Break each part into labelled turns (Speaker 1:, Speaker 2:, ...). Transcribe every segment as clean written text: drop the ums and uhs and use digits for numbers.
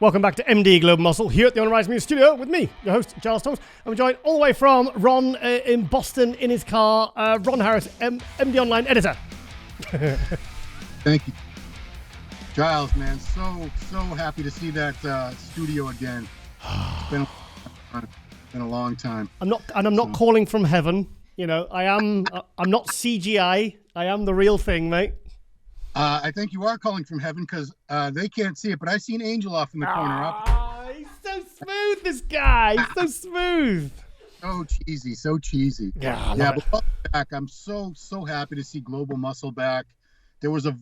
Speaker 1: Welcome back to MD Global Muscle here at the On Rise Media Studio with me, your host, Giles Thomas. I'm joined all the way from Ron in Boston in his car, Ron Harris, MD Online editor.
Speaker 2: Thank you. Giles, man, so happy to see that studio again. It's been a long time.
Speaker 1: I'm not calling from heaven. You know, I'm not CGI. I am the real thing, mate.
Speaker 2: I think you are calling from heaven because they can't see it, but I see an angel off in the corner.
Speaker 1: He's so smooth, this guy. He's so smooth.
Speaker 2: So cheesy.
Speaker 1: Yeah,
Speaker 2: but welcome back. I'm so happy to see Global Muscle back. There was a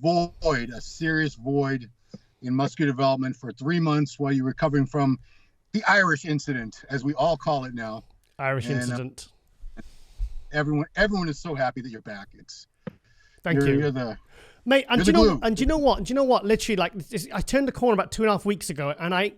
Speaker 2: serious void in muscular development for 3 months while you're recovering from the Irish incident, as we all call it now.
Speaker 1: Irish incident.
Speaker 2: Everyone is so happy that you're back.
Speaker 1: Thank you.
Speaker 2: You're the
Speaker 1: Mate, and do you know what? Literally, like, I turned the corner about 2.5 weeks ago, and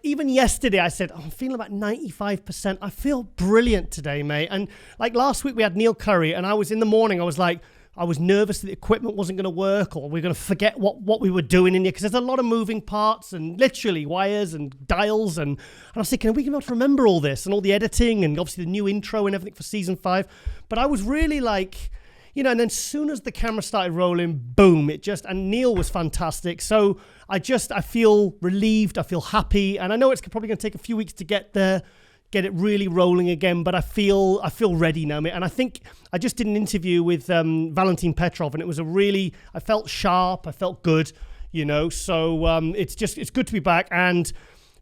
Speaker 1: even yesterday, I said, I'm feeling about 95%. I feel brilliant today, mate. And like last week, we had Neil Curry, and I was in the morning, I was nervous that the equipment wasn't going to work, or we are going to forget what we were doing in here, because there's a lot of moving parts and literally wires and dials. And I was thinking, are we going to be able to remember all this and all the editing and obviously the new intro and everything for season 5? But I was really like, you know, and then as soon as the camera started rolling, boom, and Neil was fantastic. So I feel relieved, I feel happy, and I know it's probably going to take a few weeks to get it really rolling again, but I feel ready now, mate. And I think I just did an interview with Valentin Petrov, and it was I felt sharp, I felt good, you know, so it's good to be back. And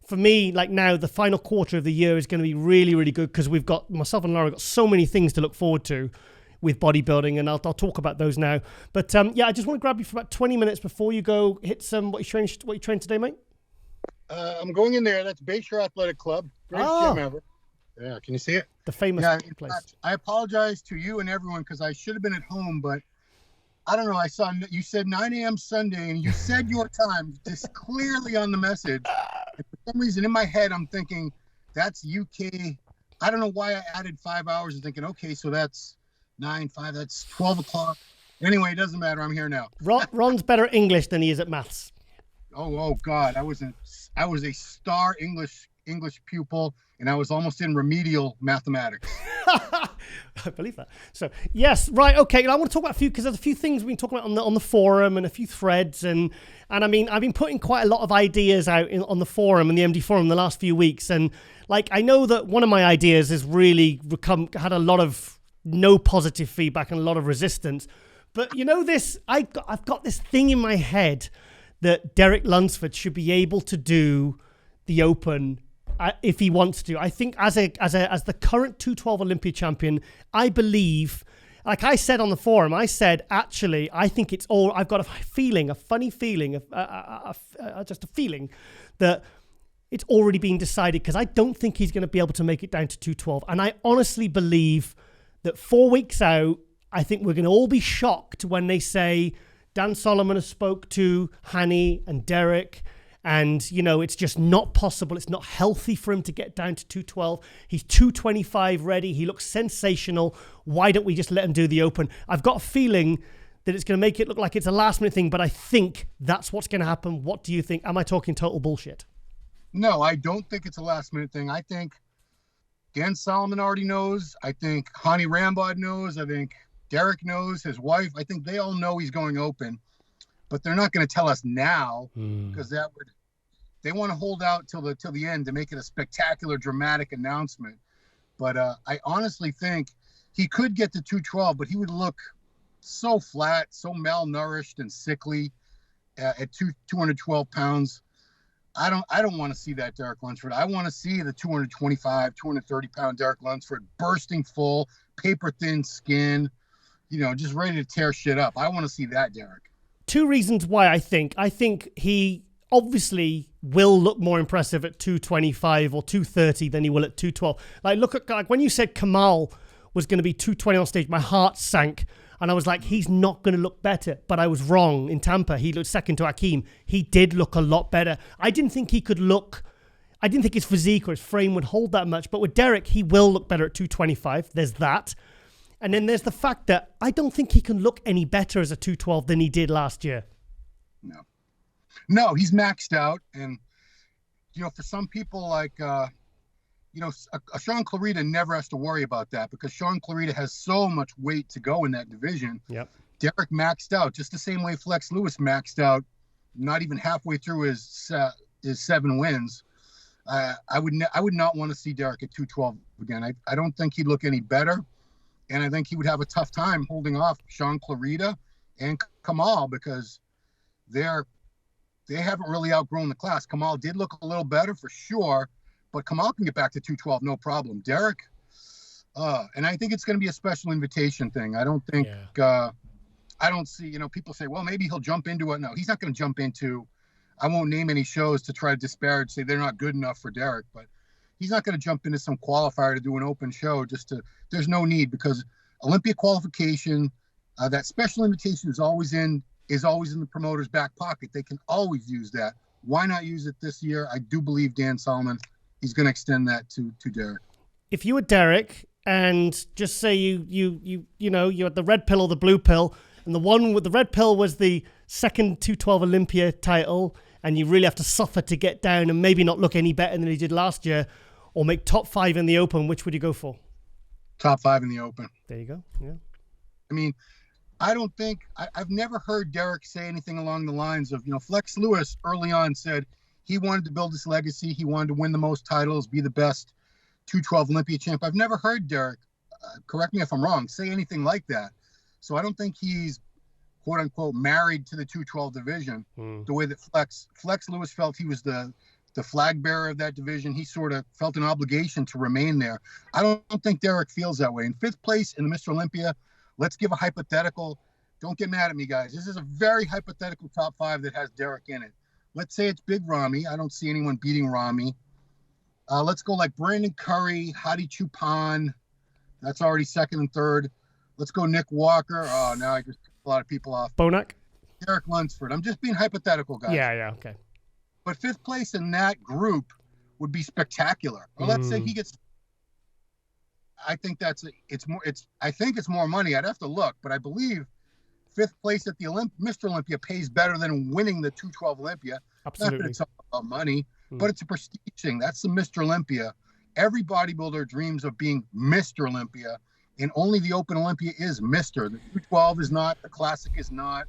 Speaker 1: for me, like now, the final quarter of the year is going to be really, really good because myself and Laura got so many things to look forward to with bodybuilding, and I'll talk about those now. But I just want to grab you for about 20 minutes before you go hit some what you trained today, mate.
Speaker 2: I'm going in there. That's Bayshore Athletic Club. Greatest gym ever. Yeah, can you see it?
Speaker 1: The famous place.
Speaker 2: Fact, I apologize to you and everyone because I should have been at home, but I don't know. I saw you said 9 a.m. Sunday, and you said your time just clearly on the message. And for some reason, in my head, I'm thinking that's UK. I don't know why I added 5 hours and thinking, okay, so that's 9-5. That's 12 o'clock. Anyway, it doesn't matter. I'm here now.
Speaker 1: Ron's better at English than he is at maths.
Speaker 2: Oh God, I was a star English pupil, and I was almost in remedial mathematics.
Speaker 1: I believe that. So yes, right, okay. And I want to talk about because there's a few things we've been talking about on the forum and a few threads, and I mean I've been putting quite a lot of ideas out on the forum and the MD forum the last few weeks, and like I know that one of my ideas has really had a lot of no positive feedback and a lot of resistance, but you know this, I've got this thing in my head that Derek Lunsford should be able to do the Open if he wants to. I think as the current 212 Olympia champion, I believe, like I said on the forum, I said, actually, I think it's all, I've got a funny feeling, just a feeling that it's already been decided, because I don't think he's going to be able to make it down to 212. And I honestly believe that 4 weeks out, I think we're going to all be shocked when they say Dan Solomon has spoke to Hani and Derek, and, you know, it's just not possible. It's not healthy for him to get down to 212. He's 225 ready. He looks sensational. Why don't we just let him do the Open? I've got a feeling that it's going to make it look like it's a last-minute thing, but I think that's what's going to happen. What do you think? Am I talking total bullshit?
Speaker 2: No, I don't think it's a last-minute thing. I think Dan Solomon already knows. I think Hani Rambod knows. I think Derek knows, his wife. I think they all know he's going Open, but they're not going to tell us now because they want to hold out till the end to make it a spectacular, dramatic announcement. But I honestly think he could get to 212, but he would look so flat, so malnourished and sickly at 212 pounds. I don't want to see that Derek Lunsford. I want to see the 225, 230 pound Derek Lunsford bursting full, paper thin skin, you know, just ready to tear shit up. I want to see that Derek. 2
Speaker 1: reasons why I think he obviously will look more impressive at 225 or 230 than he will at 212. Like, look at, like, when you said Kamal was going to be 220 on stage, my heart sank. And I was like, he's not going to look better. But I was wrong. In Tampa, he looked second to Hakeem. He did look a lot better. I didn't think his physique or his frame would hold that much. But with Derek, he will look better at 225. There's that. And then there's the fact that I don't think he can look any better as a 212 than he did last year.
Speaker 2: No, he's maxed out. And for some people like, a Sean Clarita never has to worry about that because Sean Clarita has so much weight to go in that division.
Speaker 1: Yep.
Speaker 2: Derek maxed out just the same way Flex Lewis maxed out, not even halfway through his 7 wins. I would not want to see Derek at 212 again. I don't think he'd look any better, and I think he would have a tough time holding off Sean Clarita and Kamal because they haven't really outgrown the class. Kamal did look a little better for sure, but Kamal can get back to 212 no problem. Derek, and I think it's going to be a special invitation thing. I don't think I don't see, people say, well, maybe he'll jump into it. No, he's not going to jump into. I won't name any shows to try to disparage, say they're not good enough for Derek, but he's not going to jump into some qualifier to do an open show there's no need because Olympia qualification, that special invitation is always in the promoter's back pocket. They can always use that. Why not use it this year? I do believe Dan Solomon, he's going to extend that to Derek. If
Speaker 1: you were Derek and just say you had the red pill or the blue pill, and the one with the red pill was the second 212 Olympia title, and you really have to suffer to get down and maybe not look any better than he did last year, or make top 5 in the Open, which would you go for?
Speaker 2: Top 5 in the Open.
Speaker 1: There you go. Yeah.
Speaker 2: I mean, I don't think I've never heard Derek say anything along the lines of, Flex Lewis early on said he wanted to build his legacy. He wanted to win the most titles, be the best 212 Olympia champ. I've never heard Derek, correct me if I'm wrong, say anything like that. So I don't think he's quote unquote married to the 212 division the way that Flex Lewis felt he was the flag bearer of that division. He sort of felt an obligation to remain there. I don't think Derek feels that way. In 5th place in the Mr. Olympia, let's give a hypothetical. Don't get mad at me, guys. This is a very hypothetical top 5 that has Derek in it. Let's say it's Big Ramy. I don't see anyone beating Ramy. Let's go like Brandon Curry, Hadi Chupan. That's already 2nd and 3rd. Let's go Nick Walker. Oh, now I just took a lot of people off.
Speaker 1: Bonac.
Speaker 2: Derek Lunsford. I'm just being hypothetical, guys.
Speaker 1: Yeah, okay.
Speaker 2: But 5th place in that group would be spectacular. Or let's say he gets. I think it's more money. I'd have to look, but I believe 5th place at the Mr. Olympia pays better than winning the 212 Olympia.
Speaker 1: Absolutely.
Speaker 2: Not that it's all about money, but it's a prestige thing. That's the Mr. Olympia. Every bodybuilder dreams of being Mr. Olympia, and only the Open Olympia is Mr. The 212 is not. The Classic is not.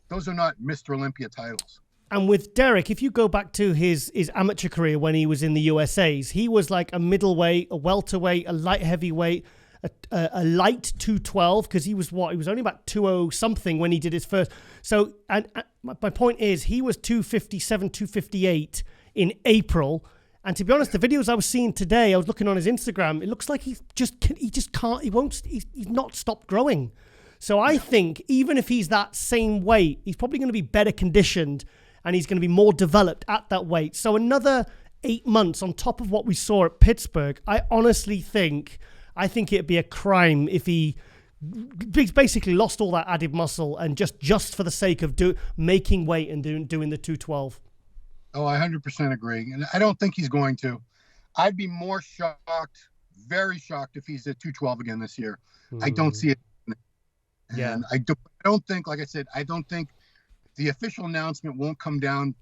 Speaker 2: Those are not Mr. Olympia titles.
Speaker 1: And with Derek, if you go back to his amateur career when he was in the USAs, he was like a middleweight, a welterweight, a light heavyweight, a light 212, because he was only about 200 something when he did his first. So, and my point is, he was 257, 258 in April. And to be honest, the videos I was seeing today, I was looking on his Instagram, it looks like he's not stopped growing. So I think even if he's that same weight, he's probably going to be better conditioned and he's going to be more developed at that weight. So another 8 months on top of what we saw at Pittsburgh, I honestly think it'd be a crime if he basically lost all that added muscle and just for the sake of making weight and doing the 212.
Speaker 2: Oh, I 100% agree. And I don't think he's going to. I'd be more shocked, very shocked, if he's at 212 again this year. I don't see it. And I don't think, like I said, I don't think the official announcement won't come down.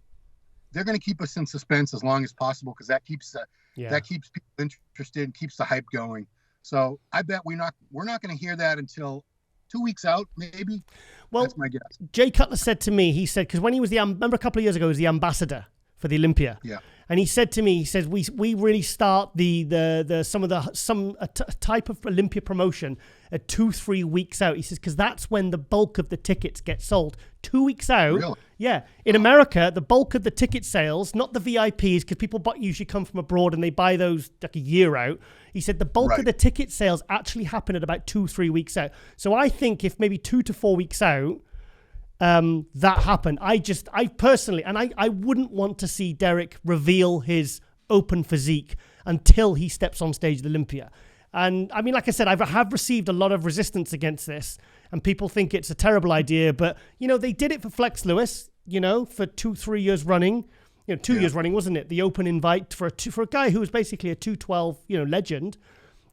Speaker 2: They're going to keep us in suspense as long as possible because that keeps people interested and keeps the hype going. So I bet we're not going to hear that until 2 weeks out, maybe. Well, that's my guess. Jay
Speaker 1: Cutler said to me, he said, because when he was remember a couple of years ago, he was the ambassador for the Olympia.
Speaker 2: Yeah.
Speaker 1: And he said to me, he says, we really start some type of Olympia promotion at 2-3 weeks out. He says, because that's when the bulk of the tickets get sold. 2 weeks out.
Speaker 2: Really?
Speaker 1: Yeah. In America, the bulk of the ticket sales, not the VIPs, because people usually come from abroad and they buy those like a year out. He said the bulk of the ticket sales actually happen at about 2-3 weeks out. So I think if maybe 2 to 4 weeks out, that happened. I personally, and I wouldn't want to see Derek reveal his open physique until he steps on stage at Olympia. And I mean, like I said, I have received a lot of resistance against this, and people think it's a terrible idea. But they did it for Flex Lewis, for 2-3 years running. 2 years running, wasn't it? The open invite for a guy who was basically a 212, legend.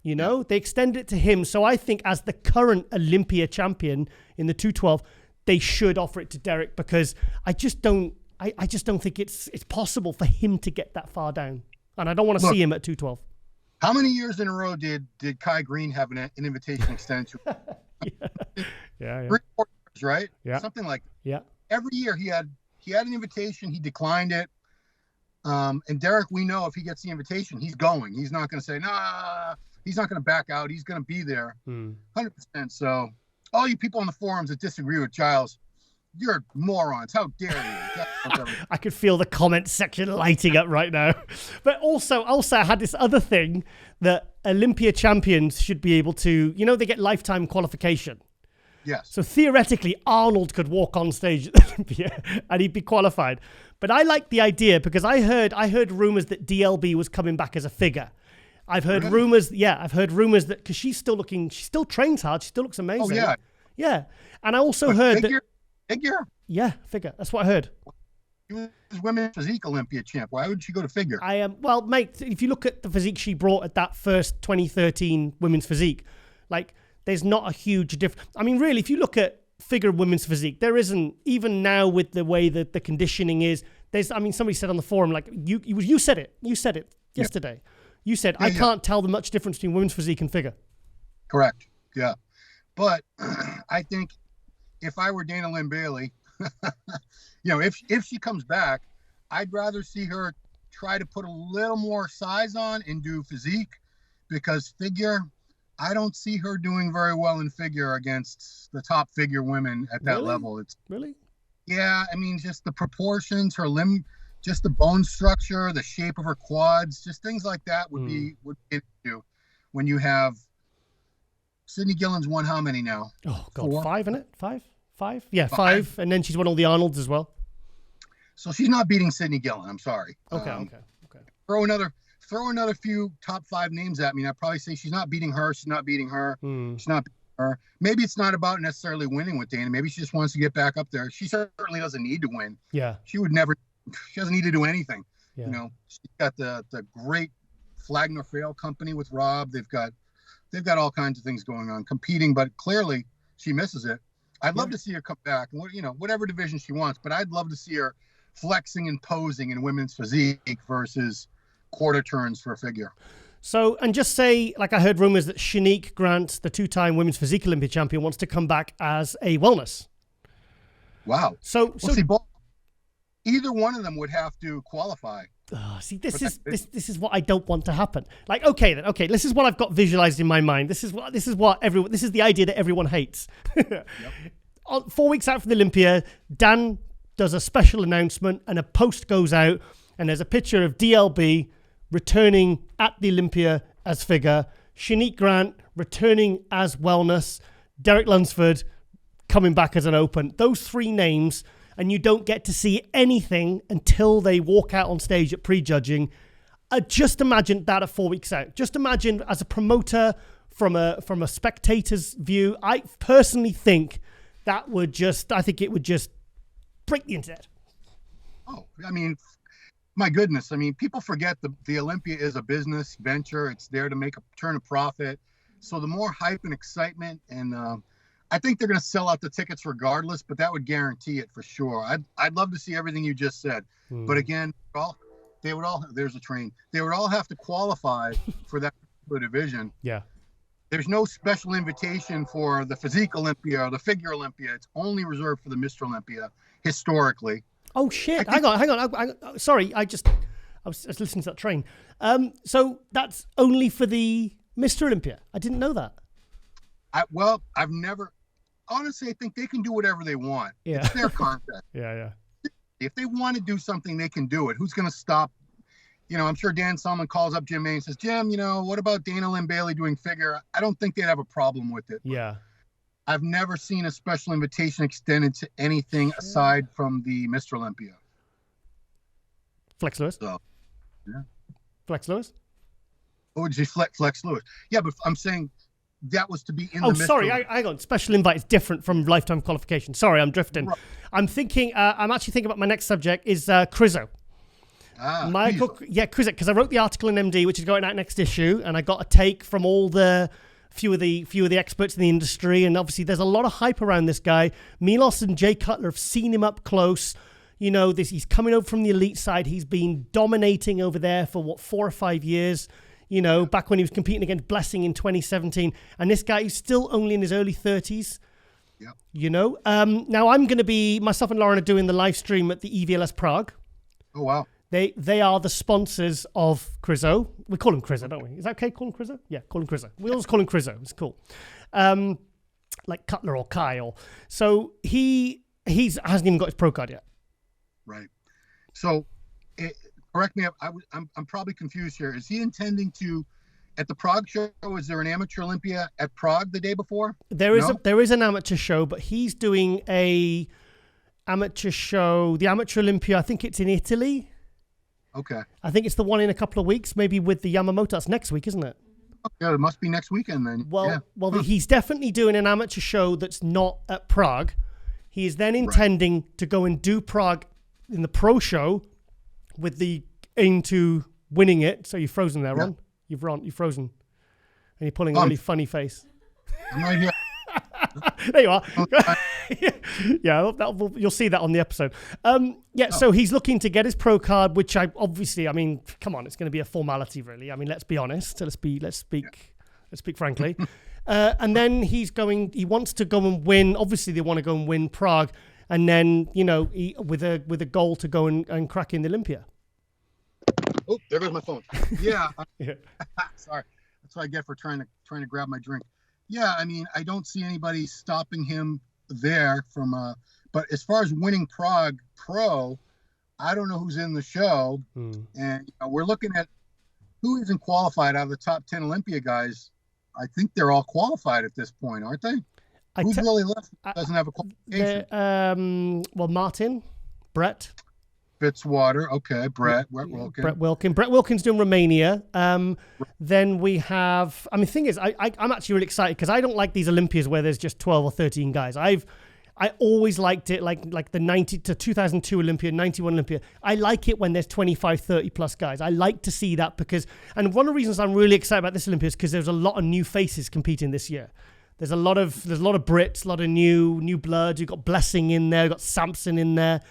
Speaker 1: They extended it to him. So I think as the current Olympia champion in the 212, they should offer it to Derek because I I just don't think it's possible for him to get that far down. And I don't want to see him at 212.
Speaker 2: How many years in a row did Kai Green have an invitation extended to?
Speaker 1: Yeah.
Speaker 2: 3 or 4 years, right?
Speaker 1: Yeah.
Speaker 2: Something like that.
Speaker 1: Yeah.
Speaker 2: Every year he had an invitation, he declined it. And Derek, we know if he gets the invitation, he's going. He's not going to say, nah, he's not going to back out. He's going to be there 100%. So all you people on the forums that disagree with Giles, you're morons. How dare you?
Speaker 1: I could feel the comment section lighting up right now. But also I had this other thing that Olympia champions should be able to, they get lifetime qualification.
Speaker 2: Yes.
Speaker 1: So theoretically, Arnold could walk on stage at Olympia and he'd be qualified. But I like the idea because I heard rumors that DLB was coming back as a figure. I've heard rumors that because she still trains hard. She still looks amazing.
Speaker 2: Oh, yeah.
Speaker 1: Yeah. And I also heard
Speaker 2: figure?
Speaker 1: Yeah, figure. That's what I heard.
Speaker 2: She was women's physique Olympia champ. Why would she go to figure?
Speaker 1: Well, mate, if you look at the physique she brought at that first 2013 women's physique, like there's not a huge difference. I mean, really, if you look at figure women's physique, there isn't, even now with the way that the conditioning is, somebody said on the forum, like you said it yesterday. Yeah. You said, I can't tell the much difference between women's physique and figure.
Speaker 2: Correct. Yeah. But I think if I were Dana Lynn Bailey, if she comes back, I'd rather see her try to put a little more size on and do physique, because figure, I don't see her doing very well in figure against the top figure women at that level. It's
Speaker 1: really,
Speaker 2: yeah. I mean, just the proportions, her limb, just the bone structure, the shape of her quads, just things like that would be when you have Sydney Gillen's won how many now?
Speaker 1: Oh God, 4? 5 in it? 5? Yeah, 5. And then she's won all the Arnolds as well.
Speaker 2: So she's not beating Sydney Gillen. I'm sorry.
Speaker 1: Okay.
Speaker 2: Throw another few top 5 names at me, and I'd probably say she's not beating her. She's not beating her. She's not beating her. Maybe it's not about necessarily winning with Dana. Maybe she just wants to get back up there. She certainly doesn't need to win.
Speaker 1: Yeah.
Speaker 2: She doesn't need to do anything. Yeah. She's got the great Flag Nor Fail company with Rob. They've got all kinds of things going on, competing, but clearly she misses it. I'd love to see her come back, whatever division she wants, but I'd love to see her flexing and posing in women's physique versus quarter turns for a figure.
Speaker 1: So, and just say, like I heard rumors that Shanique Grant, the 2-time women's physique Olympia champion, wants to come back as a wellness.
Speaker 2: Wow.
Speaker 1: So
Speaker 2: see, either one of them would have to qualify.
Speaker 1: This is what I don't want to happen. Like, okay, this is what I've got visualized in my mind. This is the idea that everyone hates. Yep. 4 weeks out from the Olympia, Dan does a special announcement and a post goes out and there's a picture of DLB returning at the Olympia as figure, Shanique Grant returning as wellness, Derek Lunsford coming back as an open. Those 3 names, and you don't get to see anything until they walk out on stage at prejudging. Just imagine that at 4 weeks out. Just imagine as a promoter from a spectator's view. I personally think it would just break the internet.
Speaker 2: Oh, I mean, my goodness. I mean, people forget the Olympia is a business venture. It's there to turn a profit. So the more hype and excitement, and I think they're going to sell out the tickets regardless, but that would guarantee it for sure. I'd love to see everything you just said. But again, they would all have to qualify for that division.
Speaker 1: Yeah.
Speaker 2: There's no special invitation for the physique Olympia or the figure Olympia. It's only reserved for the Mr. Olympia historically.
Speaker 1: Oh shit! Hang on. Sorry, I was listening to that train. So that's only for the Mr. Olympia. I didn't know that.
Speaker 2: Honestly, I think they can do whatever they want.
Speaker 1: Yeah.
Speaker 2: It's their contest.
Speaker 1: Yeah.
Speaker 2: If they want to do something, they can do it. Who's going to stop? I'm sure Dan Solomon calls up Jim May and says, Jim, what about Dana Lynn Bailey doing figure? I don't think they'd have a problem with it.
Speaker 1: Yeah.
Speaker 2: I've never seen a special invitation extended to anything aside from the Mr. Olympia.
Speaker 1: Flex Lewis?
Speaker 2: So, yeah.
Speaker 1: Flex Lewis?
Speaker 2: Oh, did you Flex Lewis? Yeah, but I'm saying that was to be in the Mr.
Speaker 1: Sorry, hang on. Special invite is different from lifetime qualification. Sorry, I'm drifting. Right. I'm actually thinking about my next subject is Crizzo. Crizzo, because I wrote the article in MD, which is going out next issue, and I got a take from all the few of the experts in the industry, and obviously there's a lot of hype around this guy. Milos and Jay Cutler have seen him up close. he's coming over from the elite side. He's been dominating over there for 4 or 5 years, back when he was competing against Blessing in 2017. And this guy is still only in his early 30s.
Speaker 2: Yeah.
Speaker 1: Now I'm going to be, myself and Lauren are doing the live stream at the EVLS Prague.
Speaker 2: Oh, wow.
Speaker 1: They are the sponsors of Krizo. We call him Krizo, don't we? Is that okay? Call him Krizo? Yeah, call him Krizo. We always call him Krizo. It's cool. Like Cutler or Kyle. So he hasn't even got his pro card yet.
Speaker 2: Right. So, correct me. I'm probably confused here. Is he intending to, at the Prague show? Is there an amateur Olympia at Prague the day before?
Speaker 1: There is an amateur show, but he's doing a amateur show. The amateur Olympia, I think it's in Italy.
Speaker 2: Okay.
Speaker 1: I think it's the one in a couple of weeks, maybe with the Yamamoto. That's next week, isn't it?
Speaker 2: Yeah, it must be next weekend then.
Speaker 1: Well, he's definitely doing an amateur show that's not at Prague. He is then intending to go and do Prague in the pro show with the aim to winning it. So you're frozen there, Ron. You're frozen. And you're pulling a really funny face.
Speaker 2: I'm right here.
Speaker 1: There you are. Yeah, you'll see that on the episode. So he's looking to get his pro card, which come on, it's going to be a formality, really. I mean, let's be honest. Let's speak frankly. And then he wants to go and win. Obviously, they want to go and win Prague, and then with a goal to go and crack in the Olympia.
Speaker 2: Oh, there goes my phone. Yeah. Sorry, that's what I get for trying to grab my drink. Yeah, I mean, I don't see anybody stopping him there from. But as far as winning Prague Pro, I don't know who's in the show, and we're looking at who isn't qualified out of the top 10 Olympia guys. I think they're all qualified at this point, aren't they? Who's really left doesn't have a qualification?
Speaker 1: Martin, Brett.
Speaker 2: Fitzwater, okay, Brett Wilkin.
Speaker 1: Brett Wilkin's doing Romania. Then we have, the thing is, I'm actually really excited because I don't like these Olympias where there's just 12 or 13 guys. I always liked it like the 90 to 2002 Olympia, 91 Olympia. I like it when there's 25, 30 plus guys. I like to see that and one of the reasons I'm really excited about this Olympia is because there's a lot of new faces competing this year. There's a lot of Brits, a lot of new blood. You've got Blessing in there, you've got Sampson in there.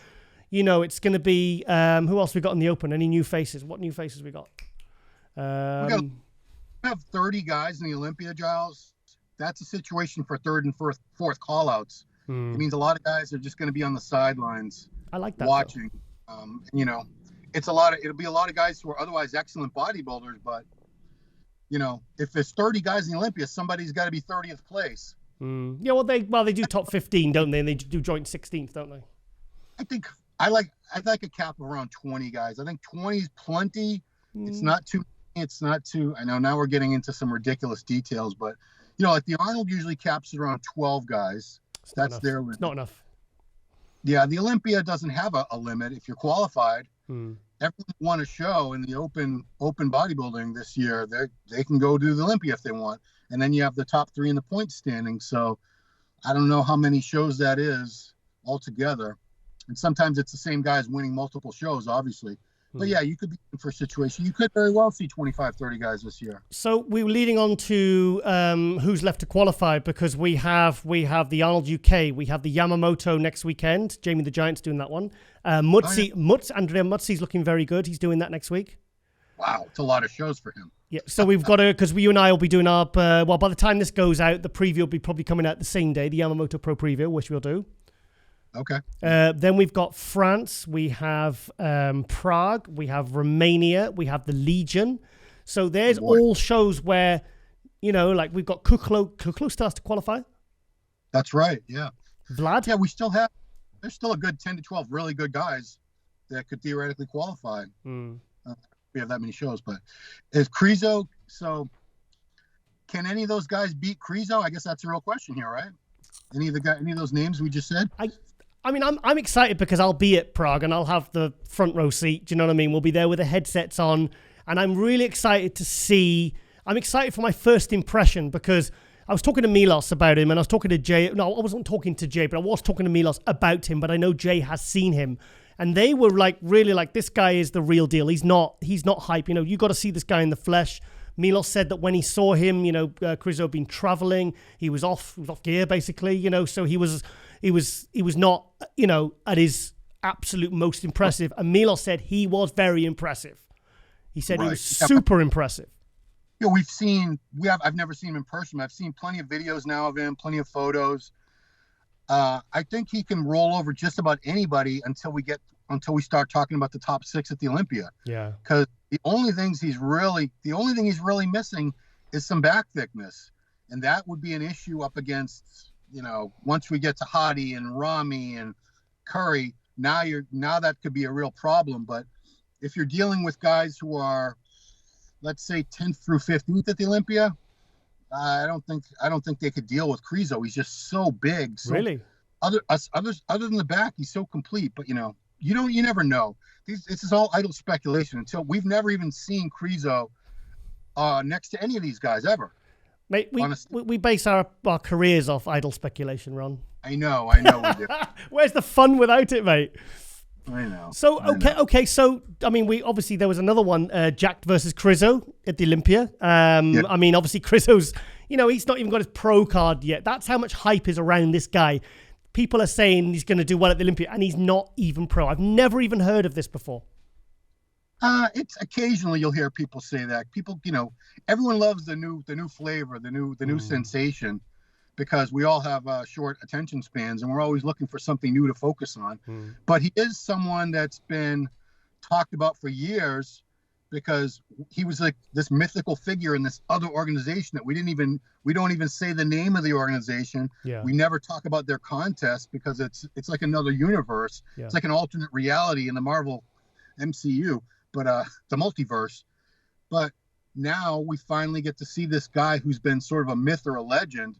Speaker 1: It's going to be, who else we got in the open? Any new faces? What new faces we got?
Speaker 2: We have 30 guys in the Olympia, Giles. That's a situation for third and fourth call-outs. It means a lot of guys are just going to be on the sidelines.
Speaker 1: I like that.
Speaker 2: Watching. It'll be a lot of guys who are otherwise excellent bodybuilders, but, if there's 30 guys in the Olympia, somebody's got to be 30th place.
Speaker 1: Yeah, well, they do top 15, don't they? And they do joint 16th, don't they?
Speaker 2: I think I'd like a cap of around 20 guys. I think 20 is plenty. It's not too. I know now we're getting into some ridiculous details, but like the Arnold usually caps it around 12 guys. That's their limit.
Speaker 1: It's not enough.
Speaker 2: Yeah, the Olympia doesn't have a limit. If you're qualified, everyone won a show in the open bodybuilding this year. They can go do the Olympia if they want, and then you have the top 3 in the point standing. So I don't know how many shows that is altogether. And sometimes it's the same guys winning multiple shows, obviously. But yeah, you could be in for a situation. You could very well see 25, 30 guys this year. So
Speaker 1: we were leading on to who's left to qualify because we have the Arnold UK. We have the Yamamoto next weekend. Jamie the Giant's doing that one. Andrea Mutzi's looking very good. He's doing that next week.
Speaker 2: Wow, it's a lot of shows for him.
Speaker 1: Yeah, so we've got because you and I will be doing our, by the time this goes out, the preview will be probably coming out the same day, the Yamamoto Pro Preview, which we'll do.
Speaker 2: Okay.
Speaker 1: Then we've got France, we have Prague, we have Romania, we have the Legion. So there's all shows where, we've got Kuklo starts to qualify.
Speaker 2: That's right, yeah.
Speaker 1: Vlad?
Speaker 2: Yeah, there's still a good 10 to 12 really good guys that could theoretically qualify. We have that many shows, but is Krizo, so can any of those guys beat Krizo? I guess that's a real question here, right? Any of those names we just said?
Speaker 1: I'm excited because I'll be at Prague and I'll have the front row seat. Do you know what I mean? We'll be there with the headsets on, and I'm really excited to see. I'm excited for my first impression because I was talking to Milos about him, and I was talking to Jay. No, I wasn't talking to Jay, but I was talking to Milos about him. But I know Jay has seen him, and they were really this guy is the real deal. He's not hype. You got to see this guy in the flesh. Milos said that when he saw him, Krizo had been traveling. He was off gear basically. So he was not, at his absolute most impressive. And Milos said he was very impressive. He said he was
Speaker 2: Yeah,
Speaker 1: super impressive.
Speaker 2: You know, I've never seen him in person. But I've seen plenty of videos now of him, plenty of photos. I think he can roll over just about anybody until we start talking about the top 6 at the Olympia.
Speaker 1: Yeah.
Speaker 2: Because the only thing he's really missing is some back thickness, and that would be an issue up against, you know, once we get to Hadi and Rami and Curry. Now that could be a real problem. But if you're dealing with guys who are, let's say, 10th through 15th at the Olympia, I don't think they could deal with Krizo. He's just so big. So
Speaker 1: really?
Speaker 2: Other than the back, he's so complete. But you never know. This is all idle speculation until we've never even seen Krizo next to any of these guys ever.
Speaker 1: Mate, we base our careers off idle speculation, Ron.
Speaker 2: I know we do.
Speaker 1: Where's the fun without it, mate?
Speaker 2: I know.
Speaker 1: So okay. So I mean, there was another one, Jack versus Krizo at the Olympia. I mean, obviously Krizo's, he's not even got his pro card yet. That's how much hype is around this guy. People are saying he's going to do well at the Olympia, and he's not even pro. I've never even heard of this before.
Speaker 2: It's occasionally you'll hear people say that. People, everyone loves the new flavor, the new sensation, because we all have short attention spans and we're always looking for something new to focus on. But he is someone that's been talked about for years because he was like this mythical figure in this other organization that we don't even say the name of the organization.
Speaker 1: Yeah.
Speaker 2: We never talk about their contest because it's like another universe. Yeah. It's like an alternate reality in the Marvel MCU, but the multiverse. But now we finally get to see this guy who's been sort of a myth or a legend.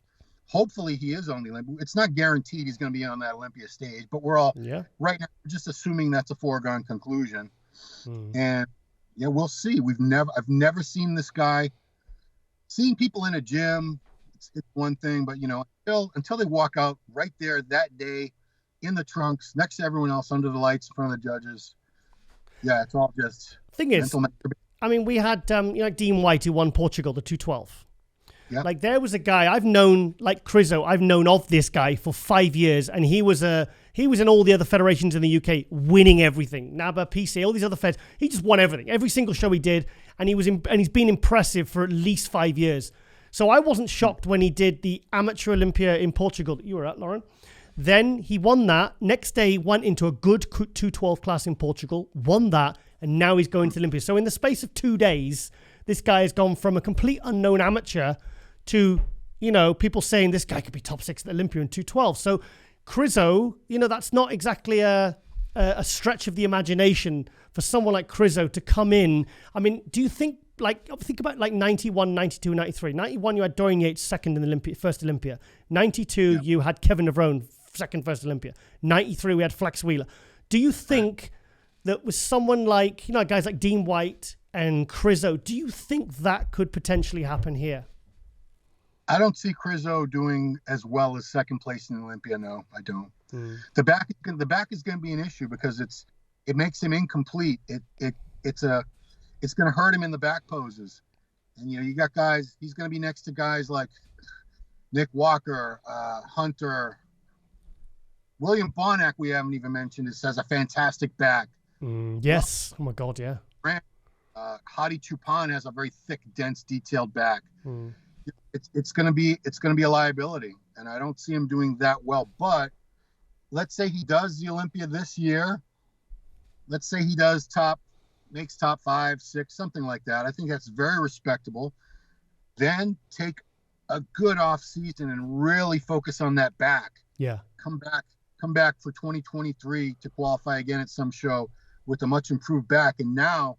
Speaker 2: Hopefully he is on the Olympia. It's not guaranteed he's going to be on that Olympia stage, but we're all right now just assuming that's a foregone conclusion. And yeah, we'll see. I've never seen this guy. Seeing people in a gym, it's one thing, but until they walk out right there that day in the trunks next to everyone else under the lights in front of the judges, yeah, it's all just.
Speaker 1: Thing is, I mean, we had Dean White who won Portugal, the 212.
Speaker 2: Yeah.
Speaker 1: Like there was a guy I've known, like Krizo, I've known of this guy for 5 years, and he was in all the other federations in the UK, winning everything. NABA, PC, all these other feds. He just won everything, every single show he did, and he's been impressive for at least 5 years. So I wasn't shocked when he did the Amateur Olympia in Portugal that you were at, Lauren. Then he won that. Next day, he went into a good 212 class in Portugal, won that, and now he's going to Olympia. So in the space of 2 days, this guy has gone from a complete unknown amateur to, people saying this guy could be top 6 at Olympia in 212. So Krizo, that's not exactly a stretch of the imagination for someone like Krizo to come in. I mean, do you think, think about 91, 92, 93. 91, you had Dorian Yates second in the Olympia, first Olympia. 92, you had Kevin Navrone second, first Olympia. 93, we had Flex Wheeler. Do you think that with someone like, guys like Dean White and Krizo, do you think that could potentially happen here?
Speaker 2: I don't see Krizo doing as well as second place in Olympia. No, I don't. The back is going to be an issue because it makes him incomplete. It's going to hurt him in the back poses. And you got guys. He's going to be next to guys like Nick Walker, Hunter, William Bonac. We haven't even mentioned. This has a fantastic back.
Speaker 1: Yes. Oh my God. Yeah.
Speaker 2: Hadi Chupan has a very thick, dense, detailed back. It's going to be a liability, and I don't see him doing that well. But let's say he does the Olympia this year. Let's say he does makes top 5, 6, something like that. I think that's very respectable. Then take a good off season and really focus on that back.
Speaker 1: Yeah.
Speaker 2: Come back for 2023 to qualify again at some show with a much improved back. And now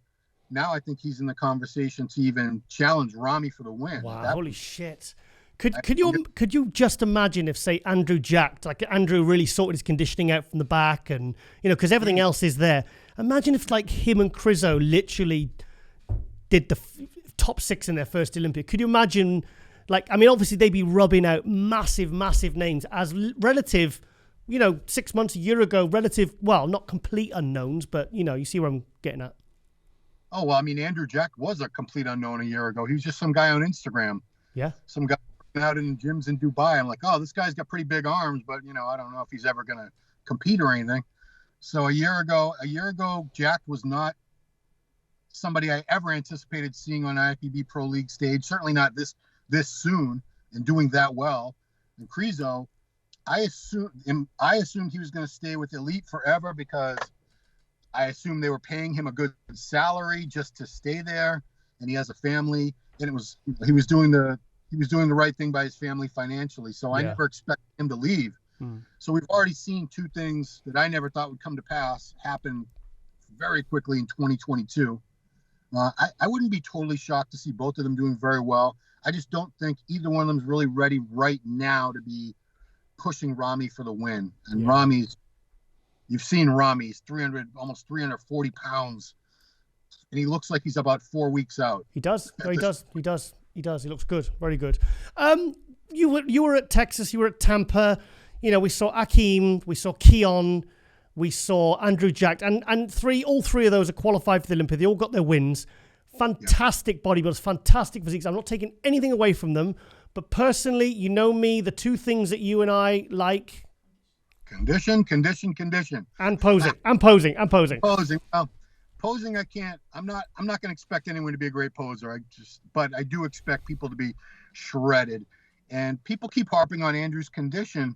Speaker 2: I think he's in the conversation to even challenge Rami for the win.
Speaker 1: Wow, holy shit. Could you just imagine if, say, Andrew jacked, like Andrew really sorted his conditioning out from the back and, because everything else is there. Imagine if, like, him and Krizo literally did the top 6 in their first Olympia. Could you imagine, obviously they'd be rubbing out massive, massive names as relative, 6 months, a year ago, well, not complete unknowns, but, you see where I'm getting at.
Speaker 2: Oh, well, I mean, Andrew Jack was a complete unknown a year ago. He was just some guy on Instagram.
Speaker 1: Yeah.
Speaker 2: Some guy working out in gyms in Dubai. I'm like, oh, this guy's got pretty big arms, but, I don't know if he's ever going to compete or anything. So a year ago, Jack was not somebody I ever anticipated seeing on IFBB Pro League stage. Certainly not this soon and doing that well. And Krizo, I assumed he was going to stay with Elite forever because I assumed they were paying him a good salary just to stay there, and he has a family, and he was doing the right thing by his family financially. So I never expected him to leave. So we've already seen two things that I never thought would come to pass happen very quickly in 2022. I wouldn't be totally shocked to see both of them doing very well. I just don't think either one of them is really ready right now to be pushing Ramy for the win. And you've seen Ramy, he's almost 340 pounds, and he looks like he's about 4 weeks out.
Speaker 1: He does. He looks good. Very good. You were at Texas, you were at Tampa. You know, we saw Akeem, we saw Keon, we saw Andrew Jack, and all three of those are qualified for the Olympia. They all got their wins. Fantastic bodybuilders, fantastic physiques. I'm not taking anything away from them, but personally, you know me, the two things that you and I like:
Speaker 2: condition,
Speaker 1: and posing, and posing.
Speaker 2: Well, posing, I can't. I'm not going to expect anyone to be a great poser. But I do expect people to be shredded. And people keep harping on Andrew's condition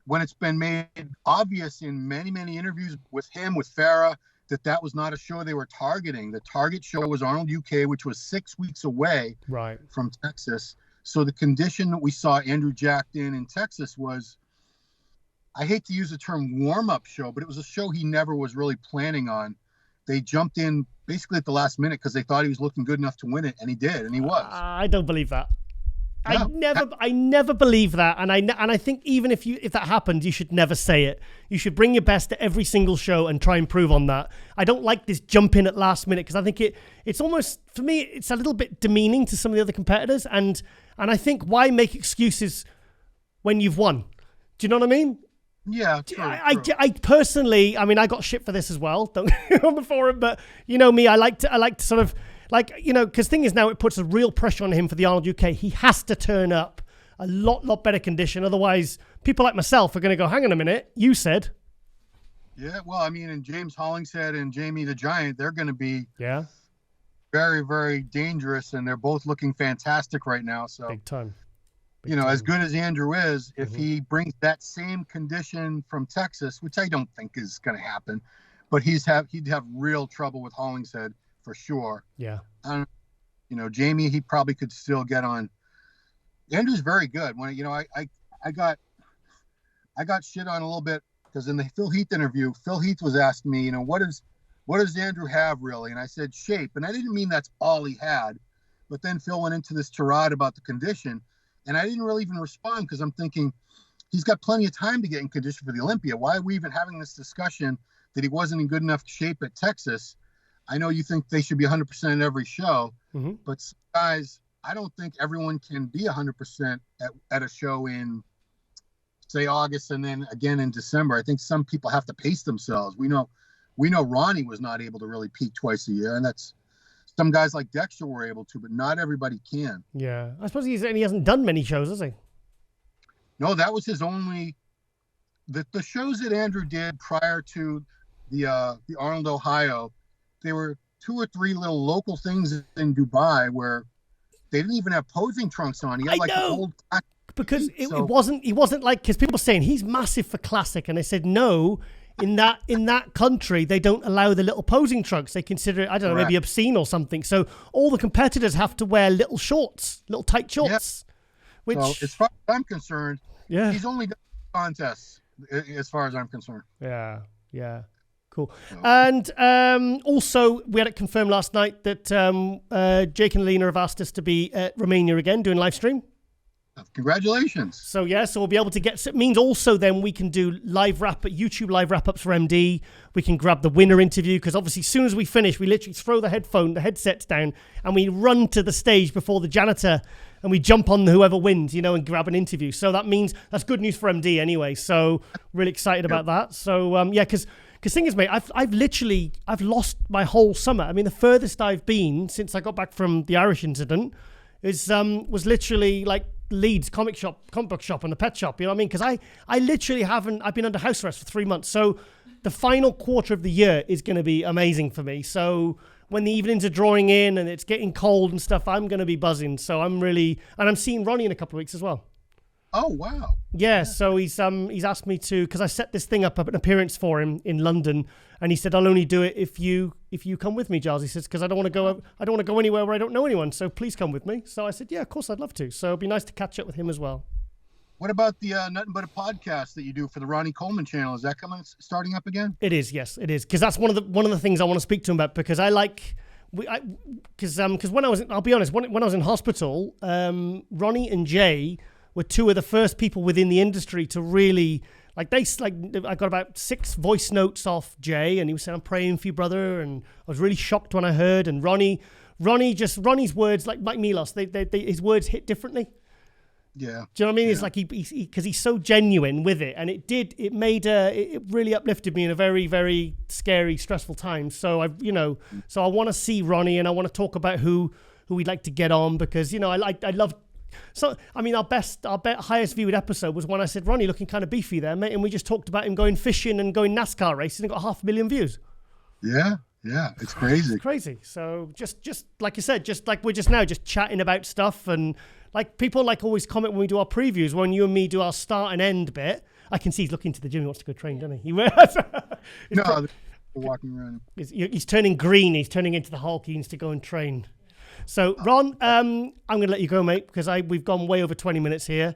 Speaker 2: when it's been made obvious in many, many interviews with him, with Farah, that was not a show they were targeting. The target show was Arnold UK, which was 6 weeks away from Texas. So the condition that we saw Andrew Jack in Texas was, I hate to use the term warm-up show, but it was a show he never was really planning on. They jumped in basically at the last minute because they thought he was looking good enough to win it, and he did, and he was.
Speaker 1: I don't believe that.
Speaker 2: No.
Speaker 1: I never believe that, and I think even if that happened, you should never say it. You should bring your best to every single show and try and improve on that. I don't like this jump in at last minute because I think it's almost, for me, it's a little bit demeaning to some of the other competitors, and I think why make excuses when you've won? Do you know what I mean?
Speaker 2: Yeah, true.
Speaker 1: I personally, I mean, I got shit for this as well. Don't on the forum, but you know me, I like to sort of. Like, you know, because thing is now it puts a real pressure on him for the Arnold UK. He has to turn up a lot better condition. Otherwise, people like myself are going to go, hang on a minute, you said.
Speaker 2: Yeah, well, I mean, and James Hollingshead and Jamie the Giant, they're going to be very, very dangerous, and they're both looking fantastic right now. So,
Speaker 1: big time.
Speaker 2: As good as Andrew is, if he brings that same condition from Texas, which I don't think is going to happen, but he'd have real trouble with Hollingshead. For sure. Yeah. Jamie, he probably could still get on. Andrew's very good. When I got shit on a little bit because in the Phil Heath interview, Phil Heath was asking me, what does Andrew have really? And I said shape, and I didn't mean that's all he had. But then Phil went into this tirade about the condition, and I didn't really even respond because I'm thinking he's got plenty of time to get in condition for the Olympia. Why are we even having this discussion that he wasn't in good enough shape at Texas? I know you think they should be 100% at every show, but guys, I don't think everyone can be 100% at a show in, say, August and then again in December. I think some people have to pace themselves. We know Ronnie was not able to really peak twice a year, and that's some guys like Dexter were able to, but not everybody can. Yeah,
Speaker 1: I suppose he hasn't done many shows, has he?
Speaker 2: No, that was his only. The shows that Andrew did prior to the Arnold, Ohio. There were 2 or 3 little local things in Dubai where they didn't even have posing trunks on. He had like an old
Speaker 1: because it wasn't like, because people were saying he's massive for classic, and they said no, in that country they don't allow the little posing trunks. They consider it, I don't know, maybe obscene or something. So all the competitors have to wear little shorts, little tight shorts. Which,
Speaker 2: so as far as I'm concerned, he's only done contests as far as I'm concerned.
Speaker 1: Yeah. Cool. And also, we had it confirmed last night that Jake and Alina have asked us to be at Romania again, doing live stream.
Speaker 2: Congratulations.
Speaker 1: So we'll be able to get, so it means also then we can do YouTube live wrap-ups for MD. We can grab the winner interview, because obviously as soon as we finish, we literally throw the headsets down, and we run to the stage before the janitor, and we jump on whoever wins, and grab an interview. So that means that's good news for MD anyway. So really excited about that. So because thing is, mate, I've lost my whole summer. I mean, the furthest I've been since I got back from the Irish incident was literally like Leeds comic book shop and the pet shop. You know what I mean? Because I literally haven't. I've been under house arrest for 3 months. So the final quarter of the year is going to be amazing for me. So when the evenings are drawing in and it's getting cold and stuff, I'm going to be buzzing. So I'm seeing Ronnie in a couple of weeks as well.
Speaker 2: Oh, wow.
Speaker 1: Yeah, so he's asked me to, because I set this thing up an appearance for him in London, and he said I'll only do it if you come with me, Giles. He says because I don't want to go anywhere where I don't know anyone. So please come with me. So I said, yeah, of course I'd love to. So it'd be nice to catch up with him as well.
Speaker 2: What about the Nothing But a Podcast that you do for the Ronnie Coleman channel? Is that starting up again?
Speaker 1: It is, yes, it is, because that's one of the things I want to speak to him about, because I like. Because when I was, I'll be honest, when I was in hospital, Ronnie and Jay were two of the first people within the industry to really I got about 6 voice notes off Jay, and he was saying, "I'm praying for you, brother," and I was really shocked when I heard. And Ronnie's words, like Mike Milos, his words hit differently.
Speaker 2: Yeah.
Speaker 1: Do you know what I mean? Yeah. It's like because he's so genuine with it, and it really uplifted me in a very, very scary, stressful time. So I want to see Ronnie, and I want to talk about who we'd like to get on, because I love. So I mean, our highest viewed episode was when I said, "Ronnie, looking kind of beefy there, mate," and we just talked about him going fishing and going NASCAR racing, and got 500,000 views.
Speaker 2: Yeah. Yeah, it's crazy.
Speaker 1: It's crazy. So just like I said, just like we're just now just chatting about stuff, and like people like always comment when we do our previews, when you and me do our start and end bit. I can see he's looking to the gym. He wants to go train, doesn't he?
Speaker 2: Walking around.
Speaker 1: He's turning green. He's turning into the Hulk. He needs to go and train. So Ron, I'm going to let you go, mate, because we've gone way over 20 minutes here.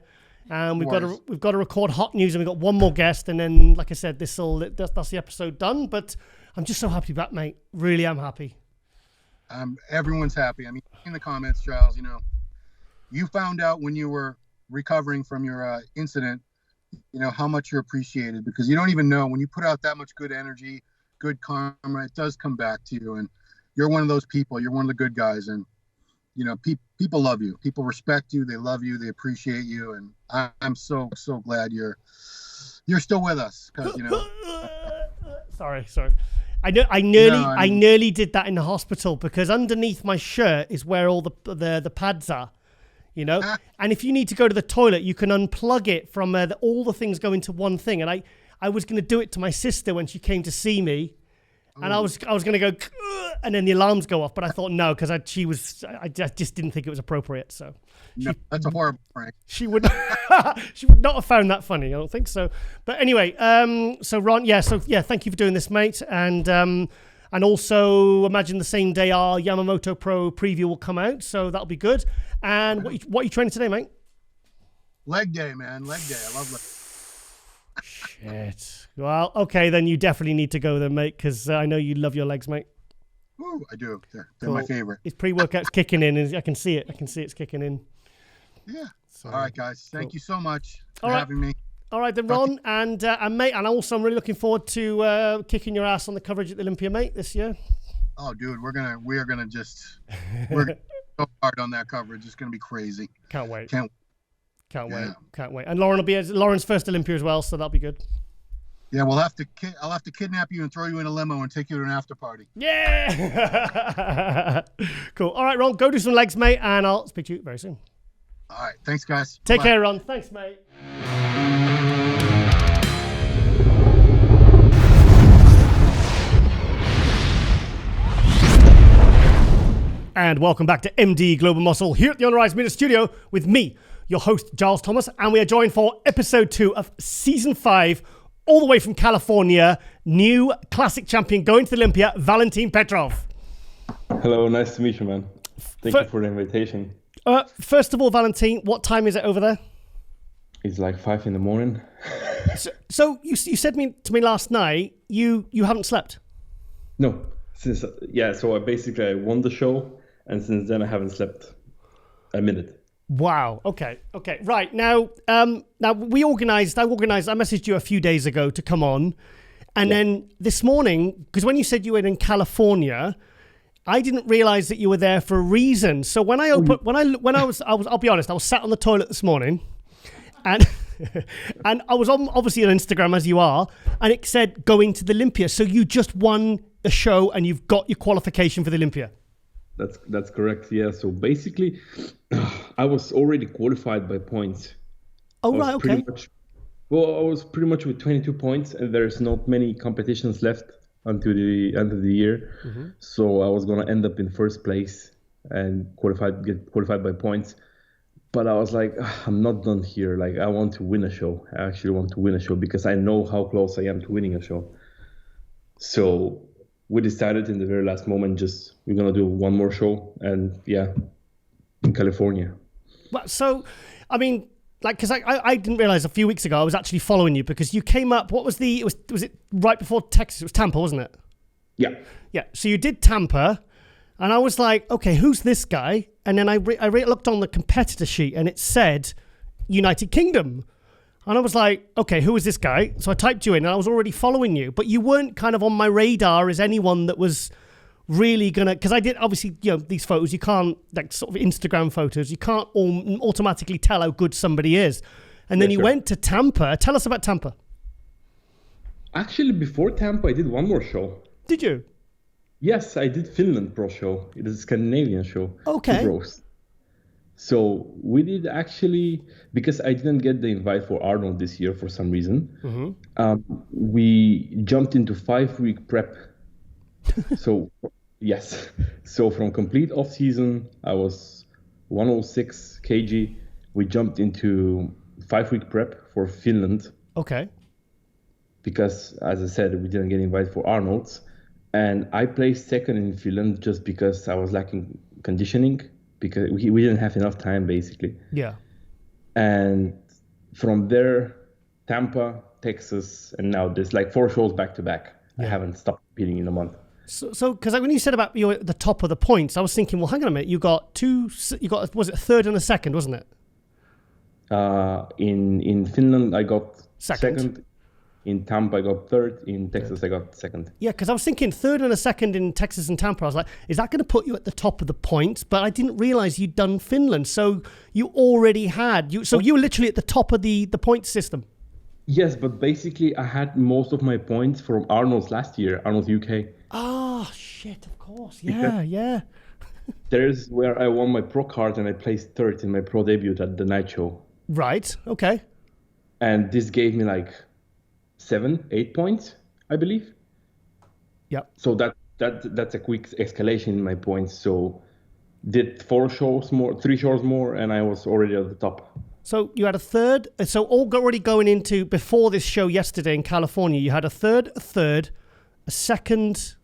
Speaker 1: We've got to record hot news, and we've got one more guest, and then, like I said, that's the episode done. But I'm just so happy back, mate. Really, I'm happy.
Speaker 2: Everyone's happy. I mean, in the comments, Giles, you found out when you were recovering from your incident, how much you're appreciated, because you don't even know when you put out that much good energy, good karma, it does come back to you. And you're one of those people. You're one of the good guys, and people love you. People respect you. They love you. They appreciate you. And I'm so glad you're still with us, because
Speaker 1: Sorry. I nearly did that in the hospital, because underneath my shirt is where all the pads are, and if you need to go to the toilet, you can unplug it from all the things go into one thing. And I was going to do it to my sister when she came to see me, and I was going to go, and then the alarms go off, but I thought no, because I just didn't think it was appropriate. So
Speaker 2: no, that's a horrible prank.
Speaker 1: She would not have found that funny. I don't think so. But anyway, so Ron, thank you for doing this, mate. And also imagine the same day our Yamamoto Pro preview will come out, so that'll be good. And what are you training today, mate?
Speaker 2: Leg day, man. Leg day. I love leg.
Speaker 1: Shit. Well, okay, then you definitely need to go then, mate, because I know you love your legs, mate.
Speaker 2: Ooh, I do. They're my favorite.
Speaker 1: His pre-workout's kicking in, and I can see it. It's kicking in.
Speaker 2: Yeah. So, all right, guys. Thank you so much for
Speaker 1: having
Speaker 2: me.
Speaker 1: All right, then, Ron, and mate, and also I'm really looking forward to kicking your ass on the coverage at the Olympia, mate, this year.
Speaker 2: Oh, dude, we're gonna go hard on that coverage. It's gonna be crazy.
Speaker 1: Can't wait.
Speaker 2: Can't
Speaker 1: wait. And Lauren will be Lauren's first Olympia as well, so that'll be good.
Speaker 2: Yeah, I'll have to kidnap you and throw you in a limo and take you to an after party.
Speaker 1: Yeah. Cool. All right, Ron, go do some legs, mate, and I'll speak to you very soon.
Speaker 2: All right. Thanks, guys.
Speaker 1: Take care, Ron. Thanks, mate. And welcome back to MD Global Muscle here at the Unrise Media Studio with me, your host, Giles Thomas, and we are joined for episode 2 of season 5, all the way from California, new classic champion going to the Olympia, Valentin Petrov.
Speaker 3: Hello, nice to meet you, man. Thank you for the invitation.
Speaker 1: First of all, Valentin, what time is it over there?
Speaker 3: It's like 5 a.m.
Speaker 1: So you said to me last night you haven't slept.
Speaker 3: No, so I won the show, and since then I haven't slept a minute.
Speaker 1: Wow. Okay. Right. Now I messaged you a few days ago to come on. And then this morning, because when you said you were in California, I didn't realize that you were there for a reason. So when I'll be honest, I was sat on the toilet this morning and and I was obviously on Instagram, as you are, and it said going to the Olympia. So you just won the show and you've got your qualification for the Olympia.
Speaker 3: That's correct. Yeah. So basically, I was already qualified by points.
Speaker 1: Oh, right. Okay.
Speaker 3: I was pretty much with 22 points, and there's not many competitions left until the end of the year.
Speaker 1: Mm-hmm.
Speaker 3: So I was gonna end up in first place and get qualified by points. But I was like, I'm not done here. Like, I want to win a show. I actually want to win a show because I know how close I am to winning a show. So we decided in the very last moment, we're gonna do one more show, and yeah, in California.
Speaker 1: Well, so, I mean, like, because I didn't realize a few weeks ago I was actually following you because you came up. What was was it right before Texas? It was Tampa, wasn't it?
Speaker 3: Yeah.
Speaker 1: Yeah. So you did Tampa, and I was like, okay, who's this guy? And then I looked on the competitor sheet, and it said United Kingdom. And I was like, okay, who is this guy? So I typed you in, and I was already following you. But you weren't kind of on my radar as anyone that was really going to... Because I did, obviously, these photos, you can't, like sort of Instagram photos, you can't automatically tell how good somebody is. And then you went to Tampa. Tell us about Tampa.
Speaker 3: Actually, before Tampa, I did one more show.
Speaker 1: Did you?
Speaker 3: Yes, I did Finland Pro Show. It is a Scandinavian show.
Speaker 1: Okay.
Speaker 3: So we did actually, because I didn't get the invite for Arnold this year for some reason, we jumped into 5-week prep. So, yes. So from complete off season, I was 106 kg. We jumped into 5-week prep for Finland.
Speaker 1: Okay.
Speaker 3: Because, as I said, we didn't get invited for Arnold's. And I placed second in Finland just because I was lacking conditioning. Because we didn't have enough time, basically.
Speaker 1: Yeah.
Speaker 3: And from there, Tampa, Texas, and now there's like 4 shows back to back. Yeah. I haven't stopped competing in a month.
Speaker 1: So because when you said about you at the top of the points, I was thinking, well, hang on a minute, was it a third and a second, wasn't it?
Speaker 3: In Finland, I got second. In Tampa, I got third. In Texas, I got second.
Speaker 1: Yeah, because I was thinking third and a second in Texas and Tampa. I was like, is that going to put you at the top of the points? But I didn't realize you'd done Finland. So you already had... you were literally at the top of the point system.
Speaker 3: Yes, but basically I had most of my points from Arnold's last year, Arnold's UK.
Speaker 1: Oh, shit, of course. Yeah.
Speaker 3: There's where I won my pro card and I placed third in my pro debut at the night show.
Speaker 1: Right, okay.
Speaker 3: And this gave me like 7-8 points, I believe.
Speaker 1: Yeah.
Speaker 3: So that's a quick escalation in my points. So did 3 shows more, and I was already at the top.
Speaker 1: So you had a third. So already going into before this show yesterday in California, you had a third, a second,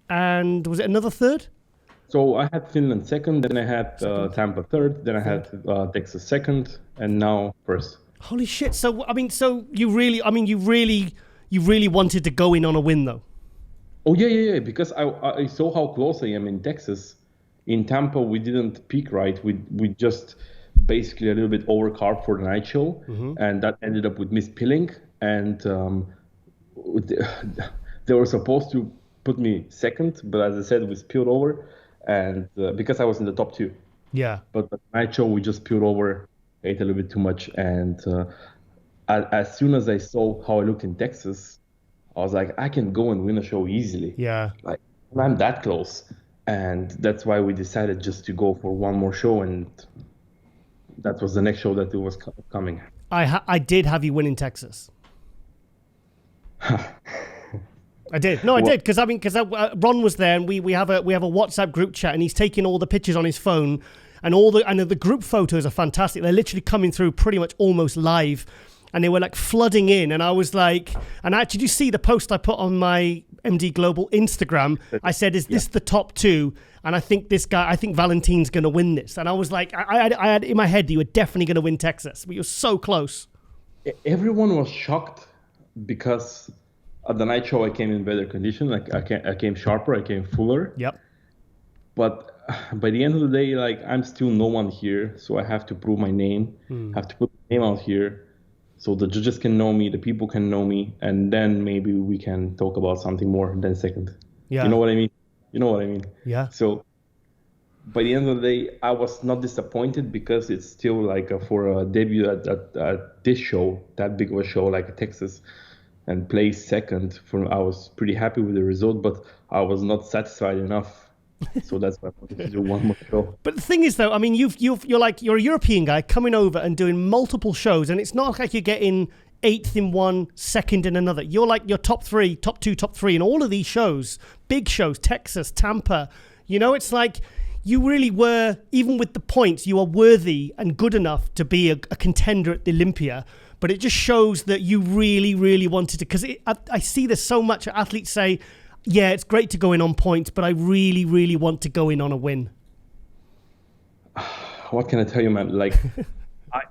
Speaker 1: and was it another third?
Speaker 3: So I had Finland second, then I had Tampa third, then I had Texas second, and now first.
Speaker 1: Holy shit! So you really wanted to go in on a win though.
Speaker 3: Oh yeah. Because I saw how close I am in Texas. In Tampa, we didn't peak right. We just basically a little bit overcarb for the night show, and that ended up with mispilling. And they were supposed to put me second, but as I said, we spilled over, and because I was in the top 2.
Speaker 1: Yeah.
Speaker 3: But the night show, we just spilled over, ate a little bit too much, and as soon as I saw how I looked in Texas, I was like, I can go and win a show easily.
Speaker 1: Yeah.
Speaker 3: Like, I'm that close. And that's why we decided just to go for one more show, and that was the next show that it was coming.
Speaker 1: I did have you win in Texas. I did. No, I did because Ron was there, and we have a WhatsApp group chat, and he's taking all the pictures on his phone, and the group photos are fantastic. They're literally coming through pretty much almost live, and they were like flooding in, and I was like, and actually, did you see the post I put on my MD Global Instagram? I said, "Is this the top 2?" And I think Valentin's going to win this. And I was like, I had in my head that you were definitely going to win Texas, but you were so close.
Speaker 3: Everyone was shocked because at the night show I came in better condition. Like I came sharper, I came fuller.
Speaker 1: Yep.
Speaker 3: But by the end of the day, like I'm still no one here, so I have to prove my name. Have to put my name out here, so the judges can know me, the people can know me, and then maybe we can talk about something more than second.
Speaker 1: Yeah.
Speaker 3: You know what I mean?
Speaker 1: Yeah.
Speaker 3: So by the end of the day, I was not disappointed because it's still like for a debut at this show, that big of a show like Texas, and place second. I was pretty happy with the result, but I was not satisfied enough So that's why I wanted to do one more show.
Speaker 1: But the thing is, though, I mean, you're a European guy coming over and doing multiple shows, and it's not like you're getting 8th in one, 2nd in another. You're like your top 3, top 2, top 3 in all of these shows, big shows, Texas, Tampa. You know, it's like you really were, even with the points, you are worthy and good enough to be a contender at the Olympia. But it just shows that you really, really wanted to, because I see this so much. Athletes say, yeah, it's great to go in on points, but I really, really want to go in on a win.
Speaker 3: What can I tell you, man? Like,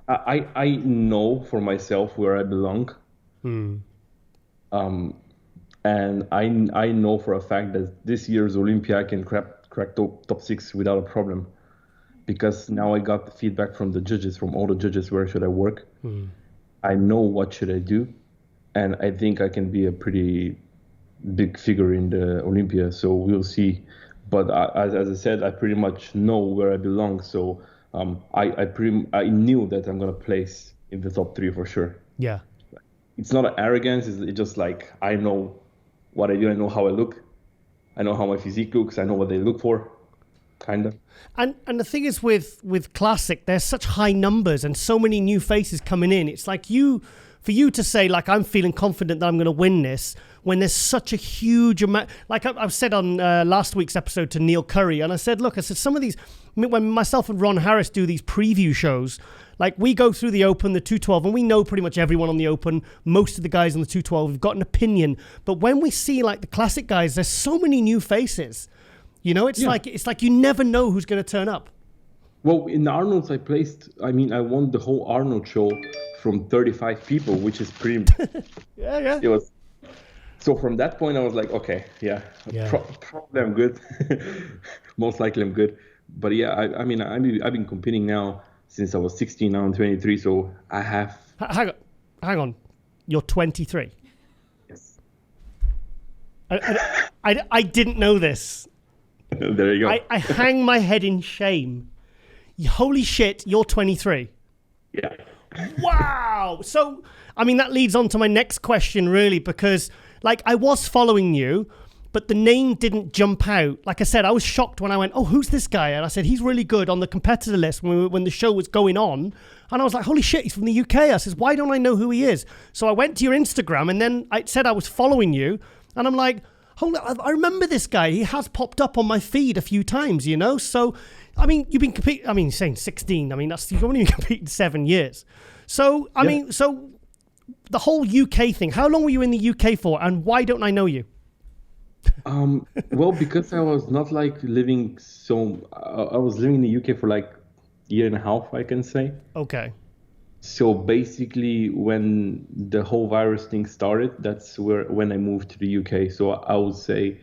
Speaker 3: I know for myself where I belong. And I know for a fact that this year's Olympia I can crack top 6 without a problem. Because now I got the feedback from the judges, from all the judges, where should I work? I know what should I do. And I think I can be a pretty big figure in the Olympia, so we'll see. But as I said, I pretty much know where I belong, so I knew that I'm gonna place in the top 3 for sure.
Speaker 1: Yeah,
Speaker 3: it's not an arrogance. It's just like I know what I do. I know how I look. I know how my physique looks. I know what they look for, kind of.
Speaker 1: And the thing is with Classic, there's such high numbers and so many new faces coming in. It's like for you to say, like, I'm feeling confident that I'm going to win this, when there's such a huge amount. Like I've said on last week's episode to Neil Curry, and I said, some of these, when myself and Ron Harris do these preview shows, like we go through the Open, the 212, and we know pretty much everyone on the Open. Most of the guys on the 212 have got an opinion. But when we see like the Classic guys, there's so many new faces. You know, it's like you never know who's going to turn up.
Speaker 3: Well, in Arnold's, I won the whole Arnold show from 35 people, which is pretty.
Speaker 1: Yeah.
Speaker 3: It was. So from that point, I was like, okay, probably I'm good. Most likely I'm good. But yeah, I've been competing now since I was 16. Now I'm 23, so I have.
Speaker 1: Hang on, you're 23.
Speaker 3: Yes.
Speaker 1: I didn't know this.
Speaker 3: There you go.
Speaker 1: I hang my head in shame. Holy shit, you're 23.
Speaker 3: Yeah.
Speaker 1: Wow. So, I mean, that leads on to my next question, really, because, like, I was following you, but the name didn't jump out. Like I said, I was shocked when I went, oh, who's this guy? And I said, he's really good on the competitor list when the show was going on. And I was like, holy shit, he's from the UK. I says, why don't I know who he is? So I went to your Instagram, and then I said I was following you, and I'm like, hold on, I remember this guy. He has popped up on my feed a few times, you know? So, I mean, you've been competing, I mean, saying 16, I mean, you've only been competing 7 years. So, I mean, so the whole UK thing, how long were you in the UK for, and why don't I know you?
Speaker 3: Well, because I was not like living, I was living in the UK for like a year and a half, I can say.
Speaker 1: Okay.
Speaker 3: So basically, when the whole virus thing started, that's when I moved to the UK. So I would say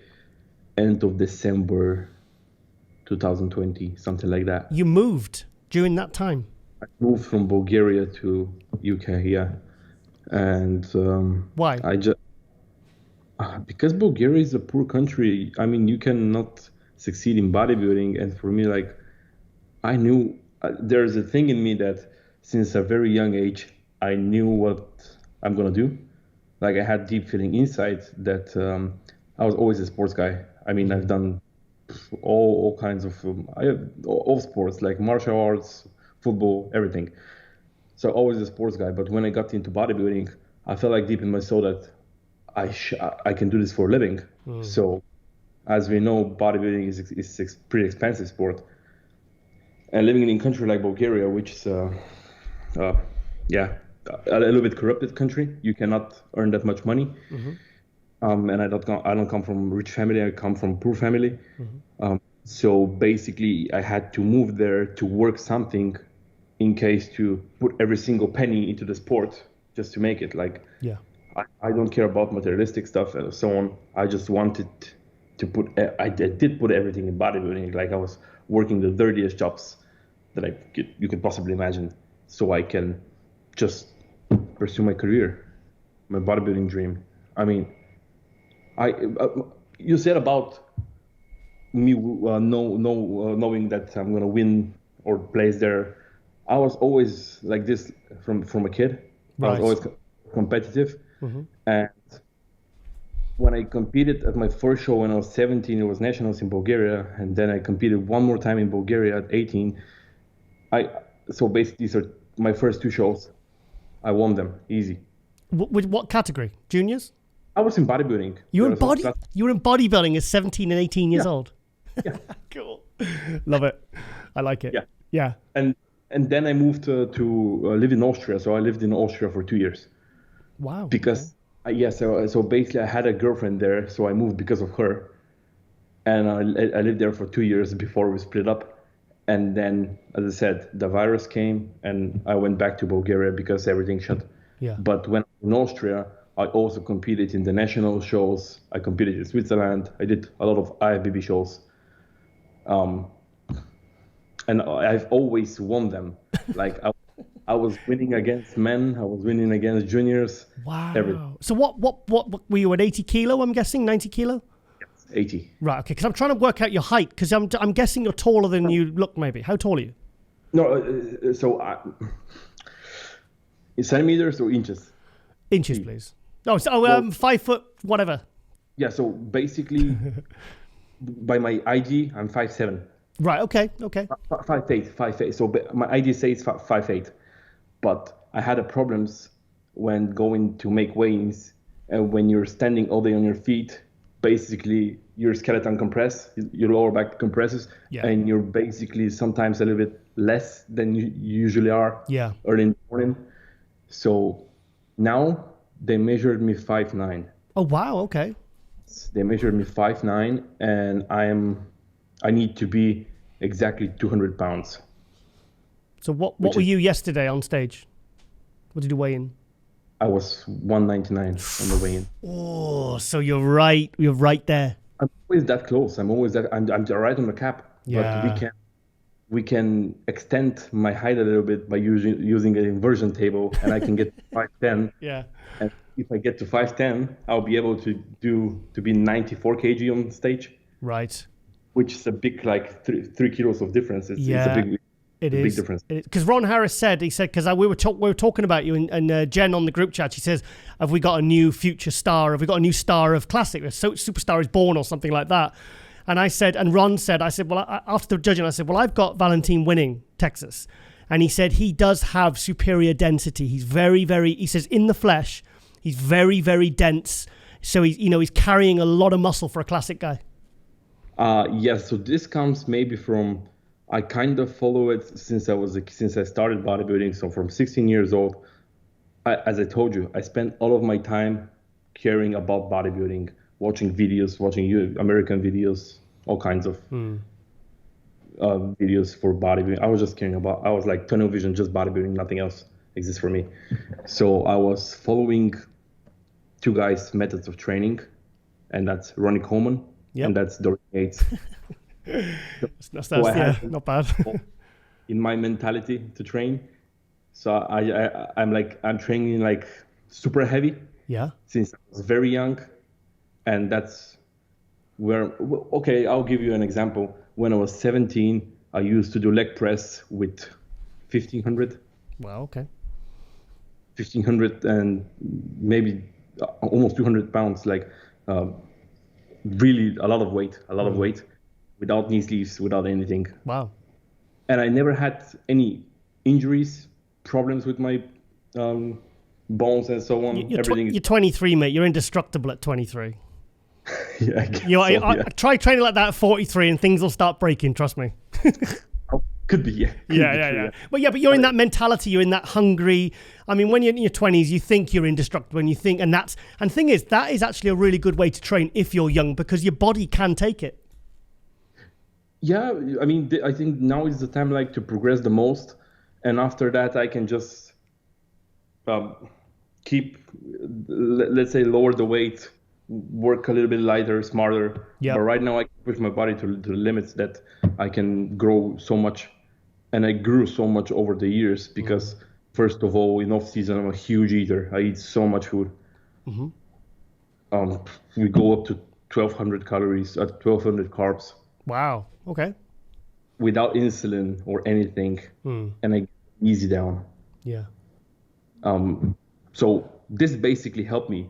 Speaker 3: end of December 2020, something like that.
Speaker 1: You moved during that time?
Speaker 3: I moved from Bulgaria to UK, yeah. And
Speaker 1: why?
Speaker 3: Because Bulgaria is a poor country. I mean, you cannot succeed in bodybuilding. And for me, like, I knew there's a thing in me that since a very young age, I knew what I'm going to do. Like, I had deep feeling inside that I was always a sports guy. I mean, I've done all kinds of all sports, like martial arts, football, everything. So always a sports guy. But when I got into bodybuilding, I felt like deep in my soul that I can do this for a living. So as we know, bodybuilding is a pretty expensive sport. And living in a country like Bulgaria, which is a little bit corrupted country, you cannot earn that much money. And I don't come from a rich family. I come from a poor family. So basically, I had to move there to work something in case to put every single penny into the sport just to make it. Like, I don't care about materialistic stuff and so on. I just wanted to I did put everything in bodybuilding. Like, I was working the dirtiest jobs that you could possibly imagine, so I can just pursue my career, my bodybuilding dream. I mean, you said about me knowing that I'm gonna win or place there. I was always like this from a kid. Right. I was always competitive, and when I competed at my first show when I was 17, it was nationals in Bulgaria, and then I competed one more time in Bulgaria at 18. So basically, these are my first 2 shows. I won them easy.
Speaker 1: With what category? Juniors?
Speaker 3: I was in bodybuilding.
Speaker 1: You were in bodybuilding at 17 and 18 years old.
Speaker 3: Yeah.
Speaker 1: Cool. Love it. I like it.
Speaker 3: Yeah.
Speaker 1: Yeah.
Speaker 3: And then I moved to live in Austria. So I lived in Austria for 2 years.
Speaker 1: Wow.
Speaker 3: Because so basically I had a girlfriend there, so I moved because of her, and I lived there for 2 years before we split up, and then, as I said, the virus came, and I went back to Bulgaria because everything shut.
Speaker 1: Yeah.
Speaker 3: But when in Austria, I also competed in the national shows. I competed in Switzerland. I did a lot of IFBB shows, and I've always won them. Like I was winning against men. I was winning against juniors.
Speaker 1: Wow.
Speaker 3: Everything.
Speaker 1: So what were you at 80 kilo, I'm guessing? 90 kilo?
Speaker 3: Yes, 80.
Speaker 1: Right, okay. Because I'm trying to work out your height, because I'm guessing you're taller than you look, maybe. How tall are you?
Speaker 3: No, in centimeters or inches?
Speaker 1: Inches, please. No, so 5 foot, whatever.
Speaker 3: Yeah, so basically, by my IG, I'm 5'7".
Speaker 1: Right, okay.
Speaker 3: 5'8". So my IG says 5'8". But I had problems when going to make weigh-ins, and when you're standing all day on your feet, basically your skeleton compresses, your lower back compresses, and you're basically sometimes a little bit less than you usually are early in the morning. So now they measured me 5'9".
Speaker 1: Oh, wow, okay.
Speaker 3: They measured me 5'9", and I need to be exactly 200 pounds. So
Speaker 1: what were you yesterday on stage? What did you weigh in?
Speaker 3: I was 199 on the weigh-in.
Speaker 1: Oh, so you're right. You're right there.
Speaker 3: I'm always that close. I'm right on the cap.
Speaker 1: Yeah.
Speaker 3: But we can extend my height a little bit by using an inversion table, and I can get to 5'10".
Speaker 1: Yeah.
Speaker 3: And if I get to 5'10", I'll be able to be 94 kg on stage.
Speaker 1: Right.
Speaker 3: Which is a big, like 3 kilos of difference. It's a big difference.
Speaker 1: Because Ron Harris said, because we were talking about you and Jen on the group chat. She says, have we got a new future star? Have we got a new star of classic? A superstar is born or something like that. And I said, and Ron said, well, after the judging, I said, well, I've got Valentin winning Texas. And he said he does have superior density. He's very, very, he says in the flesh, he's very, very dense. So he's carrying a lot of muscle for a classic guy.
Speaker 3: Yes. So this comes maybe from, I kind of follow it since I started bodybuilding. So from 16 years old, as I told you, I spent all of my time caring about bodybuilding, watching videos, watching American videos, all kinds of videos for bodybuilding. I was just caring about, I was like tunnel vision, just bodybuilding, nothing else exists for me. So I was following 2 guys' methods of training, and that's Ronnie Coleman and that's Dorian Yates.
Speaker 1: Not bad.
Speaker 3: In my mentality to train, so I'm training like super heavy.
Speaker 1: Yeah.
Speaker 3: Since I was very young, and that's where. Okay, I'll give you an example. When I was 17, I used to do leg press with 1500.
Speaker 1: Wow. Okay.
Speaker 3: 1500 and maybe almost 200 pounds, like really a lot of weight, without knee sleeves, without anything.
Speaker 1: Wow.
Speaker 3: And I never had any injuries, problems with my bones and so on.
Speaker 1: You're 23, mate. You're indestructible at 23.
Speaker 3: Yeah, I guess
Speaker 1: I try training like that at 43 and things will start breaking, trust me.
Speaker 3: Could be, yeah.
Speaker 1: Yeah. But you're in that mentality, you're in that hungry. I mean, when you're in your 20s, you think you're indestructible, and you think, and thing is, that is actually a really good way to train if you're young, because your body can take it.
Speaker 3: Yeah, I mean, I think now is the time like to progress the most, and after that, I can just keep, let's say, lower the weight, work a little bit lighter, smarter.
Speaker 1: Yeah.
Speaker 3: But right now, I push my body to the limits that I can grow so much. And I grew so much over the years because, first of all, in off season, I'm a huge eater. I eat so much food. Mm-hmm. We go up to 1,200 calories, 1,200 carbs.
Speaker 1: Wow. Okay.
Speaker 3: Without insulin or anything, and I get easy down.
Speaker 1: Yeah.
Speaker 3: So this basically helped me.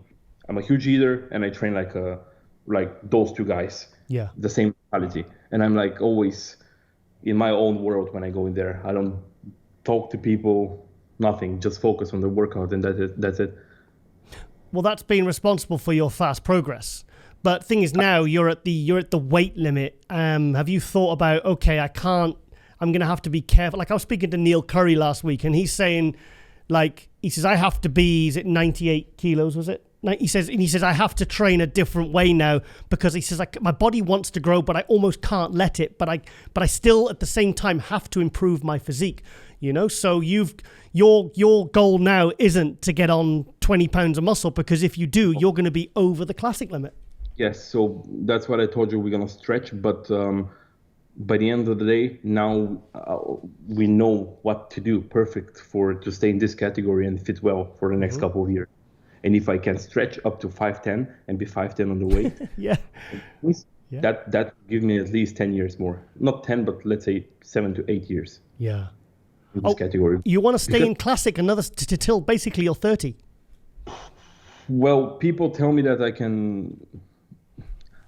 Speaker 3: I'm a huge eater, and I train like those two guys.
Speaker 1: Yeah.
Speaker 3: The same mentality. And I'm like always in my own world when I go in there. I don't talk to people, nothing, just focus on the workout, and that's it.
Speaker 1: Well, that's been responsible for your fast progress. But thing is, now you're at the weight limit. Have you thought about, okay, I'm going to have to be careful. Like I was speaking to Neil Curry last week, and he's saying, like, he says, I have to be, is it 98 kilos, was it? He says, I have to train a different way now because he says, like, my body wants to grow, but I almost can't let it. But I still at the same time have to improve my physique, you know? So your goal now isn't to get on 20 pounds of muscle, because if you do, you're going to be over the classic limit.
Speaker 3: Yes. So that's what I told you. We're going to stretch, but by the end of the day, now we know what to do perfect to stay in this category and fit well for the next couple of years. And if I can stretch up to 5'10" and be 5'10" on the weight, that give me at least 10 years more. Not 10, but let's say 7 to 8 years.
Speaker 1: Yeah.
Speaker 3: In this category.
Speaker 1: You want to stay in classic till basically you're 30.
Speaker 3: Well, people tell me that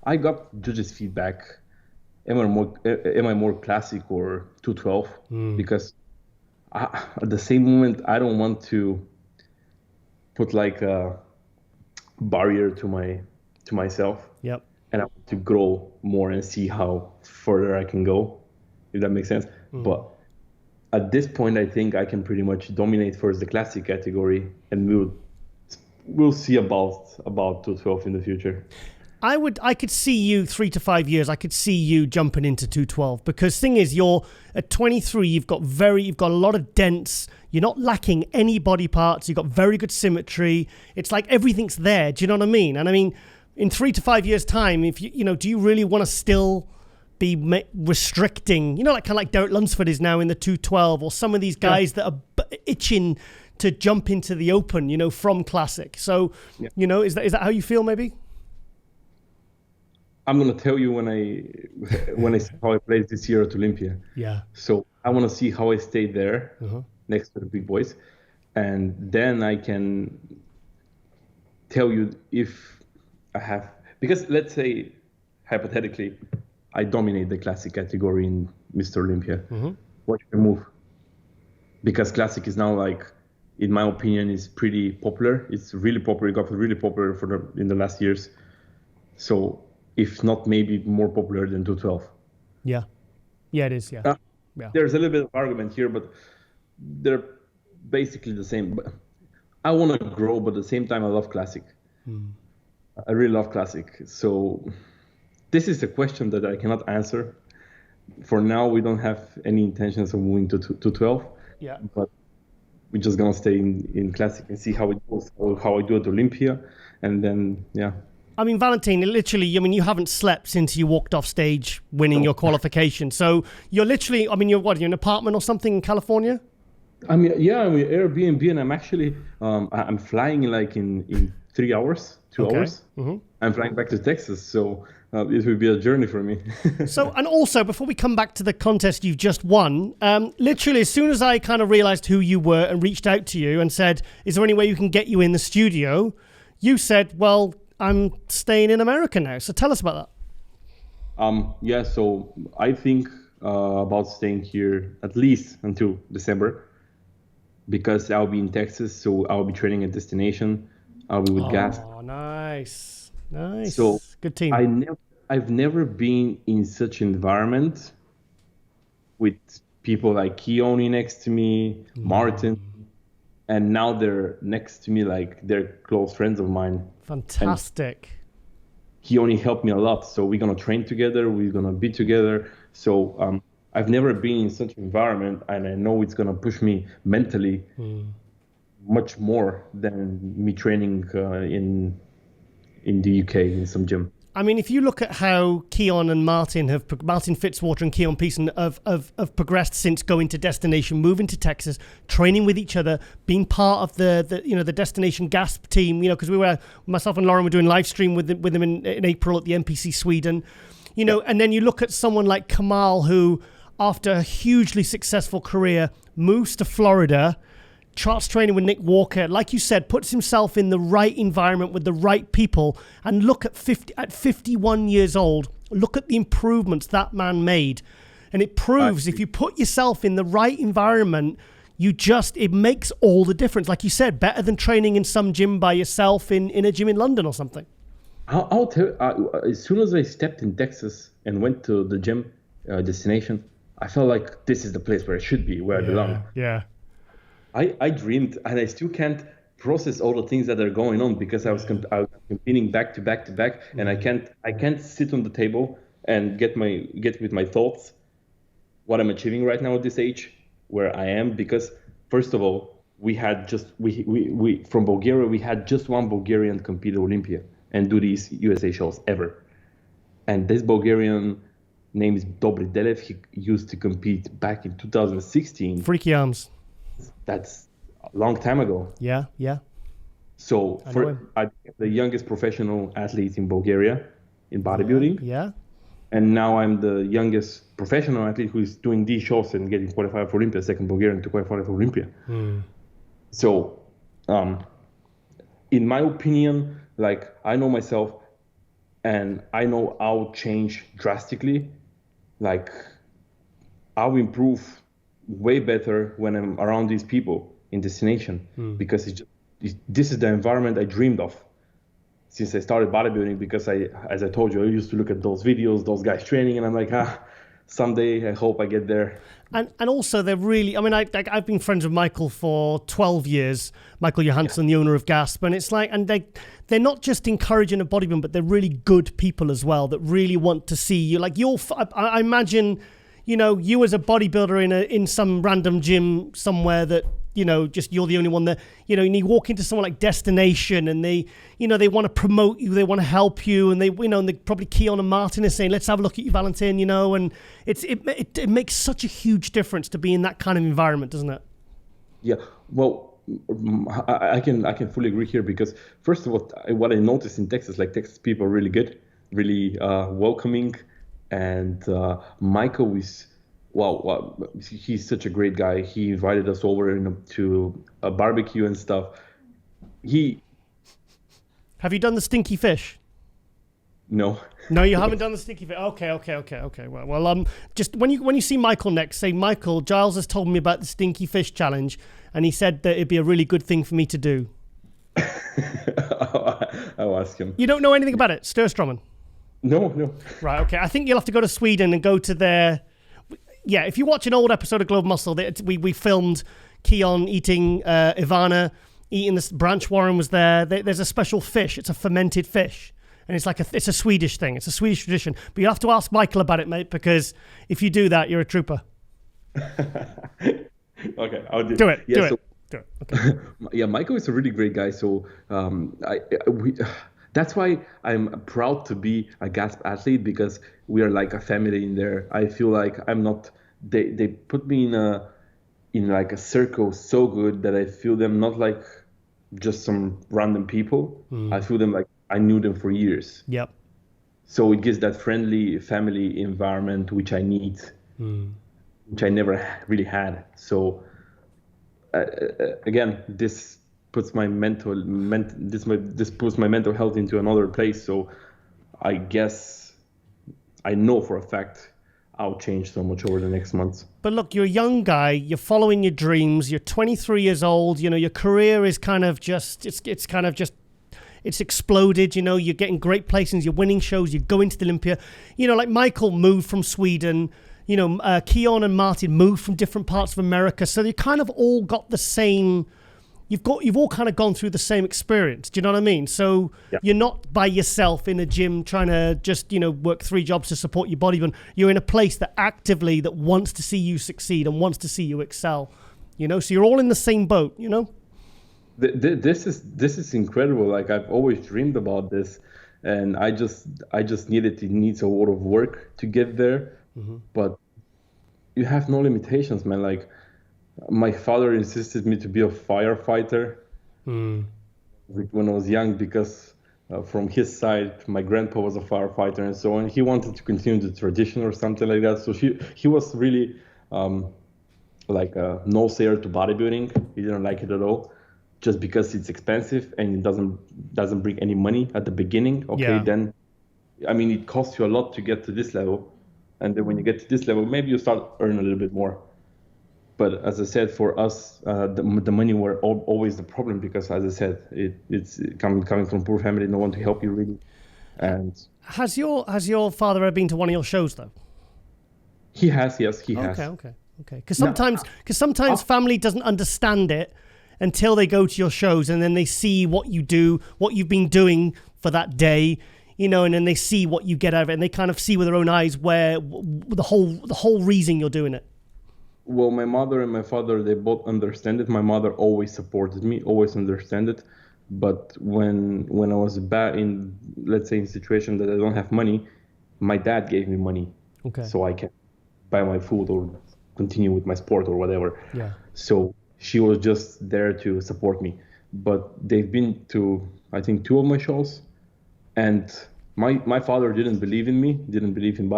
Speaker 3: I got judges' feedback. Am I more classic or 212? Because at the same moment, I don't want to put like a barrier to myself.
Speaker 1: Yep.
Speaker 3: And I want to grow more and see how further I can go, if that makes sense. But at this point, I think I can pretty much dominate first the classic category, and we'll see about 212 in the future.
Speaker 1: I could see you 3 to 5 years. I could see you jumping into 212, because thing is, you're at 23. You've got a lot of dense. You're not lacking any body parts. You've got very good symmetry. It's like everything's there. Do you know what I mean? And I mean, in 3 to 5 years' time, if do you really want to still be restricting? Like kind of like Derek Lunsford is now in the 212, or some of these guys that are itching to jump into the open, from classic. So, is that how you feel? Maybe.
Speaker 3: I'm gonna tell you when I see how I played this year at Olympia.
Speaker 1: Yeah.
Speaker 3: So I want to see how I stay there next to the big boys, and then I can tell you if I have. Because let's say hypothetically, I dominate the classic category in Mr. Olympia. What should I move? Because classic is now, like, in my opinion, is pretty popular. It's really popular. It got really popular in the last years. So, if not maybe more popular than 212. Yeah.
Speaker 1: Yeah, it is, yeah.
Speaker 3: There's a little bit of argument here, but they're basically the same. But I want to grow, but at the same time, I love classic. I really love classic. So this is a question that I cannot answer. For now, we don't have any intentions of moving to 212.
Speaker 1: Yeah.
Speaker 3: But we're just going to stay in classic and see how it goes, how I do at Olympia. And then, yeah.
Speaker 1: I mean, Valentin, literally, you haven't slept since you walked off stage winning your qualification. So you're literally, you're in an apartment or something in California?
Speaker 3: I'm Airbnb, and I'm actually, I'm flying in 3 hours, 2 hours. I'm flying back to Texas, so it will be a journey for me.
Speaker 1: So, and also, before we come back to the contest you've just won, literally, as soon as I kind of realized who you were and reached out to you and said, is there any way you can get you in the studio? You said, well, I'm staying in America now. So tell us about that.
Speaker 3: So I think about staying here at least until December, because I'll be in Texas, so I'll be training at Destination. I'll be with Gas.
Speaker 1: Oh, nice.
Speaker 3: So
Speaker 1: good team.
Speaker 3: I've never been in such an environment with people like Keone next to me, Martin, and now they're next to me, like they're close friends of mine.
Speaker 1: Fantastic.
Speaker 3: And he only helped me a lot. So we're going to train together. We're going to be together. So I've never been in such an environment, and I know it's going to push me mentally much more than me training in the UK in some gym.
Speaker 1: I mean, if you look at how Keon and Martin Fitzwater and Keon Pearson have progressed since going to Destination, moving to Texas, training with each other, being part of the Destination Gasp team, because myself and Lauren were doing live stream with them in April at the NPC Sweden, and then you look at someone like Kamal, who after a hugely successful career moves to Florida, charts training with Nick Walker, like you said, puts himself in the right environment with the right people, and look at 51 years old, look at the improvements that man made. And it proves if you put yourself in the right environment, it makes all the difference. Like you said, better than training in some gym by yourself in a gym in London or something.
Speaker 3: I'll tell you, as soon as I stepped in Texas and went to the gym destination, I felt like this is the place where I should be, where I belong.
Speaker 1: Yeah.
Speaker 3: I dreamed, and I still can't process all the things that are going on because I was competing back to back to back, and I can't sit on the table and get with my thoughts what I'm achieving right now at this age where I am, because first of all, we from Bulgaria, we had just one Bulgarian compete at Olympia and do these USA shows ever. And this Bulgarian name is Dobry Delev. He used to compete back in 2016.
Speaker 1: Freaky arms.
Speaker 3: That's a long time ago.
Speaker 1: Yeah.
Speaker 3: So I'm the youngest professional athlete in Bulgaria in bodybuilding.
Speaker 1: Yeah.
Speaker 3: And now I'm the youngest professional athlete who is doing these shows and getting qualified for Olympia, second Bulgarian to qualify for Olympia. So, in my opinion, like, I know myself and I know I'll change drastically. Like, I'll improve way better when I'm around these people in destination because this is the environment I dreamed of since I started bodybuilding, because as I told you, I used to look at those videos, those guys training, and I'm like, someday I hope I get there.
Speaker 1: And also they're really, I mean, I've been friends with Michael for 12 years, Michael Johansson, the owner of Gasp, and it's like, and they're not just encouraging a bodybuilding, but they're really good people as well that really want to see you. Like I imagine, you as a bodybuilder in some random gym somewhere that, just you're the only one that, and you walk into someone like Destination and they want to promote you, they want to help you, and they probably Keon and Martin is saying, let's have a look at you, Valentin, and it makes such a huge difference to be in that kind of environment, doesn't it? Yeah,
Speaker 3: well, I can fully agree here, because first of all, what I noticed in Texas, like Texas people are really good, really welcoming, and Michael is, wow, he's such a great guy. He invited us over to a barbecue and stuff.
Speaker 1: Have you done the stinky fish?
Speaker 3: No.
Speaker 1: No, you haven't done the stinky fish. Okay. Well, just when you see Michael next, say, Michael, Giles has told me about the stinky fish challenge, and he said that it'd be a really good thing for me to do.
Speaker 3: I'll ask him.
Speaker 1: You don't know anything about it, Sturströmmen?
Speaker 3: No.
Speaker 1: Right. Okay. I think you'll have to go to Sweden and go to their. Yeah, if you watch an old episode of Globe Muscle, we filmed Keon eating Ivana, eating this. Branch Warren was there. There's a special fish. It's a fermented fish, and it's like it's a Swedish thing. It's a Swedish tradition. But you have to ask Michael about it, mate, because if you do that, you're a trooper.
Speaker 3: Okay, I'll do
Speaker 1: it.
Speaker 3: Yeah,
Speaker 1: do it. Okay.
Speaker 3: Yeah, Michael is a really great guy. So that's why I'm proud to be a Gasp athlete, because we are like a family in there. I feel like I'm not. They put me in like a circle so good that I feel them not like just some random people. I feel them like I knew them for years.
Speaker 1: Yep.
Speaker 3: So it gives that friendly family environment which I need, which I never really had. So again, this puts my this puts my mental health into another place. So I guess I know for a fact I'll change so much over the next months.
Speaker 1: But look, you're a young guy, you're following your dreams, you're 23 years old, your career is kind of just, it's exploded, you're getting great places, you're winning shows, you're going to the Olympia. Like Michael moved from Sweden, Keon and Martin moved from different parts of America. So you kind of all got the same, you've all kind of gone through the same experience. Do you know what I mean? So You're not by yourself in a gym trying to just, work 3 jobs to support your body. But you're in a place that wants to see you succeed and wants to see you excel. So you're all in the same boat,
Speaker 3: This is incredible. Like, I've always dreamed about this, and I just it needs a lot of work to get there. But you have no limitations, man. Like, my father insisted me to be a firefighter when I was young, because from his side, my grandpa was a firefighter and so on. He wanted to continue the tradition or something like that. So he was really like a no sayer to bodybuilding. He didn't like it at all, just because it's expensive and it doesn't bring any money at the beginning. Okay, then, I mean, it costs you a lot to get to this level, and then when you get to this level, maybe you start earning a little bit more. But as I said, for us, the money were always the problem, because, as I said, it's coming from poor family, no one to help you really. And
Speaker 1: has your father ever been to one of your shows though?
Speaker 3: He has, yes, he has.
Speaker 1: Okay. Because sometimes family doesn't understand it until they go to your shows, and then they see what you do, what you've been doing for that day, and then they see what you get out of it, and they kind of see with their own eyes where the whole reason you're doing it.
Speaker 3: Well, my mother and my father, they both understand it. My mother always supported me, always understand it. But when I was in, let's say, in a situation that I don't have money, my dad gave me money, so I can buy my food or continue with my sport or whatever.
Speaker 1: Yeah.
Speaker 3: So she was just there to support me. But they've been to, I think, 2 of my shows, and my father didn't believe in me, didn't believe in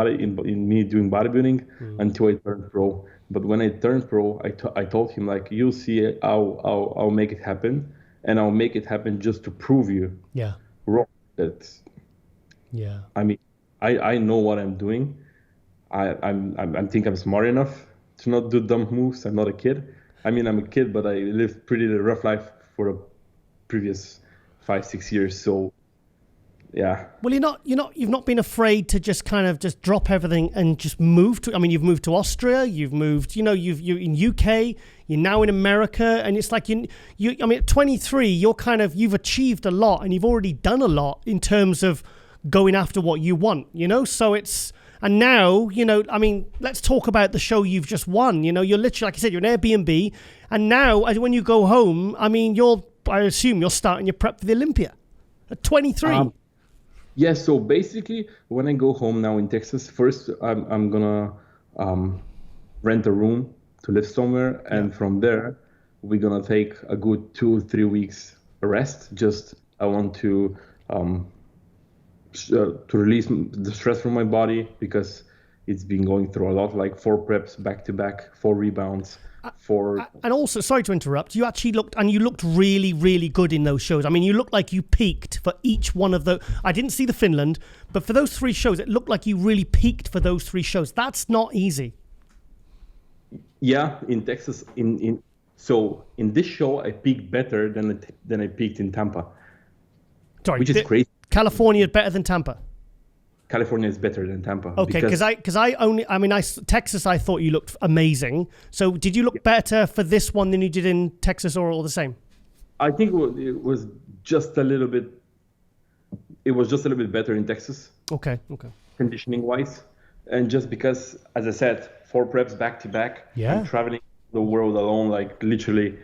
Speaker 3: me doing bodybuilding until I turned pro. But when I turned pro, I told him, like, you'll see, I'll make it happen, and I'll make it happen just to prove you wrong. I mean, I know what I'm doing. I think I'm smart enough to not do dumb moves. I'm not a kid. I mean, I'm a kid, but I lived pretty rough life for the previous 5-6 years. So, yeah.
Speaker 1: Well, you've not been afraid to just kind of just drop everything and just move to. I mean, you've moved to Austria. You've moved. You're in UK. You're now in America, and it's like I mean, at 23, you've achieved a lot, and you've already done a lot in terms of going after what you want. So it's. And now, I mean, let's talk about the show you've just won. You're literally, like I said, you're an Airbnb. And now, when you go home, I mean, I assume you're starting your prep for the Olympia at 23.
Speaker 3: Yeah, so basically, when I go home now in Texas, first I'm going to rent a room to live somewhere. And from there, we're going to take a good 2-3 weeks rest. I want to release the stress from my body, because it's been going through a lot, like 4 preps back to back, 4 rebounds, 4.
Speaker 1: And also, sorry to interrupt, you actually looked really, really good in those shows. I mean, you looked like you peaked for each one of the. I didn't see the Finland, but for those 3 shows, it looked like you really peaked for those 3 shows. That's not easy.
Speaker 3: Yeah, in Texas, so in this show, I peaked better than I peaked in Tampa.
Speaker 1: Sorry,
Speaker 3: which is crazy.
Speaker 1: California is better than Tampa.
Speaker 3: California is better than Tampa.
Speaker 1: Okay, because Texas, I thought you looked amazing. So did you look better for this one than you did in Texas, or all the same?
Speaker 3: I think it was just a little bit. It was just a little bit better in Texas.
Speaker 1: Okay.
Speaker 3: Conditioning wise, and just because, as I said, 4 preps back to back.
Speaker 1: Yeah.
Speaker 3: I'm traveling the world alone, like literally.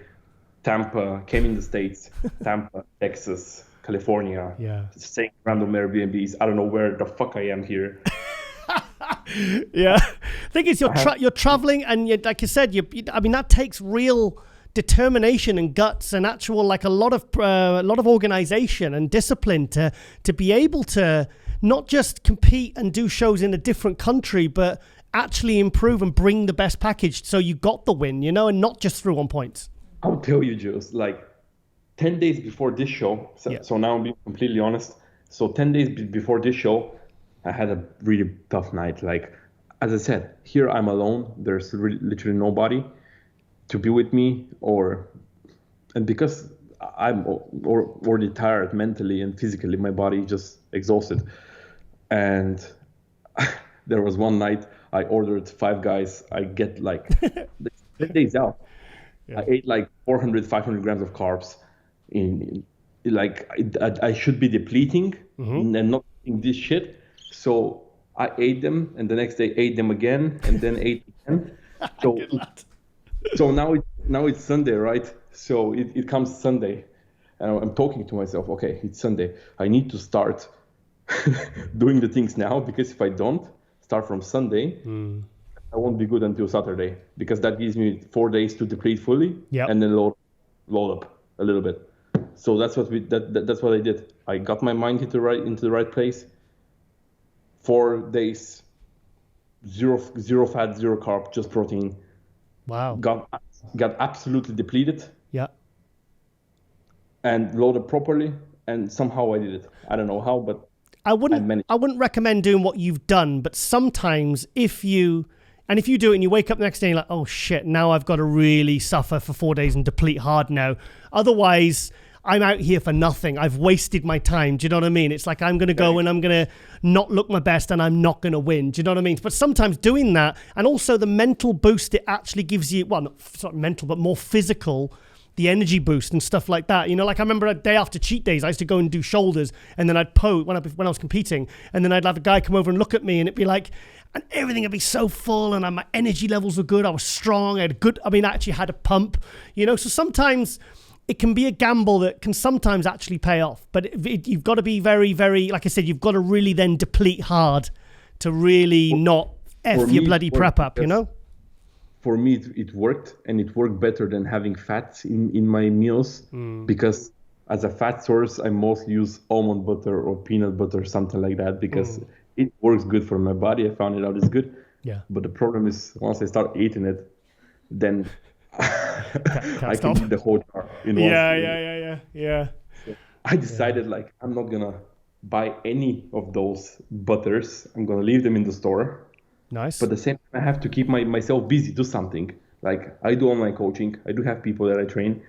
Speaker 3: Tampa, came in the States, Tampa, Texas, California, staying random Airbnbs. I don't know where the fuck I am here.
Speaker 1: Yeah, I think it's you're traveling, and like you said, I mean, that takes real determination and guts, and actual, like, a lot of organization and discipline to be able to not just compete and do shows in a different country, but actually improve and bring the best package. So you got the win, and not just through on points.
Speaker 3: I'll tell you, Jules, like 10 days before this show, so now I'm being completely honest. So 10 days before this show, I had a really tough night. Like, as I said, here I'm alone. There's literally nobody to be with me, and because I'm already tired mentally and physically, my body just exhausted. And there was one night I ordered 5 Guys. I get like 10 days out. Yeah. I ate like 400-500 grams of carbs. I should be depleting and not eating this shit. So I ate them, and the next day ate them again, and then ate again. So now it's Sunday, right? So it comes Sunday, and I'm talking to myself. Okay, it's Sunday. I need to start doing the things now, because if I don't start from Sunday. I won't be good until Saturday, because that gives me 4 days to deplete fully, and then load up a little bit. So that's what that's what I did. I got my mind into the right place. 4 days, zero fat, zero carb, just protein,
Speaker 1: Wow.
Speaker 3: got absolutely depleted
Speaker 1: Yeah.
Speaker 3: and loaded properly, and somehow I did it. I don't know how, but
Speaker 1: I wouldn't recommend doing what you've done, but sometimes if you do it and you wake up the next day and you're like, oh shit, now I've got to really suffer for 4 days and deplete hard now. Otherwise, I'm out here for nothing. I've wasted my time. Do you know what I mean? It's like I'm going to go and I'm going to not look my best and I'm not going to win. Do you know what I mean? But sometimes doing that, and also the mental boost it actually gives you, well, not mental, but more physical, the energy boost and stuff like that. You know, like I remember a day after cheat days, I used to go and do shoulders, and then I'd pose when I was competing, and then I'd have a guy come over and look at me, and it'd be like, and everything would be so full, and my energy levels were good. I was strong. I actually had a pump, you know. So sometimes it can be a gamble that can sometimes actually pay off. But you've got to be very, very, like I said, you've got to really then deplete hard to really not F your bloody prep up, you know?
Speaker 3: For me, it worked, and it worked better than having fats in my meals because as a fat source, I mostly use almond butter or peanut butter, something like that, because it works good for my body. I found it out it's good.
Speaker 1: Yeah.
Speaker 3: But the problem is once I start eating it, then I can eat the whole jar in one.
Speaker 1: Yeah.
Speaker 3: So I decided like I'm not gonna buy any of those butters. I'm gonna leave them in the store.
Speaker 1: Nice.
Speaker 3: But at the same time, I have to keep myself busy, do something. Like I do online coaching. I do have people that I train,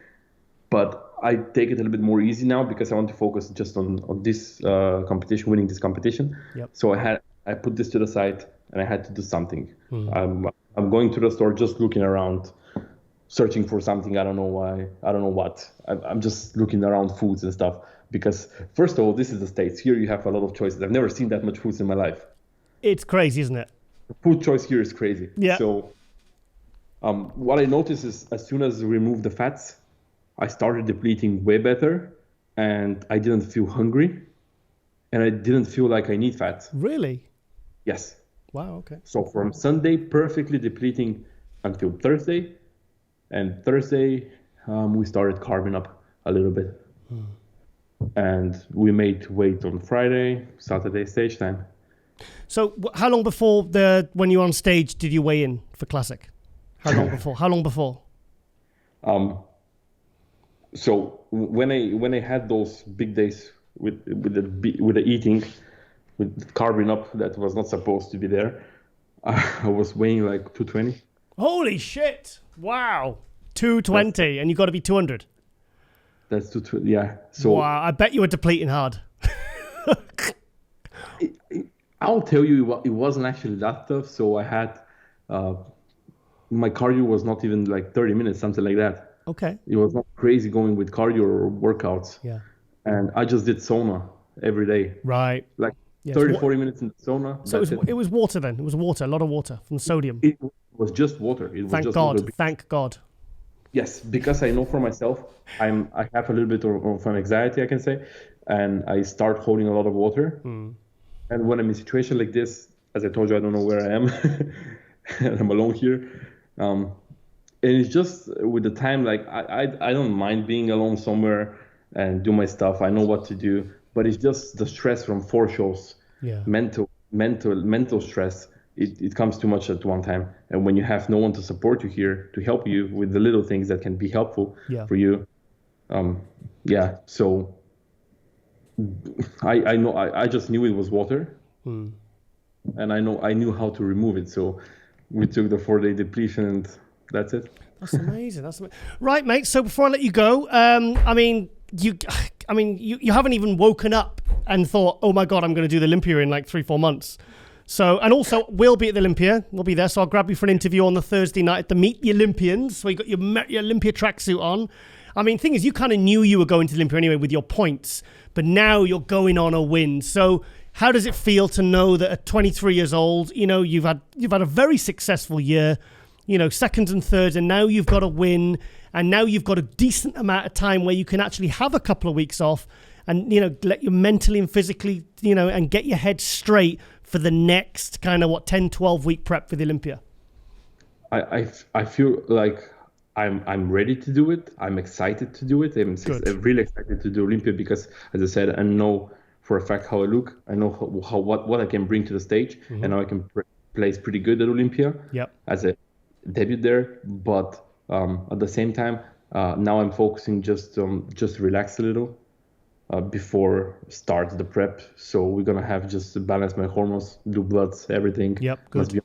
Speaker 3: but I take it a little bit more easy now because I want to focus just on this competition, winning this competition.
Speaker 1: Yep.
Speaker 3: So I put this to the side and I had to do something. I'm going to the store, just looking around, searching for something. I don't know why. I don't know what. I'm just looking around foods and stuff because first of all, this is the States. Here you have a lot of choices. I've never seen that much foods in my life.
Speaker 1: It's crazy, isn't it?
Speaker 3: The food choice here is crazy.
Speaker 1: Yeah.
Speaker 3: So what I noticed is as soon as I removed the fats, I started depleting way better and I didn't feel hungry and I didn't feel like I need fat.
Speaker 1: Really?
Speaker 3: Yes.
Speaker 1: Wow, okay.
Speaker 3: So from Sunday, perfectly depleting until Thursday. And Thursday, we started carving up a little bit. And we made weight on Friday, Saturday, stage time.
Speaker 1: So how long before when you were on stage did you weigh in for Classic? How long before?
Speaker 3: So when I had those big days with the eating, with carving up that was not supposed to be there, I was weighing like 220.
Speaker 1: Holy shit! Wow, 220, and you got to be 200.
Speaker 3: That's 220. Yeah. So
Speaker 1: wow, I bet you were depleting hard.
Speaker 3: I'll tell you, it wasn't actually that tough. So I had my cardio was not even like 30 minutes, something like that.
Speaker 1: Okay.
Speaker 3: It was not crazy going with cardio or workouts.
Speaker 1: Yeah.
Speaker 3: And I just did sauna every day.
Speaker 1: Right.
Speaker 3: Like 30, 40 minutes in the sauna.
Speaker 1: So it was water then. It was water, a lot of water from sodium.
Speaker 3: It was just water.
Speaker 1: Thank God. Thank God.
Speaker 3: Yes, because I know for myself, I have a little bit of an anxiety, I can say, and I start holding a lot of water. And when I'm in a situation like this, as I told you, I don't know where I am, and I'm alone here. And it's just with the time, like I don't mind being alone somewhere and do my stuff. I know what to do, but it's just the stress from 4 shows.
Speaker 1: Yeah.
Speaker 3: Mental stress. It comes too much at one time. And when you have no one to support you here, to help you with the little things that can be helpful for you. So I know I just knew it was water. And I knew how to remove it. So we took the 4-day depletion and that's it.
Speaker 1: That's amazing. Right, mate. So before I let you go, you haven't even woken up and thought, oh my God, I'm going to do the Olympia in like 3-4 months. So, and also we'll be at the Olympia. We'll be there. So I'll grab you for an interview on the Thursday night at the Meet the Olympians. So you got your Olympia tracksuit on. I mean, thing is, you kind of knew you were going to the Olympia anyway with your points, but now you're going on a win. So how does it feel to know that at 23 years old, you know, you've had a very successful year, you know, seconds and thirds, and now you've got a win, and now you've got a decent amount of time where you can actually have a couple of weeks off and, you know, let you mentally and physically, you know, and get your head straight for the next kind of 10-12 week prep for the Olympia?
Speaker 3: I feel like I'm ready to do it. I'm excited to do it. I'm really excited to do Olympia because, as I said, I know for a fact how I look. I know what I can bring to the stage, and now I can place pretty good at Olympia.
Speaker 1: Yep.
Speaker 3: debut there, but at the same time, now I'm focusing just relax a little before start the prep. So we're gonna have just to balance my hormones, do bloods, everything.
Speaker 1: Yep, good.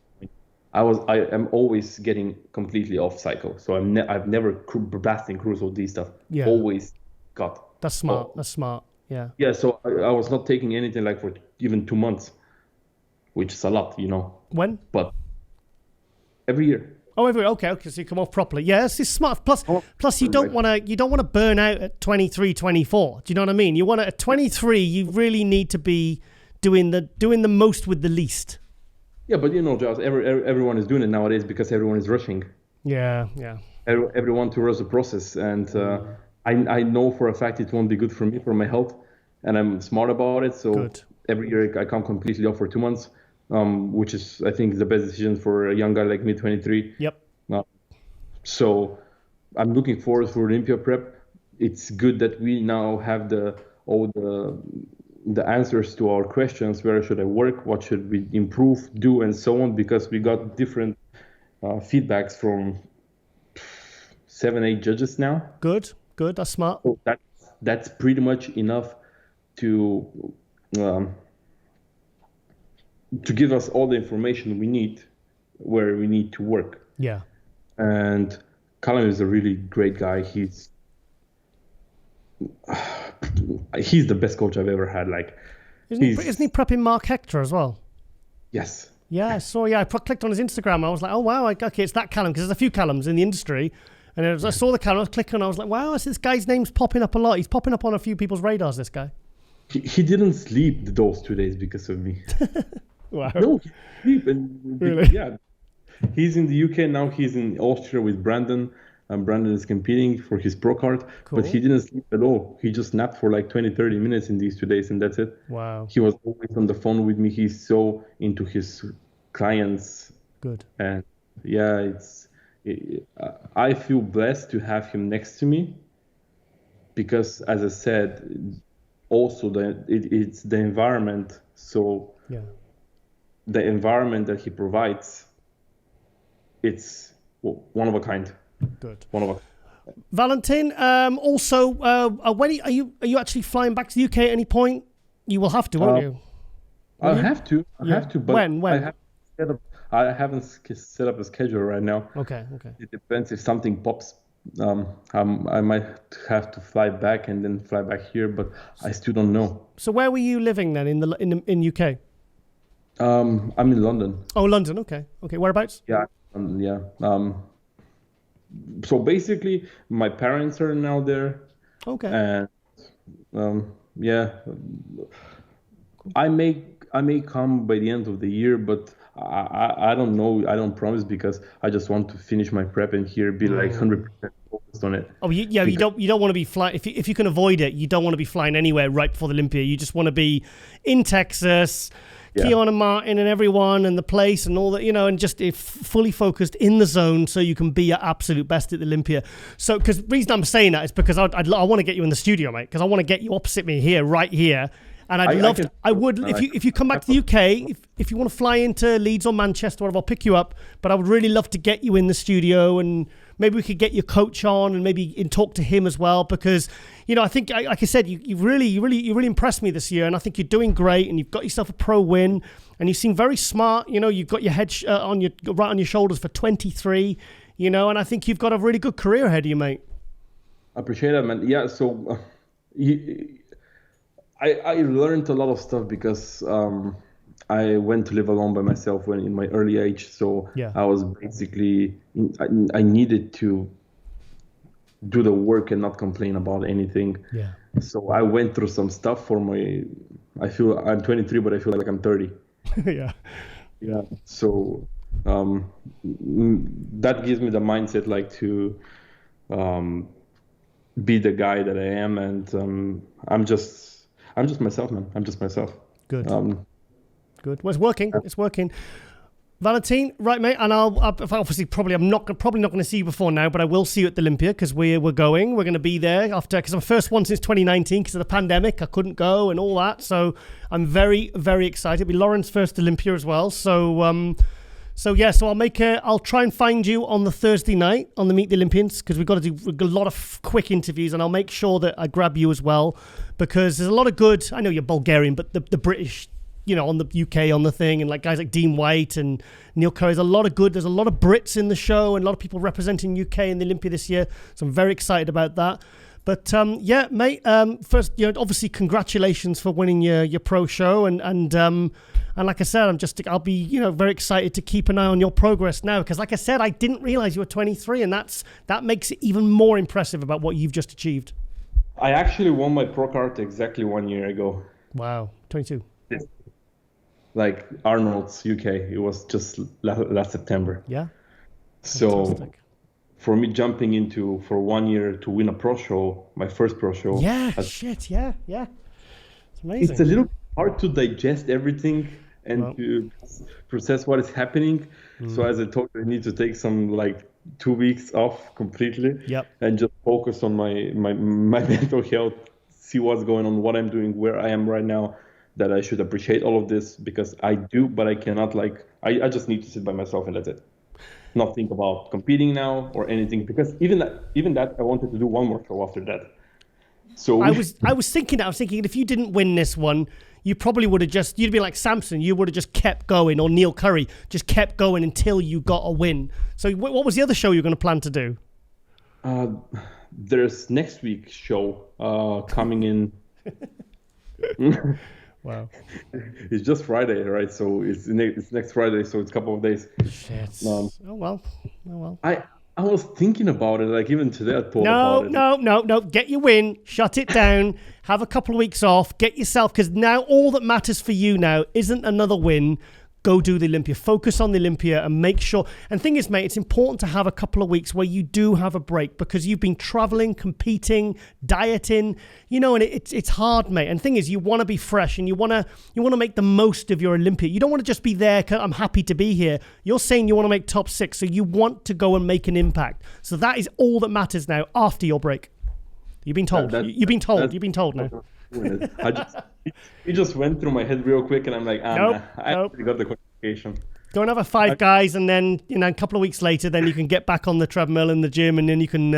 Speaker 3: I am always getting completely off cycle. So I've never blasting cruise or these stuff.
Speaker 1: Yeah.
Speaker 3: Always got.
Speaker 1: That's smart. That's smart. Yeah.
Speaker 3: Yeah. So I was not taking anything like for even 2 months, which is a lot,
Speaker 1: When?
Speaker 3: But every year.
Speaker 1: Oh, okay. So you come off properly. Yeah, this is smart. Plus you don't want to burn out at 23, 24. Do you know what I mean? You want to at 23. You really need to be doing the most with the least.
Speaker 3: Yeah, but Giles, everyone is doing it nowadays because everyone is rushing.
Speaker 1: Yeah.
Speaker 3: Everyone to rush the process, and I know for a fact it won't be good for me, for my health, and I'm smart about it. So
Speaker 1: good.
Speaker 3: Every year I come completely off for 2 months. Which is, I think, the best decision for a young guy like me, 23.
Speaker 1: Yep.
Speaker 3: So I'm looking forward for Olympia prep. It's good that we now have all the answers to our questions. Where should I work? What should we improve, do, and so on? Because we got different feedbacks from 7-8 judges now.
Speaker 1: Good. That's smart.
Speaker 3: So that's pretty much enough to give us all the information we need where we need to work.
Speaker 1: Yeah.
Speaker 3: And Callum is a really great guy. He's the best coach I've ever had. Like,
Speaker 1: isn't he prepping Mark Hector as well?
Speaker 3: Yes.
Speaker 1: Yeah, I saw. Yeah, I clicked on his Instagram. I was like, oh wow, okay, it's that Callum, because there's a few Callums in the industry. And I saw the Callum, I was clicking, and I was like, wow, this guy's name's popping up a lot. He's popping up on a few people's radars. This guy.
Speaker 3: He didn't sleep those 2 days because of me.
Speaker 1: Wow.
Speaker 3: No, he sleep and
Speaker 1: really?
Speaker 3: Yeah. He's in the UK now. He's in Austria with Brandon, and Brandon is competing for his pro card. Cool. But he didn't sleep at all. He just napped for like 20-30 minutes in these 2 days, and that's it.
Speaker 1: Wow.
Speaker 3: He was always on the phone with me. He's so into his clients.
Speaker 1: Good.
Speaker 3: And yeah, I feel blessed to have him next to me, because, as I said, also it's the environment. So
Speaker 1: yeah.
Speaker 3: The environment that he provides, it's one of a kind.
Speaker 1: Good.
Speaker 3: One of a.
Speaker 1: Valentin, also, when are you actually flying back to the UK at any point? You will have to, won't you?
Speaker 3: I have to. But
Speaker 1: when?
Speaker 3: I haven't set up a schedule right now.
Speaker 1: Okay.
Speaker 3: It depends if something pops. I might have to fly back and then fly back here, but I still don't know. So
Speaker 1: where were you living then in UK?
Speaker 3: I'm in London.
Speaker 1: Oh, London. Okay. Whereabouts?
Speaker 3: Yeah. So basically, my parents are now there.
Speaker 1: Okay.
Speaker 3: And yeah, I may come by the end of the year, but I don't know. I don't promise, because I just want to finish my prep and here be like 100% focused on it.
Speaker 1: Oh, you don't want to be flying if you can avoid it. You don't want to be flying anywhere right before the Olympia. You just want to be in Texas. Yeah. Keon and Martin and everyone and the place and all that, and just fully focused in the zone so you can be your absolute best at the Olympia. So, because the reason I'm saying that is because I want to get you in the studio, mate, because I want to get you opposite me here, right here. And if you come back to the UK, if you want to fly into Leeds or Manchester, whatever, I'll pick you up. But I would really love to get you in the studio, and maybe we could get your coach on and maybe talk to him as well, because I think, like I said, you really impressed me this year, and I think you're doing great, and you've got yourself a pro win, and you seem very smart. You've got your head right on your shoulders for 23. And I think you've got a really good career ahead of you, mate.
Speaker 3: I appreciate that, man. Yeah. So I learned a lot of stuff because I went to live alone by myself when in my early age. So yeah. I was basically, I needed to do the work and not complain about anything.
Speaker 1: Yeah.
Speaker 3: So I went through some stuff I feel I'm 23, but I feel like I'm 30.
Speaker 1: Yeah.
Speaker 3: Yeah. So that gives me the mindset like to be the guy that I am. And I'm just myself, man. I'm just myself.
Speaker 1: Good. Good. Well, it's working. Valentin, right, mate? And I'm probably not going to see you before now, but I will see you at the Olympia, because we're going. We're going to be there after, because I'm the first one since 2019 because of the pandemic. I couldn't go and all that. So I'm very, very excited. It'll be Lauren's first Olympia as well. So So I'll try and find you on the Thursday night on the Meet the Olympians, because we've got a lot of quick interviews, and I'll make sure that I grab you as well, because there's a lot of good. I know you're Bulgarian, but the British, on the UK on the thing, and like guys like Dean White and Neil Curry. There's a lot of good. There's a lot of Brits in the show, and a lot of people representing UK in the Olympia this year. So I'm very excited about that. But mate. First, obviously, congratulations for winning your pro show, and like I said, I'll be very excited to keep an eye on your progress now, because like I said, I didn't realize you were 23, and that makes it even more impressive about what you've just achieved.
Speaker 3: I actually won my pro card exactly 1 year ago.
Speaker 1: Wow, 22.
Speaker 3: Yes. Like Arnold's UK, it was just last September.
Speaker 1: Yeah.
Speaker 3: So.
Speaker 1: Fantastic.
Speaker 3: For me, jumping for 1 year to win a pro show, my first pro show.
Speaker 1: Yeah, yeah. It's amazing.
Speaker 3: It's a little hard to digest everything and to process what is happening. So as I told you, I need to take some 2 weeks off completely.
Speaker 1: Yep.
Speaker 3: And just focus on my mental health, see what's going on, what I'm doing, where I am right now, that I should appreciate all of this, because I do, but I cannot I just need to sit by myself and that's it. Not think about competing now or anything, because even that I wanted to do one more show after that. So
Speaker 1: I was thinking if you didn't win this one, you probably would have you'd be like Samson, you would have just kept going, or Neil Curry, just kept going until you got a win. So what was the other show you were going to plan to do?
Speaker 3: There's next week's show coming in.
Speaker 1: Wow.
Speaker 3: It's just Friday, right? So it's next Friday, so it's a couple of days.
Speaker 1: Shit. Oh well.
Speaker 3: I was thinking about it, even today I thought about it.
Speaker 1: No. Get your win, shut it down, have a couple of weeks off, get yourself, because now all that matters for you now isn't another win. Go do the Olympia. Focus on the Olympia and make sure. And thing is, mate, it's important to have a couple of weeks where you do have a break, because you've been traveling, competing, dieting, and it's hard, mate. And thing is, you want to be fresh, and you want to make the most of your Olympia. You don't want to just be there 'cause I'm happy to be here. You're saying you want to make top 6, so you want to go and make an impact. So that is all that matters now after your break. You've been told. You've been told now.
Speaker 3: It just went through my head real quick, and I'm like, I actually got the qualification.
Speaker 1: Go and have a 5 guys, and then a couple of weeks later, then you can get back on the treadmill in the gym, and then you can,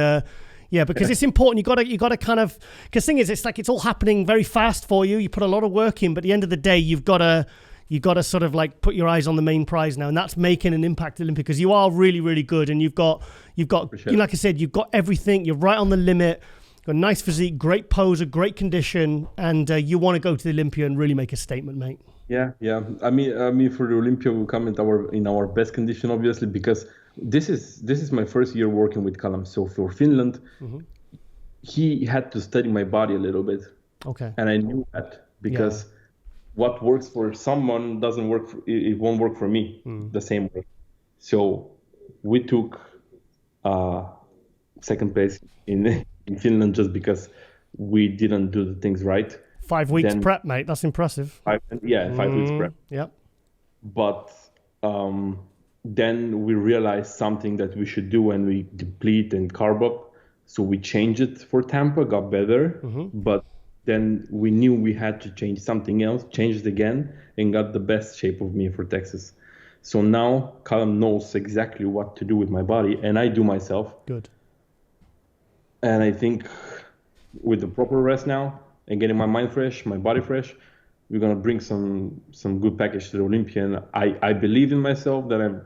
Speaker 1: because it's important. You got to kind of, because thing is, it's all happening very fast for you. You put a lot of work in, but at the end of the day, you've got to sort of put your eyes on the main prize now, and that's making an impact at Olympia, because you are really, really good, and you've got, like I said, you've got everything. You're right on the limit. Got a nice physique, great poser, great condition, and you want to go to the Olympia and really make a statement, mate.
Speaker 3: Yeah. I mean, for the Olympia, we'll come in our best condition, obviously, because this is my first year working with Callum. So for Finland, he had to study my body a little bit.
Speaker 1: Okay.
Speaker 3: And I knew that, because what works for someone doesn't work. It won't work for me the same way. So we took second place in Finland just because we didn't do the things right.
Speaker 1: 5 weeks prep, mate. That's impressive.
Speaker 3: 5 weeks prep.
Speaker 1: Yep.
Speaker 3: But then we realized something that we should do when we deplete and carb up. So we changed it for Tampa, got better. But then we knew we had to change something else, changed it again, and got the best shape of me for Texas. So now Callum knows exactly what to do with my body, and I do myself.
Speaker 1: Good.
Speaker 3: And I think with the proper rest now and getting my mind fresh, my body fresh, we're gonna bring some good package to the Olympia. And I believe in myself that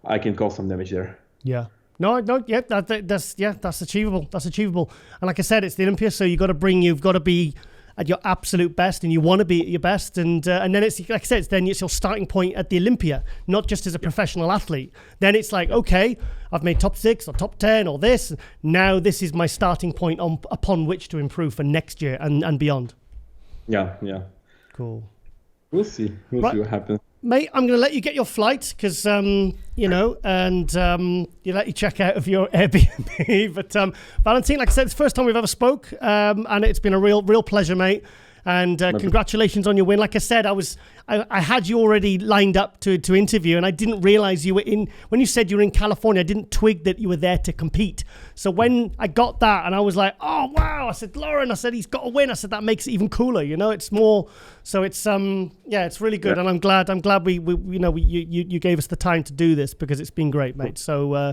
Speaker 3: I can cause some damage there.
Speaker 1: Yeah. No, yeah, that's achievable. That's achievable. And like I said, it's the Olympia, so you've got to be at your absolute best, and you want to be at your best, and then it's like I said, it's your starting point at the Olympia, not just as a professional athlete. Then it's like, okay, I've made top 6 or top 10 or this. Now this is my starting point upon which to improve for next year and beyond.
Speaker 3: Yeah.
Speaker 1: Cool.
Speaker 3: We'll see. We'll see what happens.
Speaker 1: Mate, I'm going to let you get your flight because, and you let you check out of your Airbnb. But Valentin, like I said, it's the first time we've ever spoke, and it's been a real pleasure, mate. And congratulations on your win. Like I said, I had you already lined up to interview, and I didn't realize you were when you said you were in California, I didn't twig that you were there to compete. So when I got that and I was like, oh, wow, I said, Lauren, I said, he's got a win. I said, that makes it even cooler. It's more, so it's, it's really good. Yeah. And I'm glad you gave us the time to do this, because it's been great, mate. So,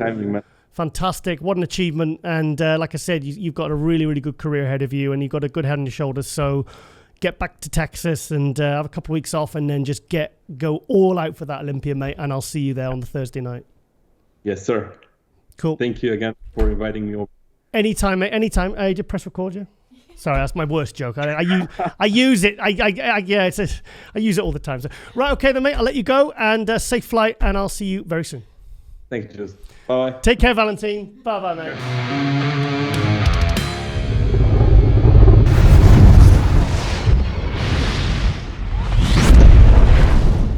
Speaker 1: fantastic. What an achievement. And like I said, you've got a really, really good career ahead of you, and you've got a good head on your shoulders. So get back to Texas and have a couple of weeks off, and then just go all out for that Olympia, mate. And I'll see you there on the Thursday night.
Speaker 3: Yes, sir.
Speaker 1: Cool.
Speaker 3: Thank you again for inviting me over.
Speaker 1: Anytime, mate. Anytime. Did you press record you? Sorry, that's my worst joke. I use it. I use it all the time. So, right, okay then, mate. I'll let you go, and safe flight, and I'll see you very soon.
Speaker 3: Thank you. Bye.
Speaker 1: Take care, Valentin. Bye, mate.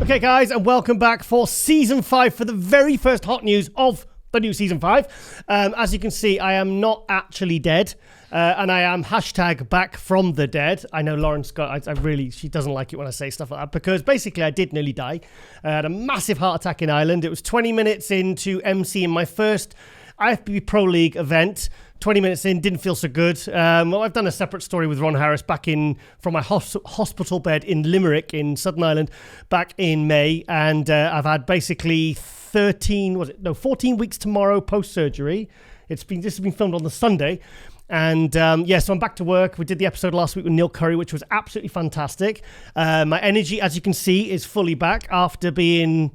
Speaker 1: Okay, guys, and welcome back for Season 5 for the very first hot news of the new Season 5. As you can see, I am not actually dead, and I am #back from the dead. I know Lauren Scott, she doesn't like it when I say stuff like that, because basically I did nearly die. I had a massive heart attack in Ireland. It was 20 minutes into MC in my first IFBB Pro League event. 20 minutes in, didn't feel so good. I've done a separate story with Ron Harris from my hospital bed in Limerick in Southern Ireland back in May. And I've had basically 14 weeks tomorrow post-surgery. This has been filmed on the Sunday. And so I'm back to work. We did the episode last week with Neil Curry, which was absolutely fantastic. My energy, as you can see, is fully back after being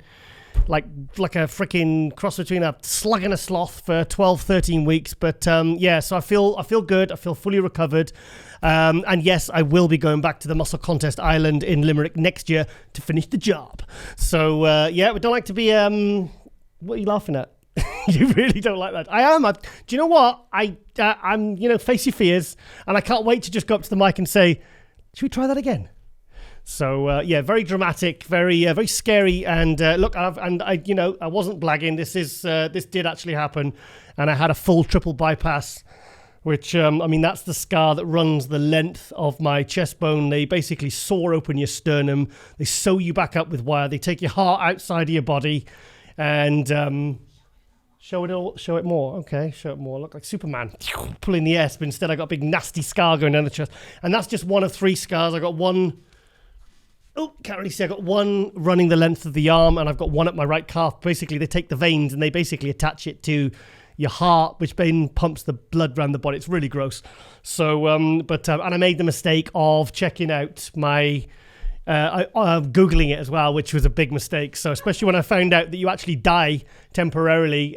Speaker 1: like a freaking cross between a slug and a sloth for 12, 13 weeks. But so I feel good. I feel fully recovered. And yes, I will be going back to the Muscle Contest Island in Limerick next year to finish the job. So we don't like to be, what are you laughing at? You really don't like that. I am. Do you know what? I'm, face your fears, and I can't wait to just go up to the mic and say, should we try that again? So very dramatic, very scary, and look, I wasn't blagging. This did actually happen, and I had a full triple bypass, which that's the scar that runs the length of my chest bone. They basically saw open your sternum, they sew you back up with wire, they take your heart outside of your body, and show it more. Okay, show it more. Look like Superman pulling the S, but instead I got a big nasty scar going down the chest, and that's just one of 3 scars. I got one. Oh, can't really see. I got one running the length of the arm, and I've got one at my right calf. Basically, they take the veins and they basically attach it to your heart, which then pumps the blood around the body. It's really gross. So, and I made the mistake of checking out my, Googling it as well, which was a big mistake. So, especially when I found out that you actually die temporarily,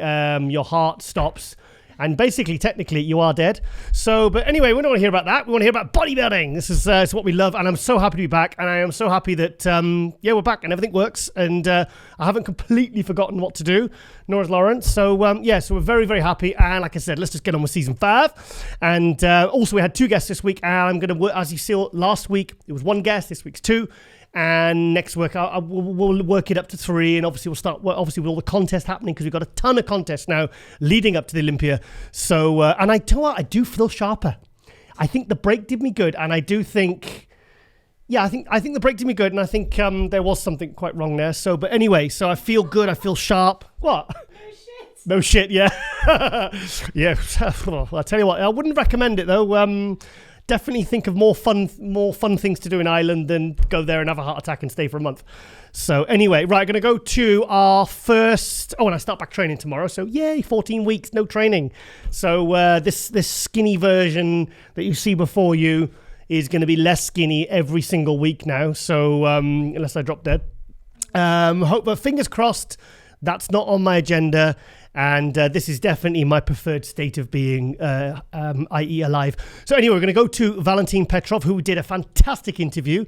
Speaker 1: your heart stops. And basically, technically, you are dead. So, but anyway, we don't want to hear about that. We want to hear about bodybuilding. This is what we love. And I'm so happy to be back. And I am so happy that, we're back and everything works. And I haven't completely forgotten what to do, nor has Lawrence. So, so we're very, very happy. And like I said, let's just get on with Season 5. And also, we had 2 guests this week. And I'm going to, as you saw last week, it was 1 guest. This week's 2. And next week, we'll work it up to 3. And obviously, we'll start, with all the contests happening, because we've got a ton of contests now leading up to the Olympia. So, and I tell you what, I do feel sharper. I think the break did me good. And I do think, I think the break did me good. And I think there was something quite wrong there. So, but anyway, so I feel good. I feel sharp. What? No shit, yeah. Yeah. Well, I'll tell you what, I wouldn't recommend it, though. Definitely think of more fun things to do in Ireland than go there and have a heart attack and stay for a month. So anyway, right, going to go to our first. Oh, and I start back training tomorrow. So yay, 14 weeks, no training. So this skinny version that you see before you is going to be less skinny every single week now. So unless I drop dead, but fingers crossed, that's not on my agenda. And this is definitely my preferred state of being, i.e. alive. So anyway, we're going to go to Valentin Petrov, who did a fantastic interview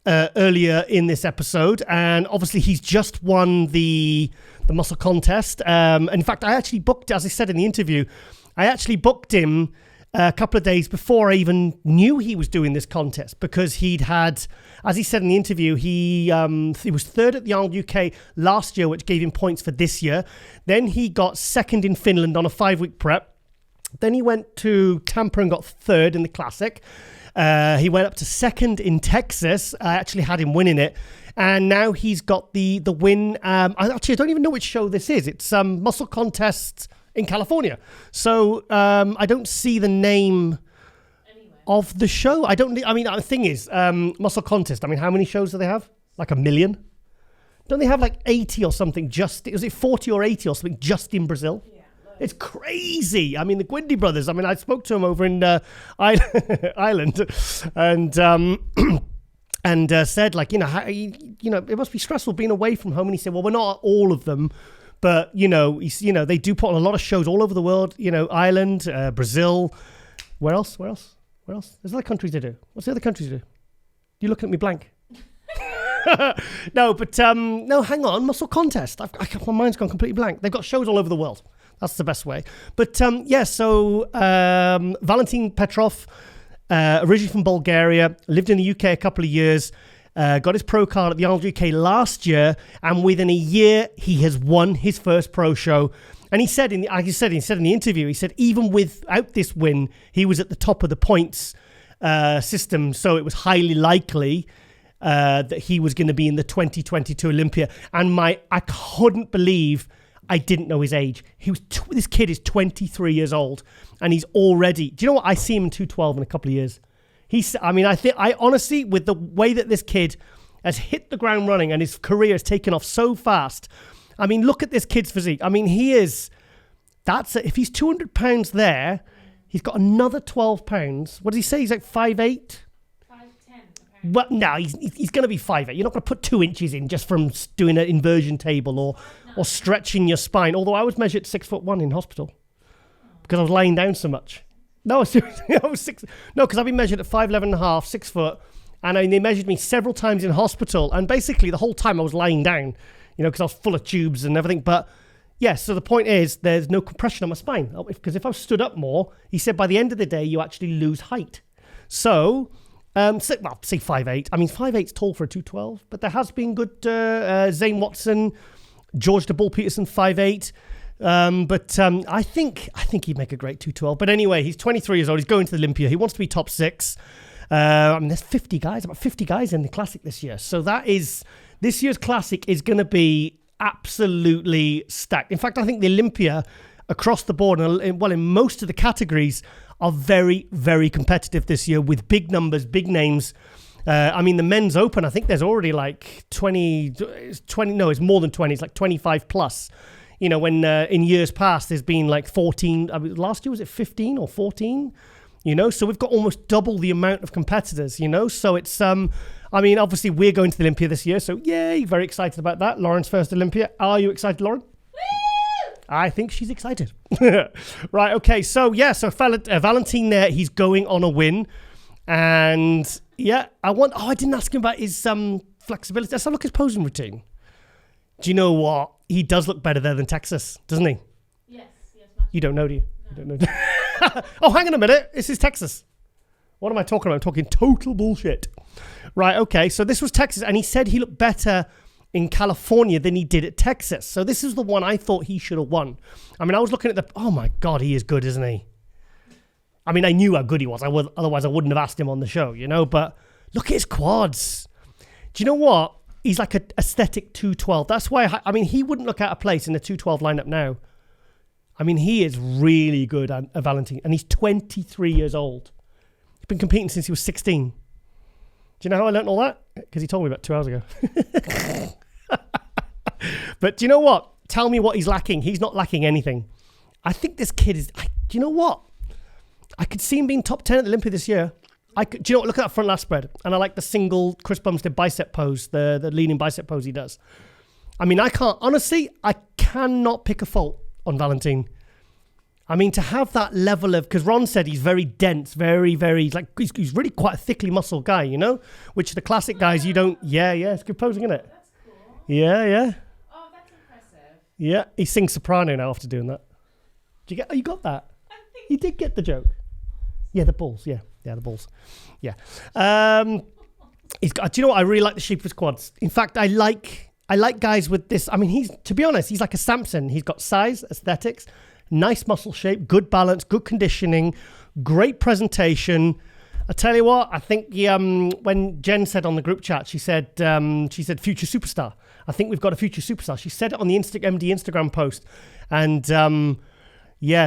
Speaker 1: earlier in this episode. And obviously, he's just won the muscle contest. In fact, I actually booked, as I said in the interview, I actually booked him a couple of days before I even knew he was doing this contest, because he'd had, as he said in the interview, he was 3rd at the Arnold UK last year, which gave him points for this year. Then he got 2nd in Finland on a 5-week prep. Then he went to Tampa and got third in the Classic. He went up to second in Texas. I actually had him winning it. And now he's got the win. I don't even know which show this is. It's Muscle Contest in California. So I don't see the name of the show. The thing is, Muscle Contest, how many shows do they have? Like 1 million? Don't they have like 80 or something was it 40 or 80 or something just in Brazil? Yeah, it's crazy. The Gwyndy brothers, I spoke to them over in Ireland and said it must be stressful being away from home. And he said, well, we're not all of them, but they do put on a lot of shows all over the world, Ireland, Brazil. Where else? There's other countries to do. What's the other countries to do? You looking at me blank? No, hang on. Muscle Contest. My mind's gone completely blank. They've got shows all over the world. That's the best way. But so Valentin Petrov, originally from Bulgaria, lived in the UK a couple of years, got his pro card at the Arnold UK last year, and within a year, he has won his first pro show. And he said in the interview, he said even without this win, he was at the top of the points system, so it was highly likely that he was going to be in the 2022 Olympia. And I couldn't believe I didn't know his age. This kid is 23 years old, and he's already. Do you know what? I see him in 212 in a couple of years. I honestly, with the way that this kid has hit the ground running and his career has taken off so fast. Look at this kid's physique. He is. If he's 200 pounds there, he's got another 12 pounds. What does he say? He's like 5'8". Well, no, he's going to be 5'8". You're not going to put 2 inches in just from doing an inversion table or stretching your spine. Although I was measured 6'1" in hospital because I was lying down so much. No, seriously, I was 6. No, because I've been measured at 5'11.5", 6 foot, and they measured me several times in hospital. And basically, the whole time I was lying down, because I was full of tubes and everything. But yeah, so the point is, there's no compression on my spine because if I stood up more, he said by the end of the day you actually lose height. So. Say 5'8". 5'8's tall for a 212, but there has been good Zane Watson, George the Bull Peterson, 5'8". I think he'd make a great 212. But anyway, he's 23 years old. He's going to the Olympia. He wants to be top 6. There's 50 guys, about 50 guys in the Classic this year. So this year's Classic is going to be absolutely stacked. In fact, I think the Olympia across the board, in most of the categories, are very, very competitive this year with big numbers, big names. The men's open, I think there's already like 20, no, it's more than 20. It's like 25 plus. When in years past, there's been like 14. Last year, was it 15 or 14? So we've got almost double the amount of competitors, So it's, obviously we're going to the Olympia this year. So yay, very excited about that. Lauren's first Olympia. Are you excited, Lauren? I think she's excited. Right, okay. So Valentin there, he's going on a win. And yeah, I didn't ask him about his flexibility. Let's have a look at his posing routine. Do you know what? He does look better there than Texas, doesn't he?
Speaker 4: Yes.
Speaker 1: You don't know, do you? No. You don't know. Oh, hang on a minute. This is Texas. What am I talking about? I'm talking total bullshit. Right, okay. So this was Texas, and he said he looked better in California than he did at Texas. So this is the one I thought he should have won. I was looking at oh my God, he is good, isn't he? I knew how good he was. Otherwise I wouldn't have asked him on the show, but look at his quads. Do you know what? He's like an aesthetic 212. That's why, he wouldn't look out of place in the 212 lineup now. He is really good at Valentin, and he's 23 years old. He's been competing since he was 16. Do you know how I learned all that? Because he told me about 2 hours ago. But do you know what? Tell me what he's lacking. He's not lacking anything. I think this kid is... do you know what? I could see him being top 10 at the Olympia this year. Do you know what? Look at that front lat spread. And I like the single Chris Bumstead bicep pose, the leaning bicep pose he does. I cannot pick a fault on Valentin. To have that level of... Because Ron said he's very dense, very, very... He's really quite a thickly muscled guy, Which the Classic guys, you don't... Yeah, it's good posing, isn't it?
Speaker 4: That's cool.
Speaker 1: Yeah.
Speaker 4: Oh, that's impressive.
Speaker 1: Yeah, he sings soprano now after doing that. You got that? You did get the joke. Yeah, the balls. Yeah, the balls. Yeah. He's got... Do you know what? I really like the shape of his quads. In fact, I like guys with this... he's... To be honest, he's like a Samson. He's got size, aesthetics... nice muscle shape, good balance, good conditioning, great presentation. I tell you what, I think when Jen said on the group chat, she said future superstar. I think we've got a future superstar. She said it on the MD Instagram post. And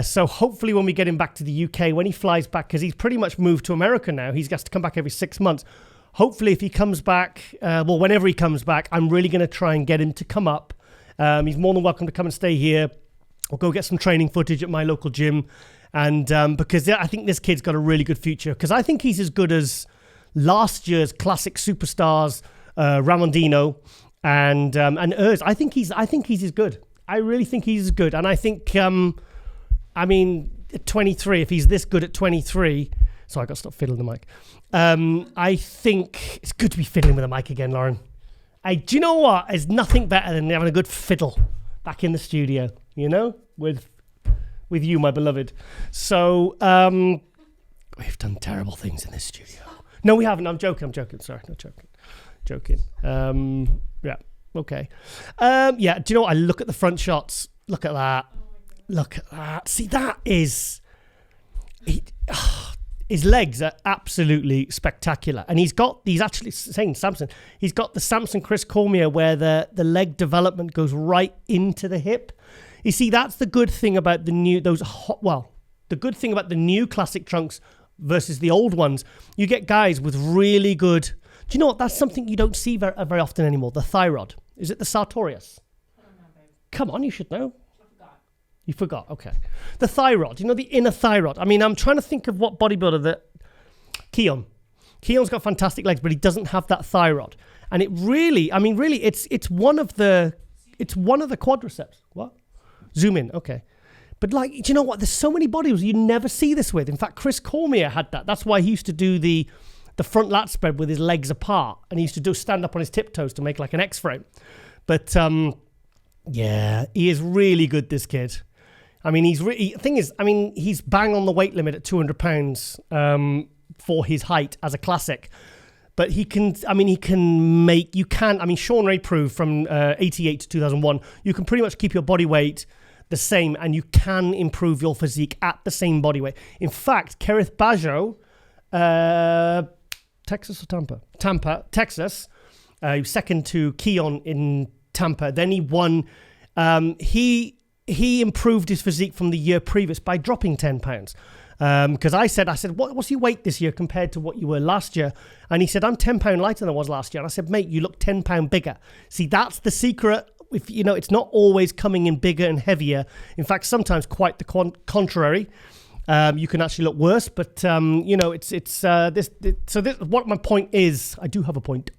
Speaker 1: so hopefully when we get him back to the UK, when he flies back, because he's pretty much moved to America now, he's got to come back every 6 months. Hopefully if he comes back, whenever he comes back, I'm really going to try and get him to come up. He's more than welcome to come and stay here or go get some training footage at my local gym. And because I think this kid's got a really good future, because I think he's as good as last year's classic superstars, Ramondino and Urs. I think he's as good. I really think he's as good. And I think, at 23, if he's this good at 23, sorry, I got to stop fiddling the mic. I think it's good to be fiddling with a mic again, Lauren. Do you know what? There's nothing better than having a good fiddle back in the studio, with you, my beloved. So, we've done terrible things in this studio. No, we haven't. I'm joking. Sorry, not joking. Yeah, okay. Do you know what? I look at the front shots. Look at that. See, that is... his legs are absolutely spectacular. And he's actually saying Samson, he's got the Samson Chris Cormier where the leg development goes right into the hip. You see, that's the good thing about the new classic trunks versus the old ones. You get guys with really good... Do you know what? That's something you don't see very, very often anymore. The thigh rod. Is it the sartorius?
Speaker 4: I don't know, babe.
Speaker 1: Come on, you should know.
Speaker 4: I forgot.
Speaker 1: You forgot, okay. The thigh rod, the inner thigh rod. I'm trying to think of what bodybuilder that... Keon's got fantastic legs, but he doesn't have that thigh rod. And it really, it's one of the quadriceps. What? Zoom in, okay. But do you know what? There's so many bodybuilders you never see this with. In fact, Chris Cormier had that. That's why he used to do the front lat spread with his legs apart. And he used to stand up on his tiptoes to make like an X-frame. But, he is really good, this kid. He's bang on the weight limit at 200 pounds for his height as a classic. But Sean Ray proved from 88 to 2001, you can pretty much keep your body weight the same and you can improve your physique at the same body weight. In fact, Kerith Bajo, Texas or Tampa? Tampa, Texas, he was second to Keon in Tampa. Then he won. He improved his physique from the year previous by dropping 10 pounds. Because I said, what's your weight this year compared to what you were last year? And he said, I'm 10 pound lighter than I was last year. And I said, mate, you look 10 pound bigger. See, that's the secret. If it's not always coming in bigger and heavier. In fact, sometimes quite the contrary. You can actually look worse, but what my point is, I do have a point.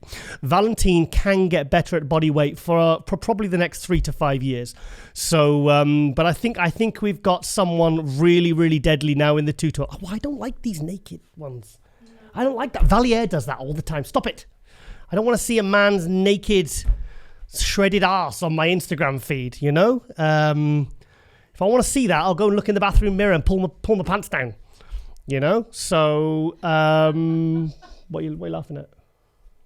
Speaker 1: Valentin can get better at body weight for probably the next 3 to 5 years. So, but I think we've got someone really, really deadly now in the two-toe. Oh, I don't like these naked ones. No. I don't like that. Valier does that all the time. Stop it. I don't want to see a man's naked, shredded ass on my Instagram feed. If I want to see that, I'll go and look in the bathroom mirror and pull my pants down. So, what are you laughing at?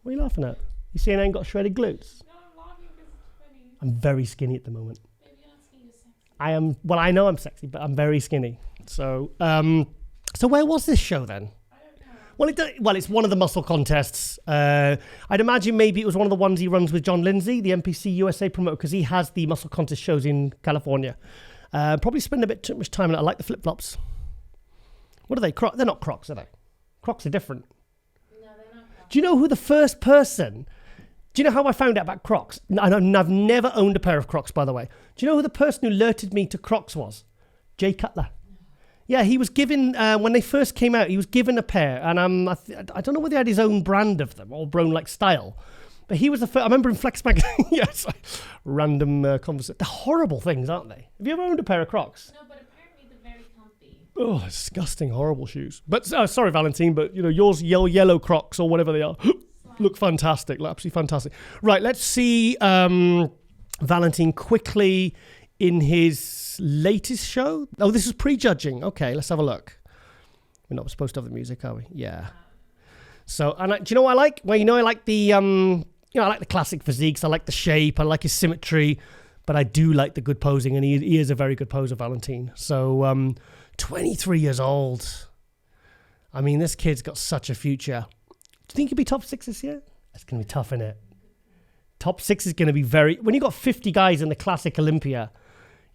Speaker 1: What are you laughing at? You saying I ain't got shredded glutes?
Speaker 4: No, I'm laughing because it's funny.
Speaker 1: I'm very skinny at the moment.
Speaker 4: Baby, you're not skinny, you're sexy.
Speaker 1: I am, well, I know I'm sexy, but I'm very skinny. So, so where was this show then? Well, it's one of the muscle contests. I'd imagine maybe it was one of the ones he runs with John Lindsay, the NPC USA promoter, because he has the muscle contest shows in California. Probably spend a bit too much time on it. I like the flip-flops. What are they? They're not Crocs, are they? Crocs are different.
Speaker 4: No, they're not Crocs.
Speaker 1: Do you know who the first person... Do you know how I found out about Crocs? I've never owned a pair of Crocs, by the way. Do you know who the person who alerted me to Crocs was? Jay Cutler. Yeah, he was given... when they first came out, he was given a pair. And I don't know whether he had his own brand of them or own like style. But he was the first... I remember in Flex Magazine... yes, random conversation. They're horrible things, aren't they? Have you ever owned a pair of Crocs?
Speaker 4: No, but apparently they're very comfy.
Speaker 1: Oh, disgusting, horrible shoes. But sorry, Valentin, but yours yellow Crocs or whatever they are look fantastic, look absolutely fantastic. Right, let's see Valentin quickly in his latest show. Oh, this is prejudging. Okay, let's have a look. We're not supposed to have the music, are we? Yeah. So, and do you know what I like? Well, I like the I like the classic physiques. I like the shape. I like his symmetry. but I do like the good posing, and he is a very good poser, Valentin. So 23 years old. I mean, this kid's got such a future. Do you think he'll be top 6 this year? That's going to be tough, isn't it? Top 6 is going to be very... When you've got 50 guys in the classic Olympia,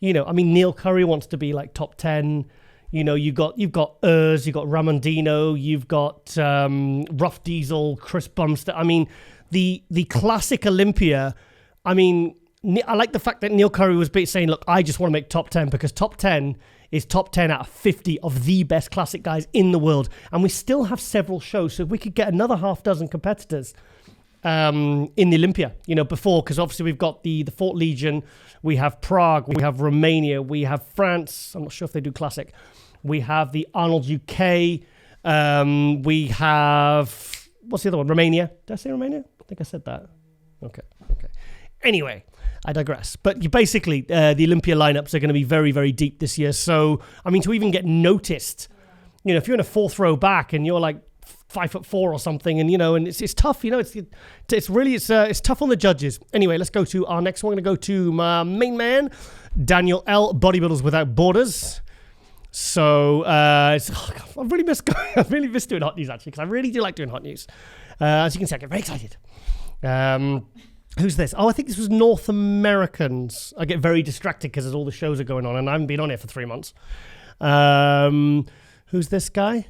Speaker 1: you know, I mean, Neil Curry wants to be like top 10. You know, you've got Urs, you've got Ramondino, you've got Rough Diesel, Chris Bumstead. I mean, the classic Olympia, I mean, I like the fact that Neil Curry was saying, look, I just want to make top 10 because top 10 is top 10 out of 50 of the best classic guys in the world. And we still have several shows. So if we could get another half dozen competitors in the Olympia, you know, before, because obviously we've got the Fort Legion, we have Prague, we have Romania, we have France. I'm not sure if they do classic. We have the Arnold UK. We have, what's the other one? Romania. Did I say Romania? I think I said that. Okay. Anyway, I digress. But you basically, the Olympia lineups are going to be very, very deep this year. So, I mean, to even get noticed, you know, if you're in a 4th row back and you're like 5'4" or something, and you know, and it's tough. You know, it's tough on the judges. Anyway, let's go to our next one. I'm going to go to my main man, Daniel L. Bodybuilders Without Borders. So I really miss doing hot news actually, because I really do like doing hot news. As you can see, I get very excited. Who's this? Oh, I think this was North Americans. I get very distracted because all the shows are going on, and I haven't been on here for 3 months. Who's this guy?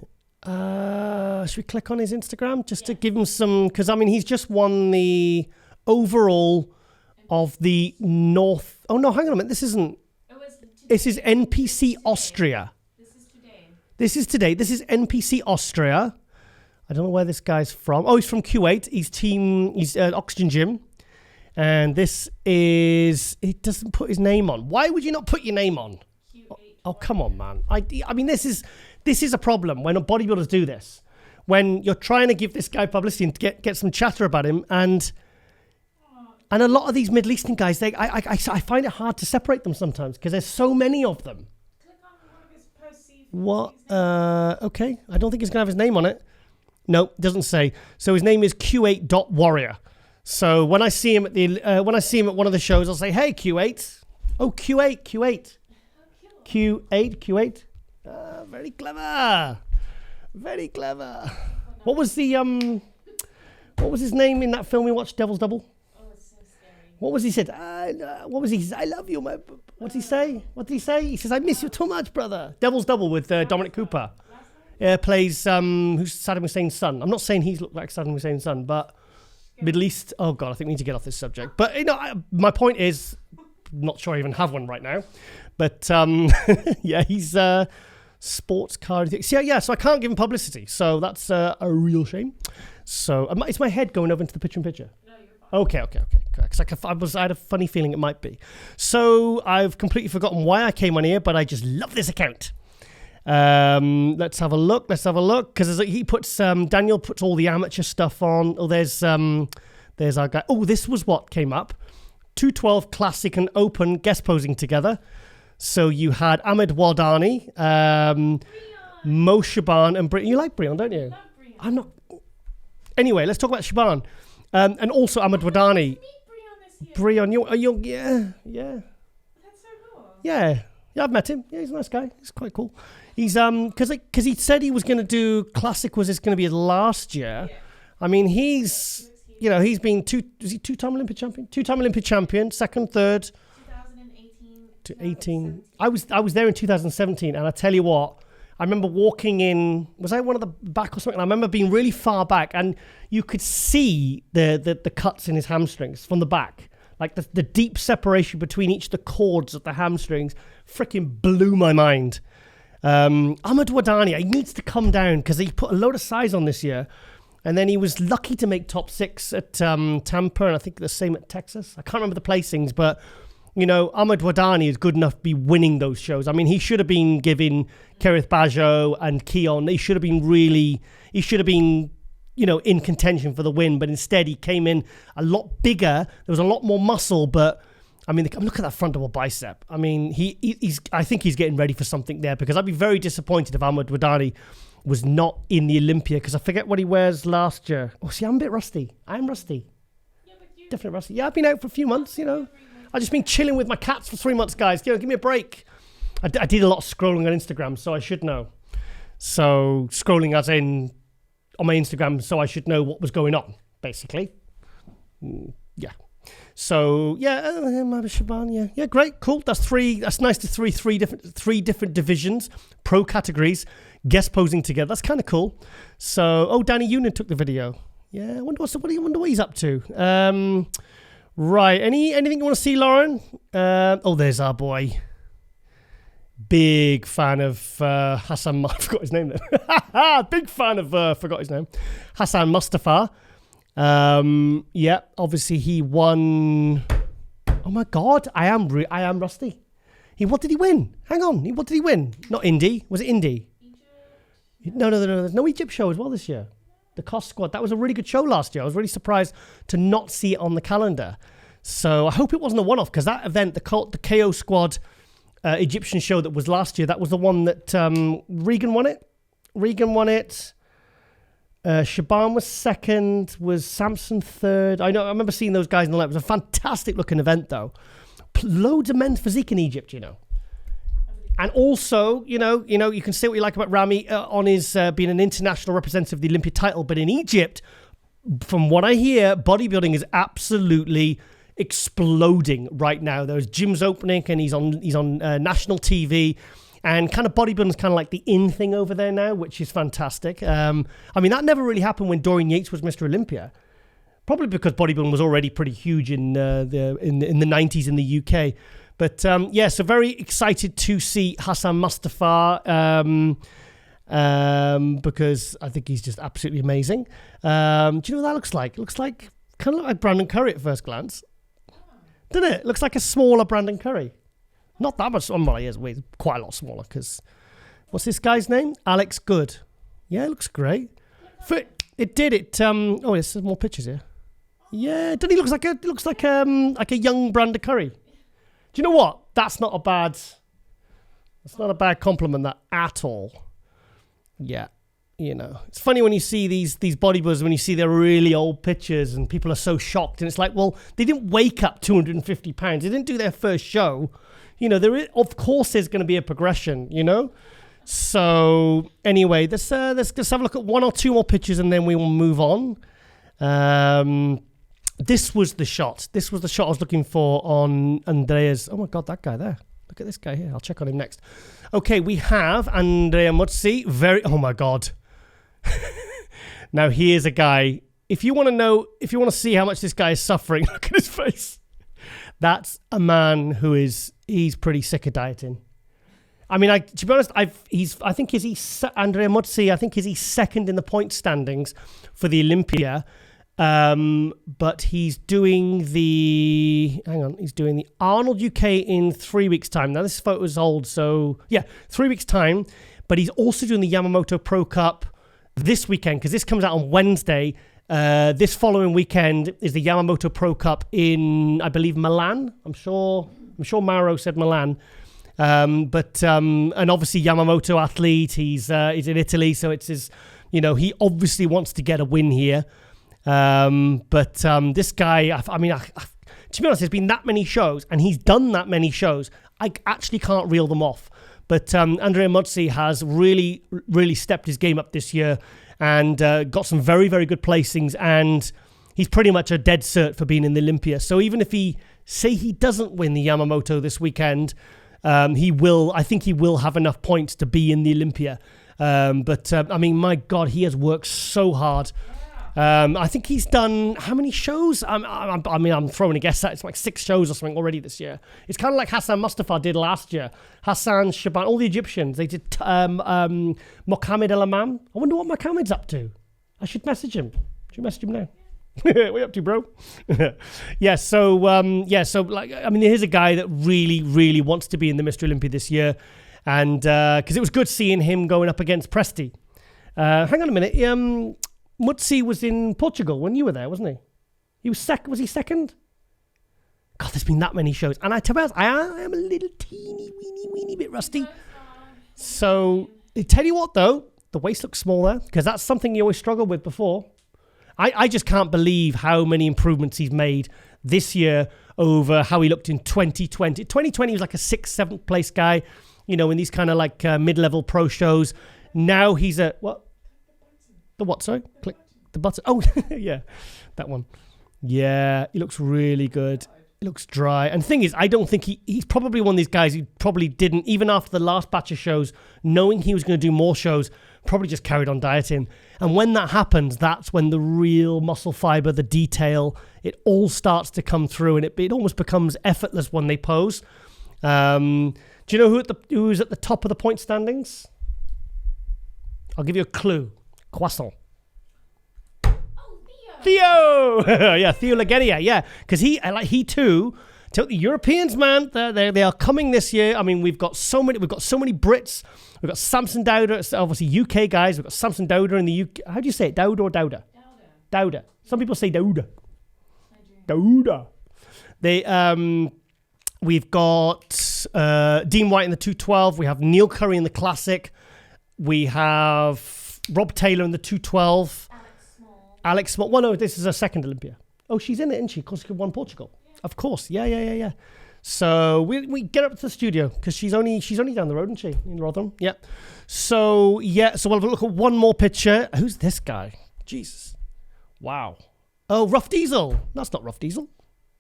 Speaker 1: Should we click on his Instagram just to give him some? Because I mean, he's just won the overall of the North. Oh no, hang on a minute. This isn't. This is NPC Austria. This is today. This is NPC Austria. I don't know where this guy's from. Oh, he's from Q8. He's Oxygen Gym. And this is... It doesn't put his name on. Why would you not put your name on? Oh, come on, man. I mean, this is a problem when bodybuilders do this. When you're trying to give this guy publicity and get some chatter about him, and a lot of these Middle Eastern guys, I find it hard to separate them sometimes because there's so many of them.
Speaker 4: Click on one of his perceived...
Speaker 1: What? Okay. I don't think he's going to have his name on it. No, doesn't say. So his name is Q8.warrior. So when I see him at one of the shows, I'll say, "Hey, Q8." Oh, Q8. Q8. Very clever. Very clever. What was his name in that film we watched, Devil's Double?
Speaker 4: Oh, it's so scary.
Speaker 1: What was he said? What was he? I love you, my. What did he say? He says, "I miss you too much, brother." Devil's Double with Dominic Cooper. Plays who's Saddam Hussein's son. I'm not saying he's looked like Saddam Hussein's son, but Middle East. Oh God, I think we need to get off this subject. But you know, my point is, not sure I even have one right now. But yeah, he's sports car. So yeah, so I can't give him publicity. So that's a real shame. So is my head going over into the picture-in-picture?
Speaker 4: No, you're fine.
Speaker 1: Okay. Because I had a funny feeling it might be. So I've completely forgotten why I came on here, but I just love this account. Let's have a look. Because he puts Daniel puts all the amateur stuff on. Oh, there's our guy. Oh, this was what came up. 212 Classic and Open guest posing together. So you had Ahmed Wadani, Mo Shaban, and Brian. You like Brian, don't you?
Speaker 4: Love Brian.
Speaker 1: I'm not. Anyway, let's talk about Shaban, and also Ahmed Wadani.
Speaker 4: Meet Brian this year.
Speaker 1: Brian, yeah.
Speaker 4: That's so cool.
Speaker 1: Yeah, I've met him. Yeah, he's a nice guy. He's quite cool. He's because he said he was going to do classic. Was this going to be his last year?
Speaker 4: Yeah.
Speaker 1: I mean, he's been two-time Olympia champion? Two-time Olympia champion, second, third.
Speaker 4: 2018
Speaker 1: to 18. I was there in 2017, and I tell you what, I remember walking in. Was I one of the back or something? I remember being really far back, and you could see the cuts in his hamstrings from the back. Like the deep separation between each of the cords of the hamstrings freaking blew my mind. Ahmed Wadani, he needs to come down because he put a load of size on this year. And then he was lucky to make top 6 at Tampa, and I think the same at Texas. I can't remember the placings, but, you know, Ahmed Wadani is good enough to be winning those shows. I mean, he should have been giving Kerith Bajo and Keon, he should have been, you know, in contention for the win, but instead he came in a lot bigger. There was a lot more muscle, but I mean, look at that front double bicep. I mean, I think he's getting ready for something there, because I'd be very disappointed if Ahmed Wadani was not in the Olympia, because I forget what he wears last year. Oh, see, I'm a bit rusty. I'm rusty.
Speaker 4: Yeah, but you...
Speaker 1: Definitely rusty. Yeah, I've been out for a few months, you know. I've just been chilling with my cats for 3 months, guys. Give me a break. I did a lot of scrolling on Instagram, so I should know. So scrolling as in on my Instagram, so I should know what was going on, basically. Yeah. So Shaban, yeah, great, cool. That's nice to three different divisions, pro categories, guest posing together. That's kind of cool. So, Danny Union took the video. Yeah, I wonder what he's up to. Right, anything you want to see, Lauren? There's our boy. Big fan of Hassan. I forgot his name then. Big fan of forgot his name. Hassan Mustafa. Yeah, obviously he won. Oh my God, I am rusty. What did he win? Hang on, what did he win? Not Indy. Was it Indy? Egypt. No. There's no Egypt show as well this year. The Cost Squad. That was a really good show last year. I was really surprised to not see it on the calendar. So I hope it wasn't a one-off, because that event, the KO Squad Egyptian show that was last year, that was the one that Regan won it. Shaban was second, was Samson third. I remember seeing those guys in the light. It was a fantastic looking event though. Loads of men's physique in Egypt, And also, you can say what you like about Ramy on his being an international representative of the Olympia title, but in Egypt, from what I hear, bodybuilding is absolutely exploding right now. There's gyms opening, and he's on national TV. And kind of bodybuilding is kind of like the in thing over there now, which is fantastic. I mean, that never really happened when Dorian Yates was Mr. Olympia. Probably because bodybuilding was already pretty huge in the 90s in the UK. But so very excited to see Hassan Mustafa because I think he's just absolutely amazing. Do you know what that looks like? It looks like kind of like Brandon Curry at first glance. Doesn't it? Looks like a smaller Brandon Curry. Not that much. Well, he is quite a lot smaller because... What's this guy's name? Alex Good. Yeah, it looks great. It did it. There's some more pictures here. Yeah, doesn't he looks like a young Brandon Curry. Do you know what? That's not a bad compliment, that at all. Yeah. It's funny when you see these bodybuilders, when you see their really old pictures and people are so shocked, and it's like, well, they didn't wake up 250 pounds. They didn't do their first show. Of course there's going to be a progression, So anyway, let's just have a look at one or two more pictures and then we will move on. This was the shot. I was looking for on Andrea's. Oh my God, that guy there. Look at this guy here. I'll check on him next. Okay, we have Andrea Muzzi. Oh my God. Now here's a guy. If you want to see how much this guy is suffering, look at his face. That's a man he's pretty sick of dieting. I mean, to be honest, Andrea Muzzi, I think he's second in the point standings for the Olympia. But he's doing the Arnold UK in 3 weeks' time. Now, this photo is old, so 3 weeks' time. But he's also doing the Yamamoto Pro Cup this weekend, because this comes out on Wednesday. This following weekend is the Yamamoto Pro Cup in, I believe, Milan. I'm sure Mauro said Milan. And obviously Yamamoto athlete. He's in Italy, so it's his. He obviously wants to get a win here. This guy, to be honest, there's been that many shows, and he's done that many shows. I actually can't reel them off. But Andrea Muzzi has really, really stepped his game up this year and got some very, very good placings. And he's pretty much a dead cert for being in the Olympia. So even if he doesn't win the Yamamoto this weekend, I think he will have enough points to be in the Olympia. My God, he has worked so hard. I think he's done how many shows? I'm throwing a guess at it's like 6 shows or something already this year. It's kind of like Hassan Mustafa did last year. Hassan, Shaban, all the Egyptians. They did Mohamed El Amam. I wonder what Mohamed's up to. I should message him. Should you message him now? What are you up to, bro? Here's a guy that really, really wants to be in the Mr. Olympia this year. And because it was good seeing him going up against Presti. Hang on a minute. Muzzi was in Portugal when you were there, wasn't he? He was second. Was he second? God, there's been that many shows. And I am a little weeny bit rusty. So, I tell you what, though, the waist looks smaller, because that's something you always struggled with before. I just can't believe how many improvements he's made. this year over how he looked in 2020. 2020 was like a 6th, 7th place guy, in these kind of like mid-level pro shows. Now he's a, what? The what, sorry? Click the button. Oh, yeah, that one. Yeah, he looks really good. He looks dry. And the thing is, I don't think he's probably one of these guys who probably didn't, even after the last batch of shows, knowing he was going to do more shows, probably just carried on dieting. And when that happens, that's when the real muscle fiber, the detail, it all starts to come through, and it almost becomes effortless when they pose. Do you know who's at the top of the point standings? I'll give you a clue. Croissant. Theo! Yeah, Theo Lagenia, yeah. Because he too, the Europeans, man, they are coming this year. I mean, we've got so many Brits. We've got Samson Dowda, obviously UK guys. We've got Samson Dowda in the UK. How do you say it? Dowda or Dowda? Dowda. Some people say Dowda. Dowda. We've got Dean White in the 212. We have Neil Curry in the Classic. We have Rob Taylor in the 212. Alex Small. Well, no, this is her second Olympia. Oh, she's in it, isn't she? Because she won Portugal. Yeah. Of course. Yeah. So we get up to the studio because she's only down the road, isn't she? In Rotherham. Yeah. So we'll have a look at one more picture. Who's this guy? Jesus. Wow. Oh, Rough Diesel. That's not Rough Diesel.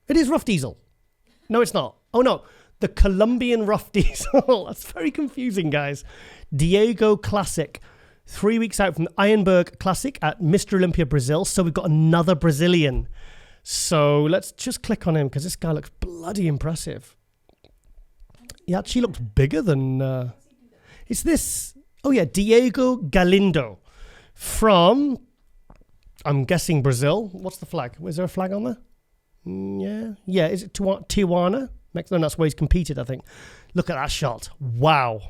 Speaker 1: It is Rough Diesel. No, it's not. Oh, no. The Colombian Rough Diesel. That's very confusing, guys. Diego Classic. 3 weeks out from the Ironburg Classic at Mr. Olympia, Brazil. So we've got another Brazilian. So let's just click on him because this guy looks bloody impressive. He actually looks bigger than... It's this... Oh, yeah, Diego Galindo from, I'm guessing, Brazil. What's the flag? Is there a flag on there? Yeah. Is it Tijuana? No, that's where he's competed, I think. Look at that shot. Wow.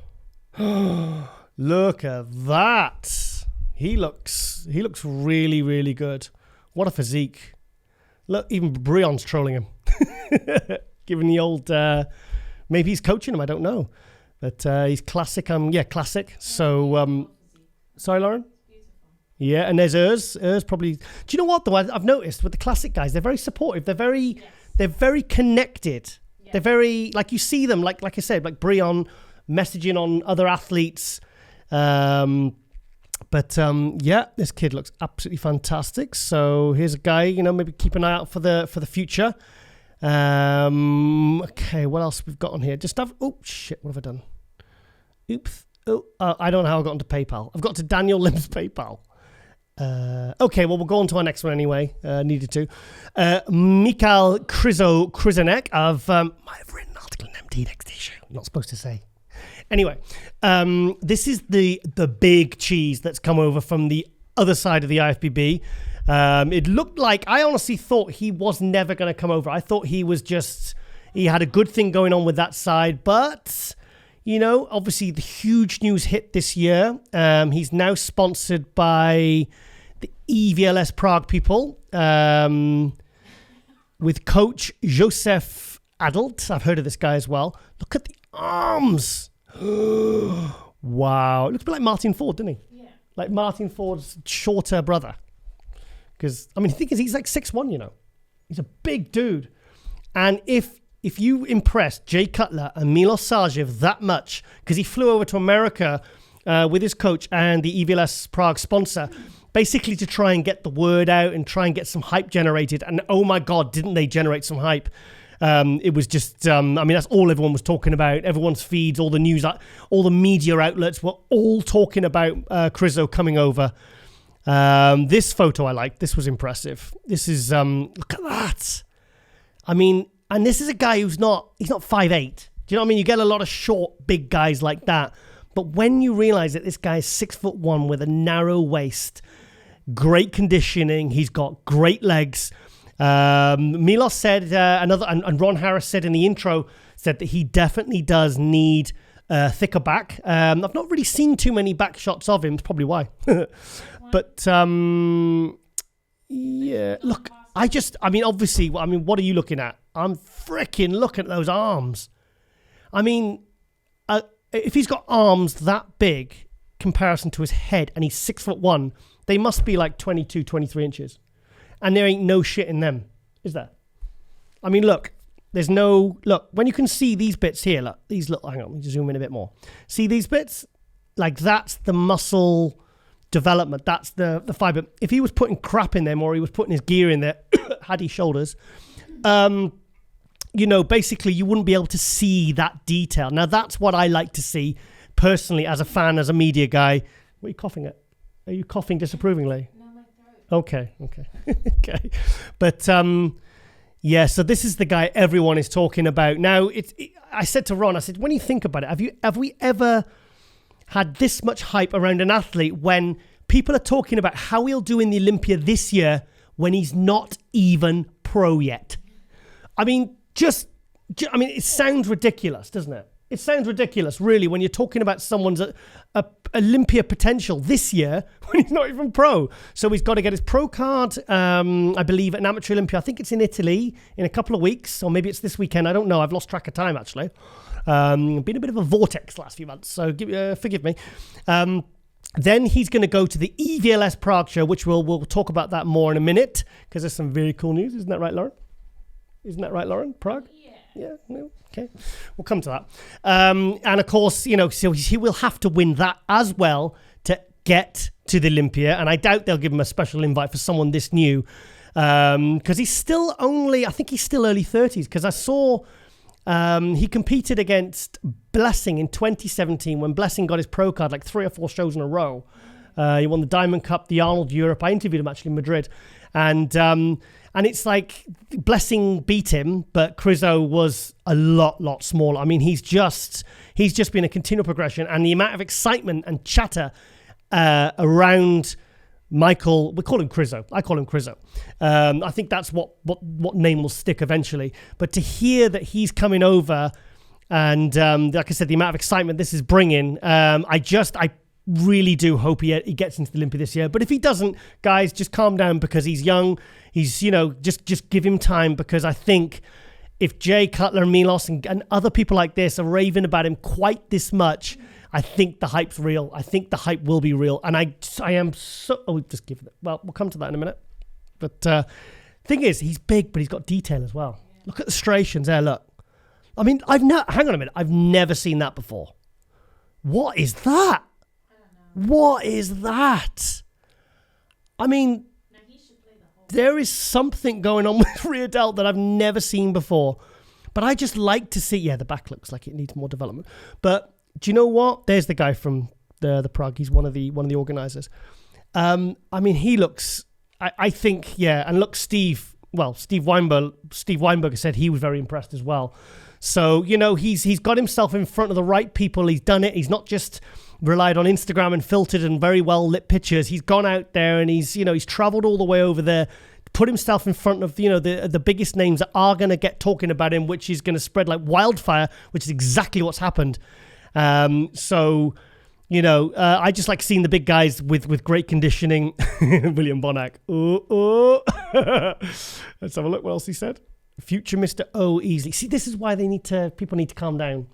Speaker 1: Look at that. He looks really, really good. What a physique. Look, even Brion's trolling him. Giving the old, maybe he's coaching him, I don't know. But he's classic. Classic. So, sorry, Lauren? Yeah, and there's Urs probably. Do you know what, though? I've noticed with the classic guys, they're very supportive. They're very connected. Yeah. They're very, like you see them, like I said, like Brion messaging on other athletes. This kid looks absolutely fantastic. So here's a guy, maybe keep an eye out for the future. Okay, what else we've got on here? Oh shit, what have I done? Oops. I don't know how I got onto PayPal. I've got to Daniel Lim's PayPal. Okay, well, we'll go on to our next one anyway. Needed to. Mikhail Krizanek of might have written an article in MD next issue. I'm not supposed to say. Anyway, this is the big cheese that's come over from the other side of the IFBB. It looked like, I honestly thought he was never going to come over. I thought he had a good thing going on with that side. But, obviously the huge news hit this year. He's now sponsored by the EVLS Prague people with coach Josef Adelt. I've heard of this guy as well. Look at the arms. Wow. It looks a bit like Martin Ford, doesn't he? Yeah. Like Martin Ford's shorter brother. Because, the thing is, he's like 6'1", He's a big dude. And if you impressed Jay Cutler and Milos Sarjev that much, because he flew over to America with his coach and the EVLS Prague sponsor, basically to try and get the word out and try and get some hype generated. And oh my God, didn't they generate some hype? It was just, that's all everyone was talking about. Everyone's feeds, all the news, all the media outlets were all talking about Krizo coming over. This photo I like. This was impressive. This is, look at that. And this is a guy he's not 5'8". Do you know what I mean? You get a lot of short, big guys like that. But when you realize that this guy is 6'1" with a narrow waist, great conditioning, he's got great legs. Milos said, and Ron Harris said in the intro, said that he definitely does need a thicker back. I've not really seen too many back shots of him. That's probably why. But, yeah, look, obviously, what are you looking at? I'm freaking looking at those arms. If he's got arms that big comparison to his head and he's 6'1", they must be like 22, 23 inches. And there ain't no shit in them, is there? I mean, look, there's no, look, when you can see these bits here, look, these little, hang on, let me just zoom in a bit more. See these bits? Like that's the muscle development. That's the fiber. If he was putting crap in them or he was putting his gear in there, had he shoulders, you know, basically you wouldn't be able to see that detail. Now that's what I like to see personally as a fan, as a media guy. What are you coughing at? Are you coughing disapprovingly?
Speaker 4: No, my throat.
Speaker 1: Okay. Okay. But, yeah, so this is the guy everyone is talking about. Now, I said to Ron, I said, when you think about it, have we ever had this much hype around an athlete when people are talking about how he'll do in the Olympia this year when he's not even pro yet? I mean, it sounds ridiculous, doesn't it? It sounds ridiculous, really, when you're talking about someone's Olympia potential this year when he's not even pro. So he's got to get his pro card, I believe, at an amateur Olympia. I think it's in Italy in a couple of weeks, or maybe it's this weekend. I don't know. I've lost track of time, actually. Been a bit of a vortex the last few months, so forgive me. Then he's going to go to the EVLS Prague show, which we'll talk about that more in a minute, because there's some very cool news. Isn't that right, Lauren? Prague? Yeah, no, okay. We'll come to that. And of course, you know, so he will have to win that as well to get to the Olympia. And I doubt they'll give him a special invite for someone this new. Because he's still I think he's still early 30s. Because I saw he competed against Blessing in 2017 when Blessing got his pro card like 3 or 4 shows in a row. He won the Diamond Cup, the Arnold Europe. I interviewed him actually in Madrid. And it's like Blessing beat him, but Crizzo was a lot smaller. I mean, he's just been a continual progression, and the amount of excitement and chatter around Michael, we call him Crizzo. I call him Crizzo. I think that's what name will stick eventually. But to hear that he's coming over, and like I said, the amount of excitement this is bringing, I really do hope he gets into the Olympia this year. But if he doesn't, guys, just calm down because he's young. He's, you know, just give him time, because I think if Jay Cutler, Milos, and other people like this are raving about him quite this much, I think the hype's real. I think the hype will be real. And I am so... Oh, just give it... Well, we'll come to that in a minute. But thing is, he's big, but he's got detail as well. Yeah. Look at the striations there, look. I mean, hang on a minute. I've never seen that before. What is that? What is that? I mean, there is something going on with rear delt that I've never seen before. But I just like to see... Yeah, the back looks like it needs more development. But do you know what? There's the guy from the Prague. He's one of the organizers. I mean, he looks... I think, yeah. And look, Steve Weinberger said he was very impressed as well. So, you know, he's got himself in front of the right people. He's done it. He's not just relied on Instagram and filtered and very well lit pictures. He's gone out there and he's traveled all the way over there, put himself in front of, you know, the biggest names that are going to get talking about him, which is going to spread like wildfire, which is exactly what's happened. So, you know, I just like seeing the big guys with great conditioning. William Bonac. Let's have a look what else he said. Future Mr. O easily. See, this is why people need to calm down.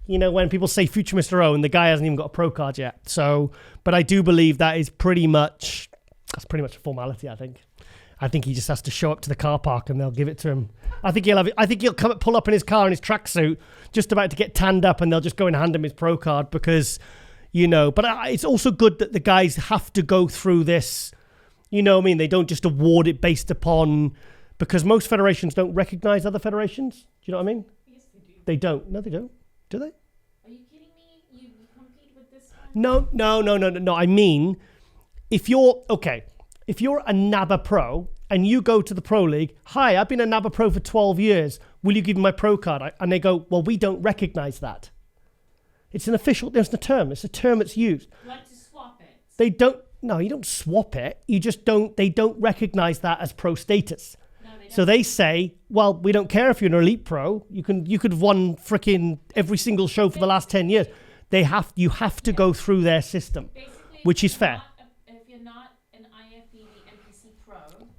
Speaker 1: You know, when people say Future Mr. O and the guy hasn't even got a pro card yet. So, but I do believe that's pretty much a formality, I think. I think he just has to show up to the car park and they'll give it to him. I think he'll pull up in his car in his tracksuit, just about to get tanned up, and they'll just go and hand him his pro card because, you know, but it's also good that the guys have to go through this, you know what I mean? They don't just award it based upon, because most federations don't recognize other federations. Do you know what I mean?
Speaker 4: Yes, they do.
Speaker 1: They don't. No, they don't. Do they?
Speaker 4: Are you kidding me? You compete with this one?
Speaker 1: No. I mean, if you're a NABA pro and you go to the pro league, hi, I've been a NABA pro for 12 years. Will you give me my pro card? And they go, well, we don't recognize that. It's there's a term. It's a term that's used.
Speaker 4: You want to swap it?
Speaker 1: They don't, no, you don't swap it. You just they don't recognize that as pro status.
Speaker 4: No, they don't.
Speaker 1: So they say, well, we don't care if you're an elite pro. You could have won freaking every single show for the last 10 years. You have to go through their system,
Speaker 4: basically,
Speaker 1: which is fair.
Speaker 4: If you're not an IFBB NPC pro,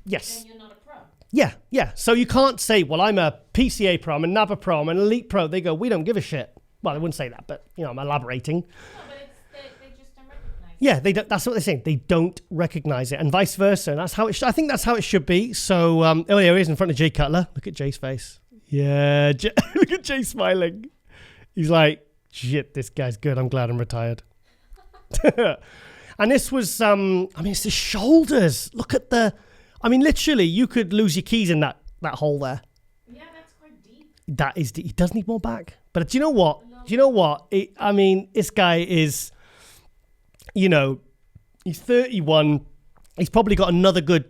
Speaker 1: Yes.
Speaker 4: then you're not a pro.
Speaker 1: Yeah. So you can't say, well, I'm a PCA pro, I'm a NABA pro, I'm an elite pro. They go, we don't give a shit. Well, I wouldn't say that, but, you know, I'm elaborating.
Speaker 4: No, but they just don't recognize
Speaker 1: Yeah, they don't, that's what they're saying. They don't recognize it, and vice versa. And that's how it. I think that's how it should be. So, oh, there he is in front of Jay Cutler. Look at Jay's face. Yeah, look at Jay smiling. He's like, shit, this guy's good. I'm glad I'm retired. And this was, I mean, it's the shoulders. Look at the, I mean, literally, you could lose your keys in that hole there.
Speaker 4: Yeah, that's quite deep.
Speaker 1: That is, he does need more back. But do you know what? I mean, this guy is, you know, he's 31. He's probably got another good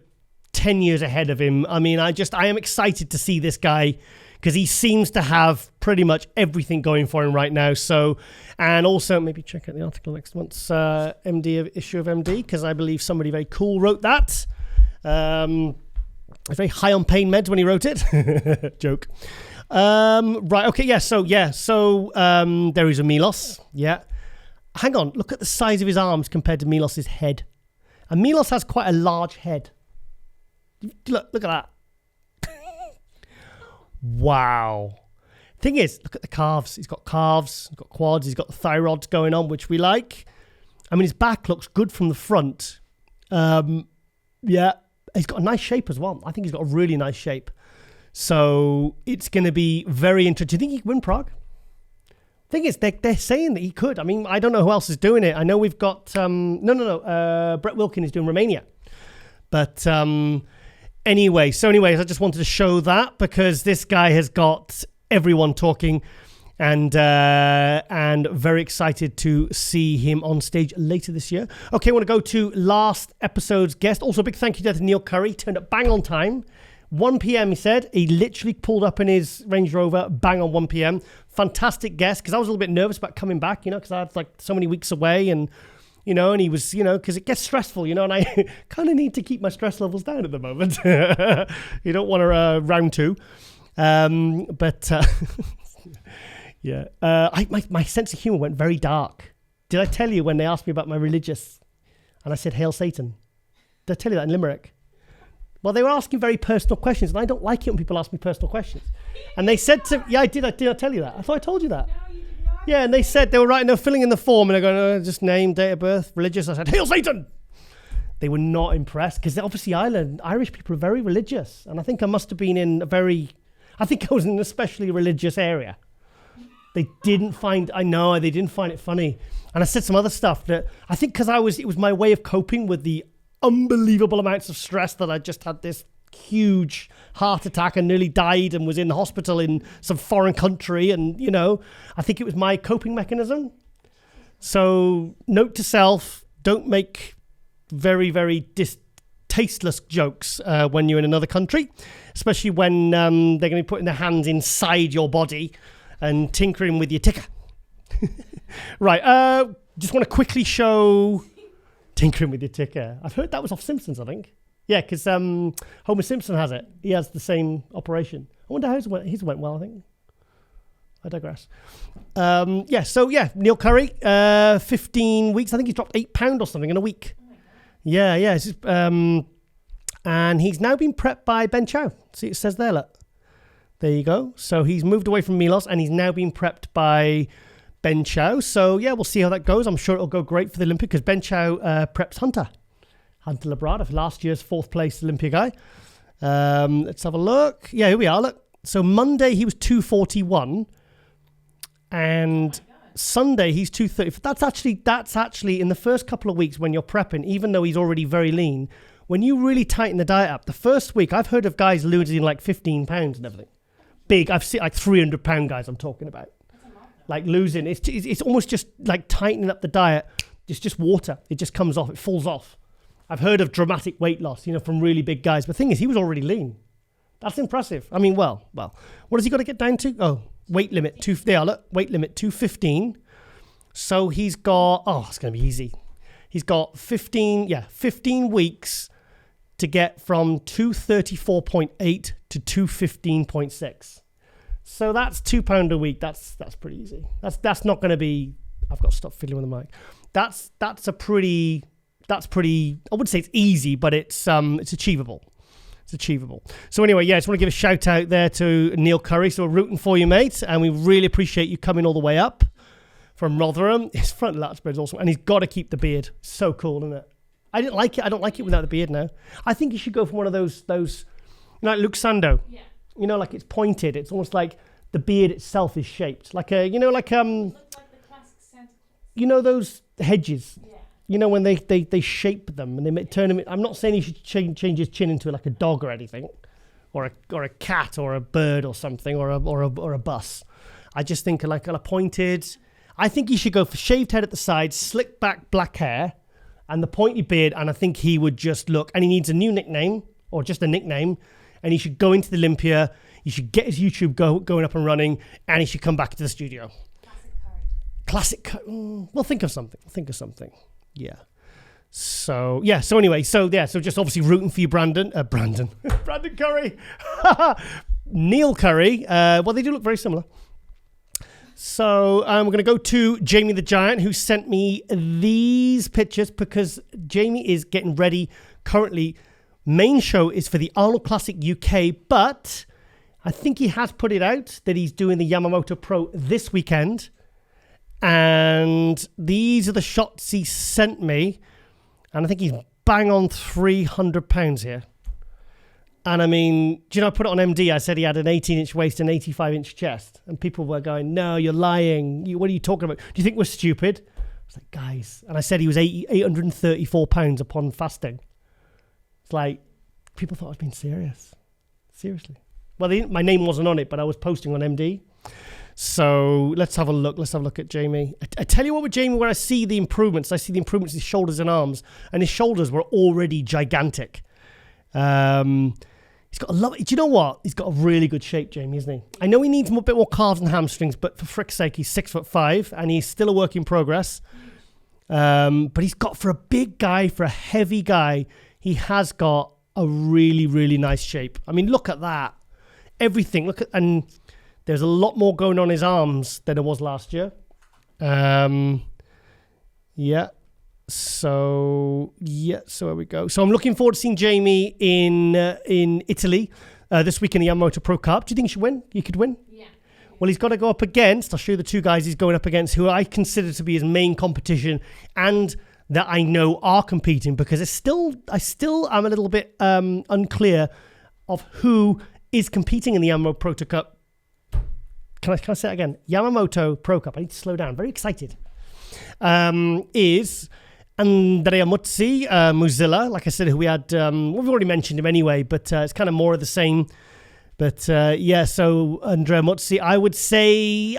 Speaker 1: 10 years ahead of him. I mean, I am excited to see this guy because he seems to have pretty much everything going for him right now. So, and also maybe check out the article next month's issue of MD, because I believe somebody very cool wrote that. Very high on pain meds when he wrote it. Joke. Right. Okay. Yeah. So there is a Milos. Yeah. Hang on. Look at the size of his arms compared to Milos's head. And Milos has quite a large head. Look at that. Wow. Thing is, look at the calves. He's got calves, he's got quads, he's got the thyroids going on, which we like. I mean, his back looks good from the front. Yeah. He's got a nice shape as well. I think he's got a really nice shape. So it's going to be very interesting. Do you think he could win Prague? Thing is, they're saying that he could. I mean, I don't know who else is doing it. I know we've got... Brett Wilkin is doing Romania. But anyways, I just wanted to show that because this guy has got everyone talking and very excited to see him on stage later this year. Okay, I want to go to last episode's guest. Also, a big thank you to Neil Curry. Turned up bang on time. 1 p.m. he said. He literally pulled up in his Range Rover bang on 1 p.m. Fantastic guest, because I was a little bit nervous about coming back, because I had like so many weeks away and, and he was, because it gets stressful, and I kind of need to keep my stress levels down at the moment. You don't want to round two. Yeah. My sense of humor went very dark. Did I tell you when they asked me about my religious and I said, Hail Satan? Did I tell you that in Limerick? Well, they were asking very personal questions, and I don't like it when people ask me personal questions. And they said to, yeah, I did I tell you that? I thought I told you that.
Speaker 4: No, you did not.
Speaker 1: Yeah, and they said, they were filling in the form, and they're going, just name, date of birth, religious. I said, Hail Satan! They were not impressed, because obviously Irish people are very religious. And I think I must have been in I was in an especially religious area. They didn't find it funny. And I said some other stuff that, I think because it was my way of coping with the unbelievable amounts of stress that I just had this huge heart attack and nearly died and was in the hospital in some foreign country. And, I think it was my coping mechanism. So note to self, don't make very, very tasteless jokes when you're in another country, especially when they're going to be putting their hands inside your body and tinkering with your ticker. Right. Just want to quickly show tinkering with your ticker. I've heard that was off Simpsons, I think. Yeah, because Homer Simpson has it. He has the same operation. I wonder how his went well, I think. I digress. Neil Curry, 15 weeks. I think he's dropped £8 or something in a week. Oh yeah. It's just, and he's now been prepped by Ben Chow. See, it says there, look. There you go. So he's moved away from Milos, and he's now been prepped by Ben Chow. So, yeah, we'll see how that goes. I'm sure it'll go great for the Olympia, because Ben Chow preps Hunter Labrada, last year's 4th place Olympia guy. Let's have a look. Yeah, here we are. Look. So Monday he was 241, and Sunday he's 230. That's actually in the first couple of weeks when you're prepping, even though he's already very lean. When you really tighten the diet up, the first week I've heard of guys losing like 15 pounds and everything. Big. I've seen like 300-pound guys I'm talking about. Like losing. It's almost just like tightening up the diet. It's just water. It just comes off. It falls off. I've heard of dramatic weight loss, from really big guys. But the thing is, he was already lean. That's impressive. I mean, well. What has he got to get down to? Oh, weight limit. Weight limit 215. So he's got, it's going to be easy. He's got 15 weeks to get from 234.8 to 215.6. So that's £2 a week. That's pretty easy. That's not going to be. I've got to stop fiddling with the mic. That's pretty. I wouldn't say it's easy, but it's achievable. It's achievable. So anyway, I just want to give a shout out there to Neil Curry. So we're rooting for you, mate, and we really appreciate you coming all the way up from Rotherham. His front lat spread is awesome. And he's got to keep the beard. So cool, isn't it? I didn't like it. I don't like it without the beard now. I think he should go for one of those like Luke Sando.
Speaker 4: Yeah.
Speaker 1: You know, like it's pointed. It's almost like the beard itself is shaped. Like a, you know, like
Speaker 4: Looks like the classic Santa Claus.
Speaker 1: you know those hedges.
Speaker 4: Yeah.
Speaker 1: You know when they shape them and they turn them. I'm not saying he should change his chin into like a dog or anything, or a cat or a bird or something or a bus. I just think like a pointed. I think he should go for shaved head at the side, slick back black hair, and the pointy beard. And I think he would just look. And he needs a new nickname or just a nickname. And he should go into the Olympia. He should get his YouTube going up and running, and he should come back to the studio.
Speaker 4: Classic curry.
Speaker 1: We'll think of something. Yeah. So anyway, so just obviously rooting for you, Brandon Brandon Curry, Neil Curry. Well, they do look very similar. So we're going to go to Jamie the Giant, who sent me these pictures because Jamie is getting ready currently. Main show is for the Arnold Classic UK, but I think he has put it out that he's doing the Yamamoto Pro this weekend. And these are the shots he sent me. And I think he's bang on £300 here. And I mean, do you know, I put it on MD. I said he had an 18-inch waist and 85-inch chest. And people were going, no, you're lying. What are you talking about? Do you think we're stupid? I was like, guys. And I said he was 834 pounds upon fasting. It's like, people thought I was being serious. Seriously. Well, my name wasn't on it, but I was posting on MD. So let's have a look. Let's have a look at Jamie. I tell you what with Jamie, where I see the improvements in his shoulders and arms. And his shoulders were already gigantic. He's got a lot. Do you know what? He's got a really good shape, Jamie, isn't he? I know he needs a bit more calves and hamstrings, but for frick's sake, he's 6'5", and he's still a work in progress. But he's got, for a big guy, for a heavy guy, he has got a really, really nice shape. I mean, look at that. Everything. Look at, and there's a lot more going on his arms than there was last year. Yeah. So there we go. So I'm looking forward to seeing Jamie in Italy this week in the Yamamoto Pro Cup. Do you think he should win? He could win?
Speaker 4: Yeah.
Speaker 1: Well, he's got to go up against, I'll show you the two guys he's going up against who I consider to be his main competition and that I know are competing, because I still am a little bit unclear of who is competing in the Yamamoto Pro Cup. Can I say it again? Yamamoto Pro Cup. I need to slow down. Very excited. Is Andrea Muzzi, Mozilla, like I said, who we had, we've already mentioned him anyway, but it's kind of more of the same. But so Andrea Muzzi, I would say,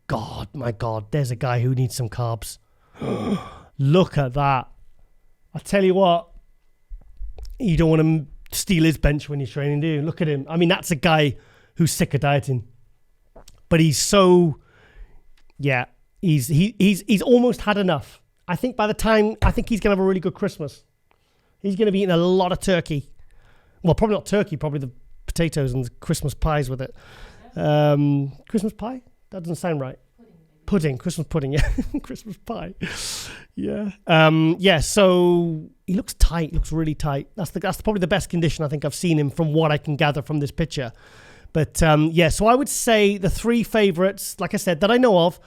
Speaker 1: God, my God, there's a guy who needs some carbs. Look at that. I tell you what, you don't want to steal his bench when you're training, do you? Look at him. I mean, that's a guy who's sick of dieting. But he's so, he's almost had enough. I think by the time, I think he's going to have a really good Christmas. He's going to be eating a lot of turkey. Well, probably not turkey, probably the potatoes and the Christmas pies with it. Christmas pie? That doesn't sound right. Pudding, Christmas pudding, yeah. Christmas pie. Yeah. So he looks tight, looks really tight. That's probably the best condition I think I've seen him from what I can gather from this picture. But so I would say the three favourites, like I said, that I know of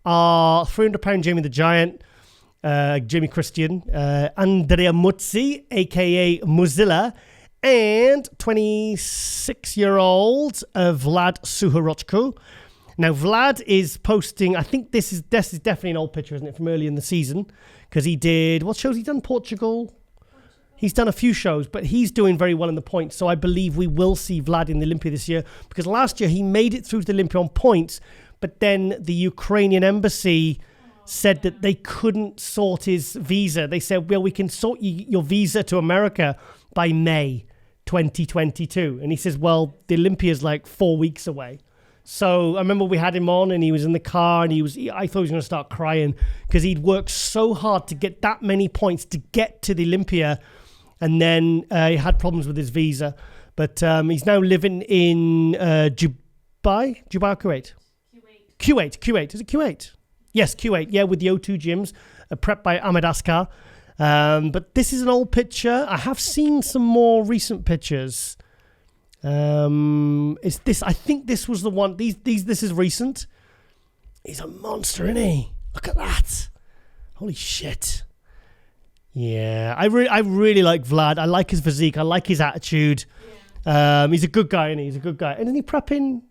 Speaker 1: are £300 Jamie the Giant, Jamie Christian, Andrea Muzzi, aka Mozilla, and 26-year-old Vlad Suhorochko. Now, Vlad is posting, I think this is definitely an old picture, isn't it, from early in the season? Because he did, what shows he done? Portugal? He's done a few shows, but he's doing very well in the points. So I believe we will see Vlad in the Olympia this year, because last year he made it through to the Olympia on points, but then the Ukrainian embassy said that they couldn't sort his visa. They said, well, we can sort your visa to America by May 2022. And he says, well, the Olympia is like 4 weeks away. So I remember we had him on and he was in the car and I thought he was going to start crying because he'd worked so hard to get that many points to get to the Olympia. And then he had problems with his visa. But he's now living in Dubai or Kuwait? Kuwait. Is it Kuwait? Yes, Kuwait. Yeah, with the O2 gyms, prepped by Ahmed Askar. But this is an old picture. I have seen some more recent pictures. Is this? I think this was the one. This is recent. He's a monster, isn't he? Look at that. Holy shit. Yeah, I really like Vlad. I like his physique. I like his attitude. Yeah. He's a good guy, isn't he? He's a good guy. And isn't he prepping?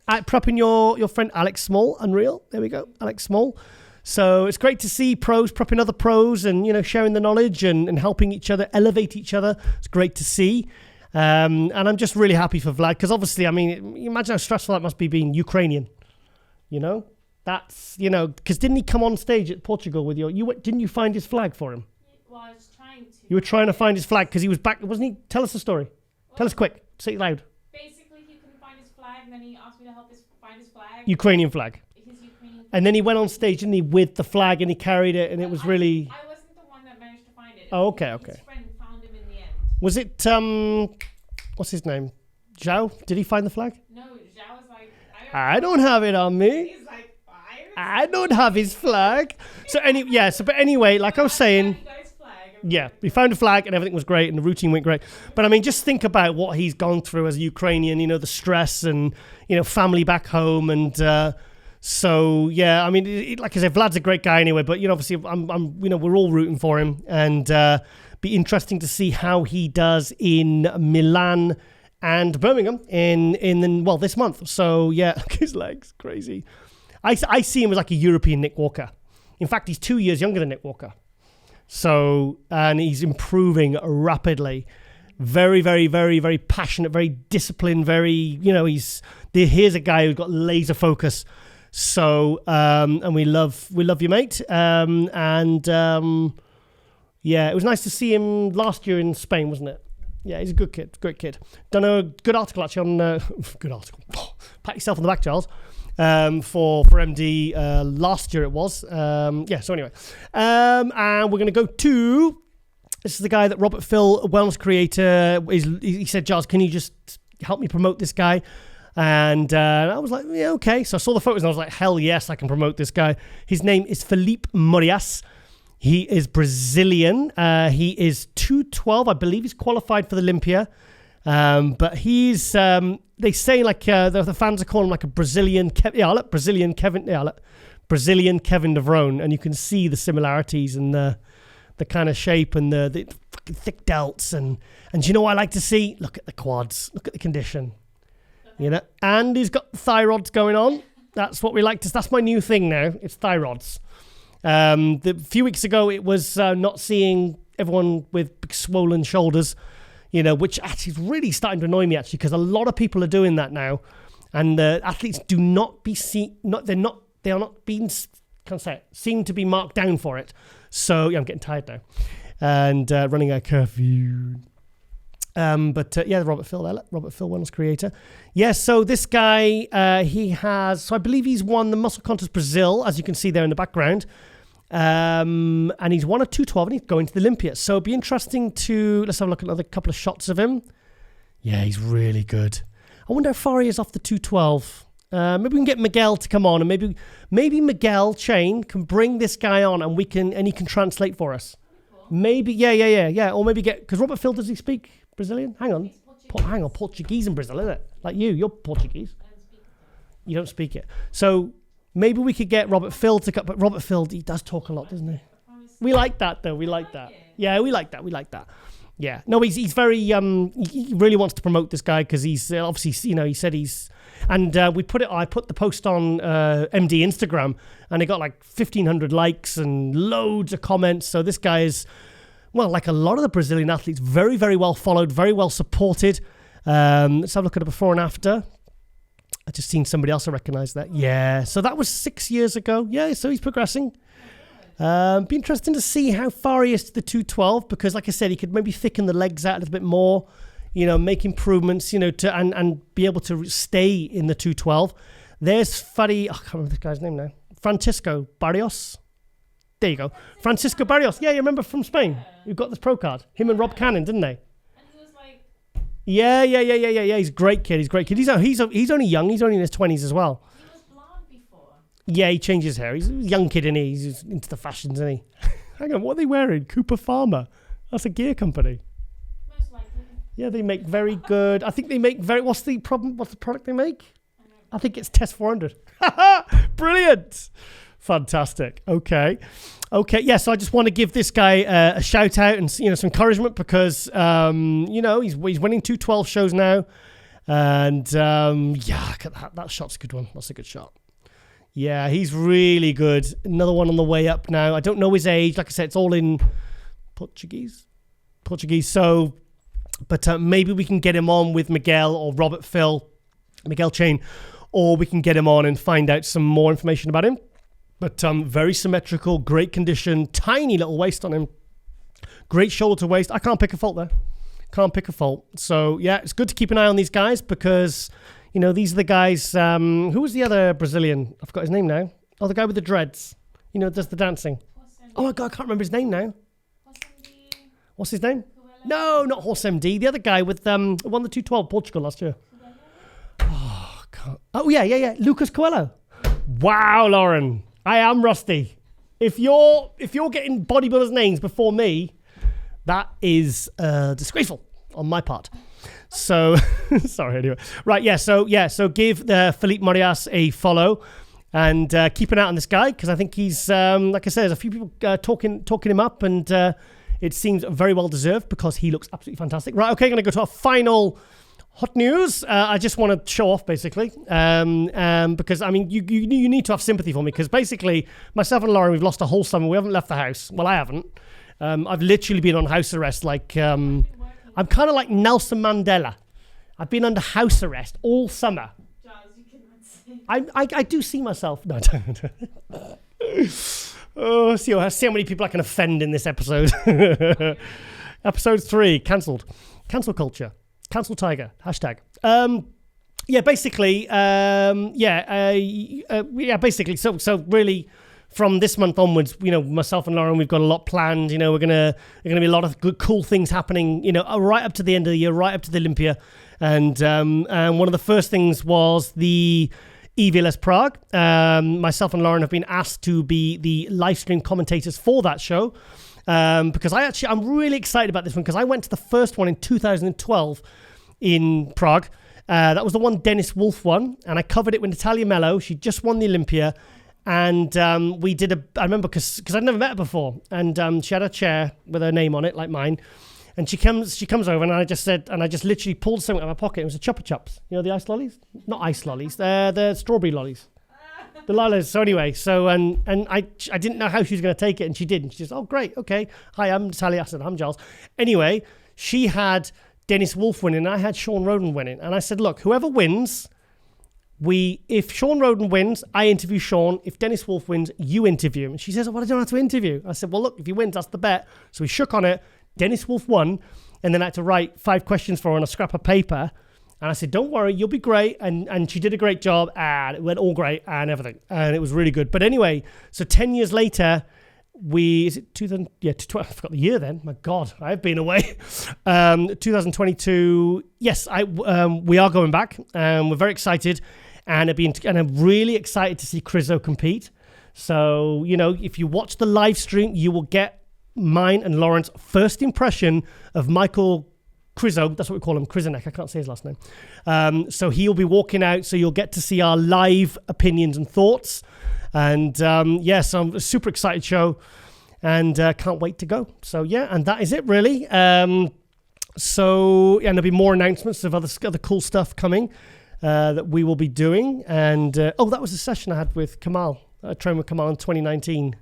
Speaker 1: Prepping your friend Alex Small, Unreal. There we go, Alex Small. So it's great to see pros prepping other pros and, you know, sharing the knowledge and helping each other, elevate each other. It's great to see. And I'm just really happy for Vlad because obviously, I mean, you imagine how stressful that must be being Ukrainian, you know? That's, you know, because didn't he come on stage at Portugal with didn't you find his flag for him?
Speaker 4: Well, I was trying to.
Speaker 1: You were trying to find his flag because he was back, wasn't he? Tell us the story. Tell us quick. Say it loud.
Speaker 4: Basically, he couldn't find his flag, and then he asked me to help find his flag.
Speaker 1: Ukrainian flag.
Speaker 4: His Ukrainian flag.
Speaker 1: And then he went on stage, didn't he, with the flag, and he carried it, and it was really...
Speaker 4: I wasn't the one that managed to find it.
Speaker 1: Oh, okay.
Speaker 4: His friend found him in the end.
Speaker 1: Was it, what's his name? Zhao? Did he find the flag?
Speaker 4: No, Zhao was like...
Speaker 1: I don't have it on me.
Speaker 4: He's like,
Speaker 1: I don't have his flag. But anyway, like I was saying... Yeah, he found a flag and everything was great and the routine went great. But I mean, just think about what he's gone through as a Ukrainian, you know, the stress and, you know, family back home. And so, yeah, I mean, like I said, Vlad's a great guy anyway, but, you know, obviously you know, we're all rooting for him and be interesting to see how he does in Milan and Birmingham this month. So, yeah, look at his legs, crazy. I see him as like a European Nick Walker. In fact, he's 2 years younger than Nick Walker. So, and he's improving rapidly. Very, very, very, very passionate, very disciplined, very, you know, here's a guy who's got laser focus. So, and we love you, mate. Yeah, it was nice to see him last year in Spain, wasn't it? Yeah, he's a good kid, great kid. Done a good article actually on, good article. Pat yourself on the back, Giles. For MD last year it was. So anyway. And we're going to go to, this is the guy that Robert Phil, wellness creator, he said, Giles, can you just help me promote this guy? And I was like, yeah, okay. So I saw the photos and I was like, hell yes, I can promote this guy. His name is Felipe Morias. He is Brazilian. He is 212. I believe he's qualified for the Olympia. But he's... they say like the fans are calling him like a Brazilian Brazilian Kevin De Vrone, and you can see the similarities and the kind of shape and the fucking thick delts and you know what I like to see? Look at the quads, look at the condition, you know. And he's got thyroids going on. That's what we like to. That's my new thing now. It's thyroids. The few weeks ago it was not seeing everyone with big swollen shoulders. You know, which actually is really starting to annoy me actually, because a lot of people are doing that now, and athletes do not be seen. They are not being. Can't say it. Seem to be marked down for it. So yeah, I'm getting tired now, and running a curfew. Yeah, Robert Phil, wellness creator. Yeah, so this guy, he has. So I believe he's won the Muscle Contest Brazil, as you can see there in the background. And he's won a 212 and he's going to the Olympia. So it'd be interesting let's have a look at another couple of shots of him. Yeah, he's really good. I wonder how far he is off the 212. Maybe we can get Miguel to come on, and maybe Miguel Chain can bring this guy on and he can translate for us. Maybe, yeah. Or maybe because Robert Phil, does he speak Brazilian? Hang on, Portuguese in Brazil, isn't it? Like you're Portuguese. You don't speak it. So maybe we could get Robert Phil to come, but Robert Phil, he does talk a lot, doesn't he? We like that, though. We like that. Yeah, we like that. Yeah. No, he's very, he really wants to promote this guy because he's obviously, you know, he said he's, and I put the post on MD Instagram and it got like 1,500 likes and loads of comments. So this guy is, well, like a lot of the Brazilian athletes, very, very well followed, very well supported. Let's have a look at it before and after. I just seen somebody else I recognize that. Yeah, so that was 6 years ago. Yeah, so he's progressing. Be interesting to see how far he is to the 212 because, like I said, he could maybe thicken the legs out a little bit more, you know, make improvements, you know, and be able to stay in the 212. There's I can't remember this guy's name now. Francisco Barrios. There you go. Francisco Barrios. Yeah, you remember from Spain? You got this pro card. Him and Rob Cannon, didn't they? Yeah. He's a great kid. He's only young. He's only in his 20s as well.
Speaker 4: He was blonde before.
Speaker 1: Yeah, he changed his hair. He's a young kid, isn't he? He's into the fashions, isn't he? Hang on, what are they wearing? Cooper Farmer. That's a gear company.
Speaker 4: Most likely.
Speaker 1: Yeah, they make very good. I think they make very. What's the product they make?
Speaker 4: I don't
Speaker 1: I think it's Test 400. Brilliant. Fantastic. Okay. Yeah. So I just want to give this guy a shout out and some encouragement because he's winning 212 shows now, and that shot's a good one. That's a good shot. Yeah, he's really good. Another one on the way up now. I don't know his age. Like I said, it's all in Portuguese. So, but maybe we can get him on with Miguel or Miguel Chain, or we can get him on and find out some more information about him. But very symmetrical, great condition, tiny little waist on him. Great shoulder to waist. I can't pick a fault there. So, yeah, it's good to keep an eye on these guys because, these are the guys. Who was the other Brazilian? I forgot his name now. Oh, the guy with the dreads. Does the dancing. Oh, my God, I can't remember his name now. What's his name? No, not Horse MD. The other guy with won the 212 Portugal last year. Oh, God. Oh, yeah. Lucas Coelho. Wow, Lauren. I am rusty. If you're getting bodybuilders' names before me, that is disgraceful on my part. So, sorry, anyway. Right, yeah, so give Felipe Morias a follow and keep an eye on this guy because I think he's, like I said, there's a few people talking him up and it seems very well deserved because he looks absolutely fantastic. Right, okay, going to go to our final hot news. I just want to show off, basically, because, I mean, you need to have sympathy for me because, basically, myself and Lauren, we've lost a whole summer. We haven't left the house. Well, I haven't. I've literally been on house arrest. I'm kind of like Nelson Mandela. I've been under house arrest all summer.
Speaker 4: Giles, you cannot say.
Speaker 1: I do see myself. No, I don't. Oh, see how many people I can offend in this episode. Episode 3, cancelled. Cancel culture. Cancel Tiger. Hashtag. Basically. Basically. So really, from this month onwards, myself and Lauren, we've got a lot planned. We're gonna be a lot of good, cool things happening. Right up to the end of the year, right up to the Olympia, and one of the first things was the EVLS Prague. Myself and Lauren have been asked to be the live stream commentators for that show. Because I'm really excited about this one because I went to the first one in 2012 in Prague. That was the one Dennis Wolf won, and I covered it with Natalia Mello. She just won the Olympia, and we did I remember because I'd never met her before, and she had a chair with her name on it, like mine, and she comes over, and I just literally pulled something out of my pocket. It was a Chupa Chups, the ice lollies, not ice lollies, they're the strawberry lollies. The Lilas. So anyway, and I didn't know how she was going to take it, and she did. And she just, oh, great, okay. Hi, I'm Natalia. I said, I'm Giles. Anyway, she had Dennis Wolf winning, and I had Sean Roden winning. And I said, look, whoever wins, if Sean Roden wins, I interview Sean. If Dennis Wolf wins, you interview him. And she says, well, I don't have to interview. I said, well, look, if he wins, that's the bet. So we shook on it. Dennis Wolf won, and then I had to write 5 questions for her on a scrap of paper. And I said, don't worry, you'll be great. And she did a great job, and it went all great and everything. And it was really good. But anyway, so 10 years later, is it 2000? Yeah, I forgot the year then. My God, I've been away. 2022, yes, we are going back. We're very excited. And I'm really excited to see Crizzo compete. So, if you watch the live stream, you will get mine and Lauren's first impression of Michael Crizzo, that's what we call him, Krizanek, I can't say his last name. So he'll be walking out, so you'll get to see our live opinions and thoughts. And so I'm a super excited show and can't wait to go. So yeah, and that is it really. And there'll be more announcements of other cool stuff coming that we will be doing. And that was a session I had with Kamal. I trained with Kamal in 2019.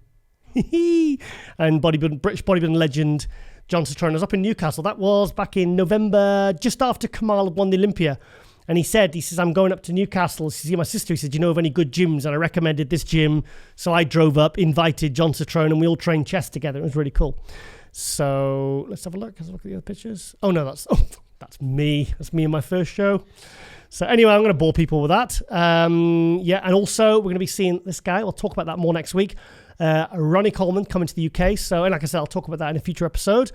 Speaker 1: And British bodybuilding legend John Citrone was up in Newcastle. That was back in November, just after Kamal won the Olympia. And he says, I'm going up to Newcastle to see my sister. He said, do you know of any good gyms? And I recommended this gym. So I drove up, invited John Citrone, and we all trained chest together. It was really cool. So let's have a look. Let's look at the other pictures. Oh, no, that's me. That's me in my first show. So anyway, I'm going to bore people with that. And also we're going to be seeing this guy. We'll talk about that more next week. Ronnie Coleman coming to the UK. So, and like I said, I'll talk about that in a future episode.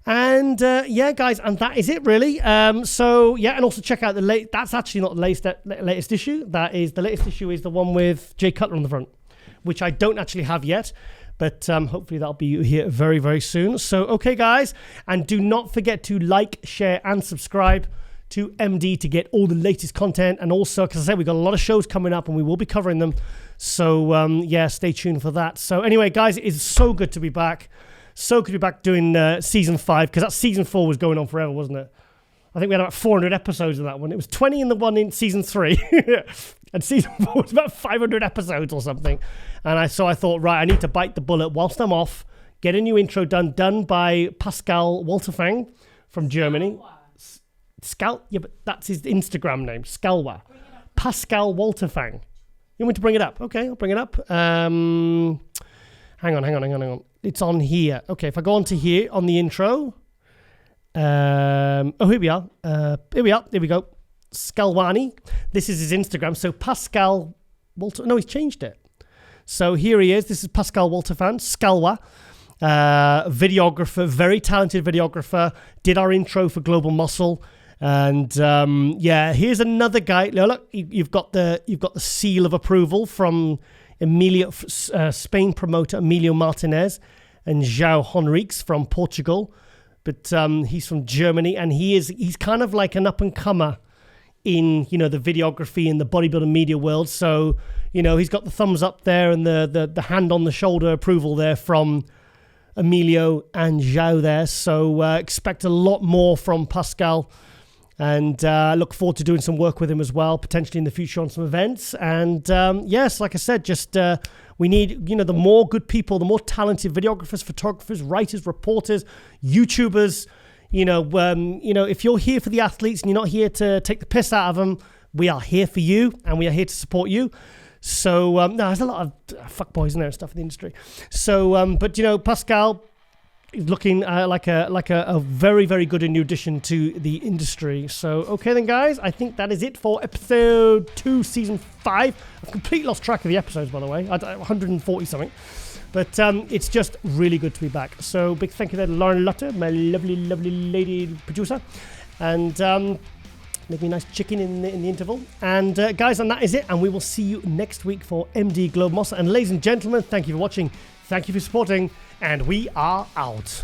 Speaker 1: And guys, and that is it really. And also check out that's actually not the latest issue. That is the latest issue is the one with Jay Cutler on the front, which I don't actually have yet. But hopefully that'll be here very, very soon. So, okay, guys. And do not forget to like, share, and subscribe to MD to get all the latest content. And also, because I said, we've got a lot of shows coming up and we will be covering them. So, yeah, stay tuned for that. So anyway, guys, it is so good to be back. So good to be back doing season 5, because that season 4 was going on forever, wasn't it? I think we had about 400 episodes of that one. It was 20 in the one in season 3. And season 4 was about 500 episodes or something. And so I thought, right, I need to bite the bullet whilst I'm off, get a new intro done by Pascal Walterfang from Germany. Yeah, but that's his Instagram name, Skalwa. Pascal Walterfang. You want me to bring it up? Okay, I'll bring it up. Hang on. It's on here. Okay, if I go on to here on the intro. Here we are. Here we go. Skalwani. This is his Instagram. So Pascal Walter. No, he's changed it. So here he is. This is Pascal Walterfang, Skalwa. Videographer, very talented videographer. Did our intro for Global Muscle. And yeah, here's another guy. Look, you've got the seal of approval from Spain promoter Emilio Martinez and João Henriques from Portugal, but he's from Germany, and he's kind of like an up and comer in the videography and the bodybuilding media world. So he's got the thumbs up there and the hand on the shoulder approval there from Emilio and João there. So expect a lot more from Pascal. And look forward to doing some work with him as well, potentially in the future on some events. And yes, like I said, just we need, the more good people, the more talented videographers, photographers, writers, reporters, YouTubers. If you're here for the athletes and you're not here to take the piss out of them, we are here for you and we are here to support you. So there's a lot of fuckboys in there and stuff in the industry. So, but Pascal is looking like a very, very good new addition to the industry. So, okay then, guys, I think that is it for episode 2, season 5. I've completely lost track of the episodes, by the way. 140 something. But it's just really good to be back. So, big thank you there to Lauren Lutter, my lovely, lovely lady producer. And make me a nice chicken in the interval. And guys, and that is it. And we will see you next week for MD Global Muscle. And ladies and gentlemen, thank you for watching. Thank you for supporting. And we are out.